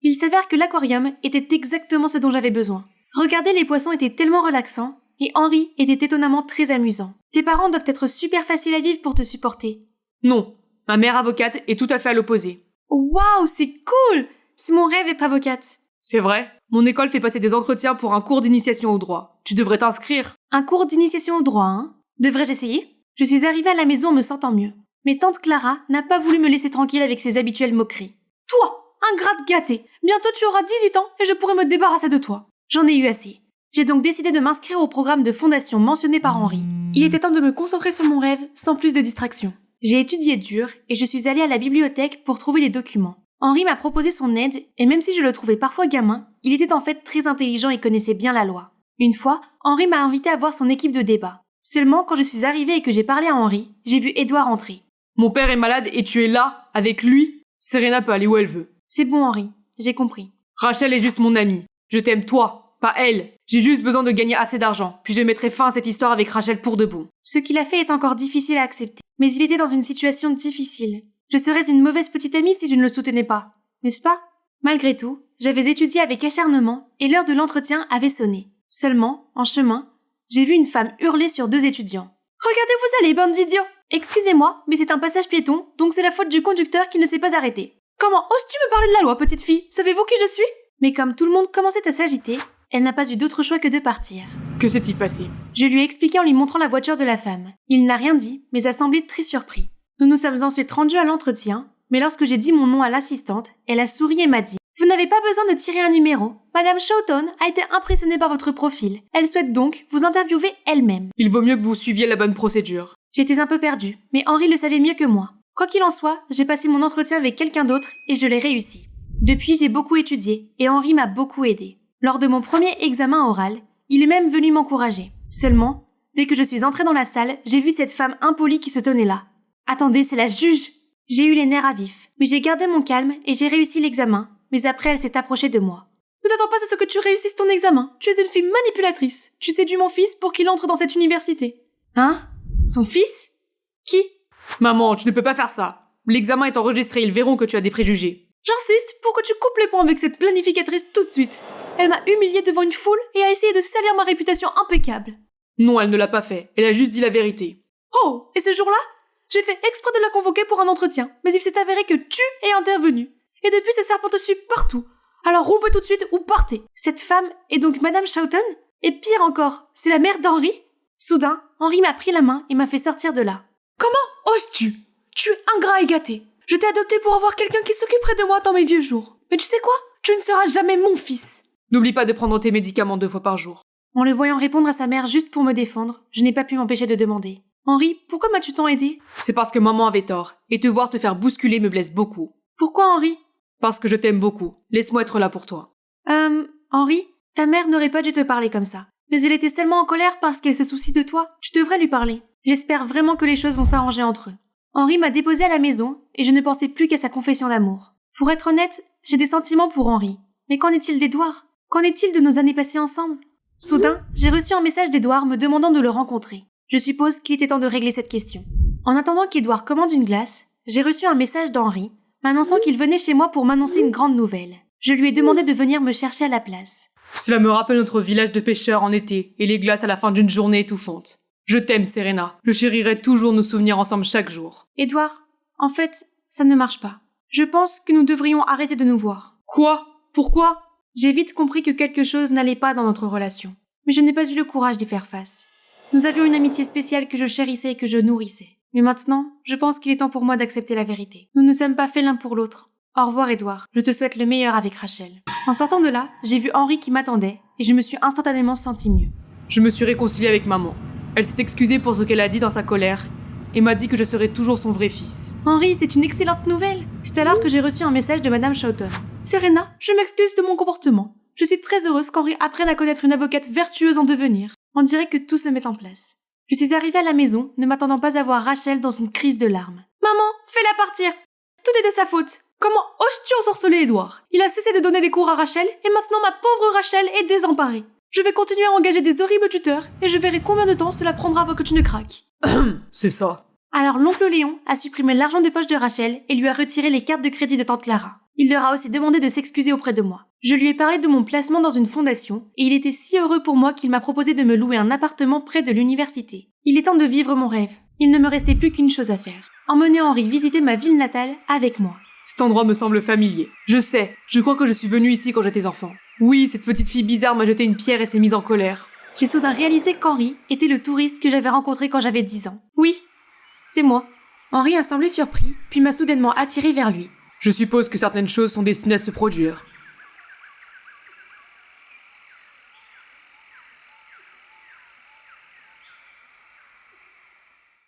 Il s'avère que l'aquarium était exactement ce dont j'avais besoin. Regarder les poissons était tellement relaxant et Henri était étonnamment très amusant. Tes parents doivent être super faciles à vivre pour te supporter. Non. Ma mère avocate est tout à fait à l'opposé. Waouh, c'est cool! C'est mon rêve d'être avocate. C'est vrai. Mon école fait passer des entretiens pour un cours d'initiation au droit. Tu devrais t'inscrire. Un cours d'initiation au droit, hein? Devrais-je essayer? Je suis arrivée à la maison en me sentant mieux. Mais tante Clara n'a pas voulu me laisser tranquille avec ses habituelles moqueries. Toi, ingrate gâtée! Bientôt tu auras 18 ans et je pourrai me débarrasser de toi. J'en ai eu assez. J'ai donc décidé de m'inscrire au programme de fondation mentionné par Henri. Il était temps de me concentrer sur mon rêve sans plus de distractions. J'ai étudié dur et je suis allée à la bibliothèque pour trouver des documents. Henri m'a proposé son aide et même si je le trouvais parfois gamin, il était en fait très intelligent et connaissait bien la loi. Une fois, Henri m'a invité à voir son équipe de débat. Seulement, quand je suis arrivée et que j'ai parlé à Henri, j'ai vu Édouard entrer. Mon père est malade et tu es là, avec lui. Serena peut aller où elle veut. C'est bon, Henri. J'ai compris. Rachel est juste mon amie. Je t'aime toi, pas elle. J'ai juste besoin de gagner assez d'argent, puis je mettrai fin à cette histoire avec Rachel pour de bon. Ce qu'il a fait est encore difficile à accepter. Mais il était dans une situation difficile. Je serais une mauvaise petite amie si je ne le soutenais pas. N'est-ce pas? Malgré tout, j'avais étudié avec acharnement et l'heure de l'entretien avait sonné. Seulement, en chemin, j'ai vu une femme hurler sur 2 étudiants. « Regardez où vous allez, bande d'idiots !» Excusez-moi, mais c'est un passage piéton, donc c'est la faute du conducteur qui ne s'est pas arrêté. Comment oses-tu me parler de la loi, petite fille? Savez-vous qui je suis? Mais comme tout le monde commençait à s'agiter, elle n'a pas eu d'autre choix que de partir. Que s'est-il passé? Je lui ai expliqué en lui montrant la voiture de la femme. Il n'a rien dit, mais a semblé très surpris. Nous nous sommes ensuite rendus à l'entretien, mais lorsque j'ai dit mon nom à l'assistante, elle a souri et m'a dit « Vous n'avez pas besoin de tirer un numéro. Madame Shawton a été impressionnée par votre profil. Elle souhaite donc vous interviewer elle-même. » Il vaut mieux que vous suiviez la bonne procédure. J'étais un peu perdue, mais Henri le savait mieux que moi. Quoi qu'il en soit, j'ai passé mon entretien avec quelqu'un d'autre et je l'ai réussi. Depuis, j'ai beaucoup étudié et Henri m'a beaucoup aidé. Lors de mon premier examen oral, il est même venu m'encourager. Seulement, dès que je suis entrée dans la salle, j'ai vu cette femme impolie qui se tenait là. Attendez, c'est la juge! J'ai eu les nerfs à vif, mais j'ai gardé mon calme et j'ai réussi l'examen, mais après elle s'est approchée de moi. Ne t'attends pas à ce que tu réussisses ton examen. Tu es une fille manipulatrice. Tu séduis mon fils pour qu'il entre dans cette université. Hein? Son fils? Qui? Maman, tu ne peux pas faire ça. L'examen est enregistré, ils verront que tu as des préjugés. J'insiste pour que tu coupes les ponts avec cette planificatrice tout de suite. Elle m'a humiliée devant une foule et a essayé de salir ma réputation impeccable. Non, elle ne l'a pas fait. Elle a juste dit la vérité. Oh, et ce jour-là? J'ai fait exprès de la convoquer pour un entretien, mais il s'est avéré que tu es intervenu. Et depuis, ces serpents te suivent partout. Alors rompez tout de suite ou partez. Cette femme est donc Madame Shawton? Et pire encore, c'est la mère d'Henri? Soudain, Henri m'a pris la main et m'a fait sortir de là. Comment oses-tu? Tu es ingrat et gâté. Je t'ai adopté pour avoir quelqu'un qui s'occuperait de moi dans mes vieux jours. Mais tu sais quoi? Tu ne seras jamais mon fils. N'oublie pas de prendre tes médicaments 2 fois par jour. En le voyant répondre à sa mère juste pour me défendre, je n'ai pas pu m'empêcher de demander. Henri, pourquoi m'as-tu tant aidé? C'est parce que maman avait tort, et te voir te faire bousculer me blesse beaucoup. Pourquoi, Henri? Parce que je t'aime beaucoup. Laisse-moi être là pour toi. Henri, ta mère n'aurait pas dû te parler comme ça. Mais elle était seulement en colère parce qu'elle se soucie de toi. Tu devrais lui parler. J'espère vraiment que les choses vont s'arranger entre eux. Henri m'a déposée à la maison, et je ne pensais plus qu'à sa confession d'amour. Pour être honnête, j'ai des sentiments pour Henri. Mais qu'en est-il d'Édouard? Qu'en est-il de nos années passées ensemble? Soudain, j'ai reçu un message d'Édouard me demandant de le rencontrer. Je suppose qu'il était temps de régler cette question. En attendant qu'Édouard commande une glace, j'ai reçu un message d'Henri m'annonçant qu'il venait chez moi pour m'annoncer une grande nouvelle. Je lui ai demandé de venir me chercher à la place. Cela me rappelle notre village de pêcheurs en été et les glaces à la fin d'une journée étouffante. Je t'aime, Serena. Je chérirai toujours nos souvenirs ensemble chaque jour. Édouard, en fait, ça ne marche pas. Je pense que nous devrions arrêter de nous voir. Quoi? Pourquoi? J'ai vite compris que quelque chose n'allait pas dans notre relation. Mais je n'ai pas eu le courage d'y faire face. Nous avions une amitié spéciale que je chérissais et que je nourrissais. Mais maintenant, je pense qu'il est temps pour moi d'accepter la vérité. Nous ne sommes pas faits l'un pour l'autre. Au revoir, Édouard. Je te souhaite le meilleur avec Rachel. En sortant de là, j'ai vu Henri qui m'attendait et je me suis instantanément sentie mieux. Je me suis réconciliée avec maman. Elle s'est excusée pour ce qu'elle a dit dans sa colère et m'a dit que je serais toujours son vrai fils. Henry, c'est une excellente nouvelle. C'est alors que j'ai reçu un message de Madame Shoughton. Serena, je m'excuse de mon comportement. Je suis très heureuse qu'Henry apprenne à connaître une avocate vertueuse en devenir. On dirait que tout se met en place. Je suis arrivée à la maison, ne m'attendant pas à voir Rachel dans une crise de larmes. Maman, fais-la partir. Tout est de sa faute. Comment oses-tu ensorceler Edouard? Il a cessé de donner des cours à Rachel et maintenant ma pauvre Rachel est désemparée. Je vais continuer à engager des horribles tuteurs et je verrai combien de temps cela prendra avant que tu ne craques. C'est ça. Alors l'oncle Léon a supprimé l'argent de poche de Rachel et lui a retiré les cartes de crédit de tante Clara. Il leur a aussi demandé de s'excuser auprès de moi. Je lui ai parlé de mon placement dans une fondation et il était si heureux pour moi qu'il m'a proposé de me louer un appartement près de l'université. Il est temps de vivre mon rêve. Il ne me restait plus qu'une chose à faire. Emmener Henry visiter ma ville natale avec moi. Cet endroit me semble familier. Je sais, je crois que je suis venue ici quand j'étais enfant. Oui, cette petite fille bizarre m'a jeté une pierre et s'est mise en colère. J'ai soudain réalisé qu'Henry était le touriste que j'avais rencontré quand j'avais 10 ans. Oui, c'est moi. Henry a semblé surpris, puis m'a soudainement attiré vers lui. Je suppose que certaines choses sont destinées à se produire.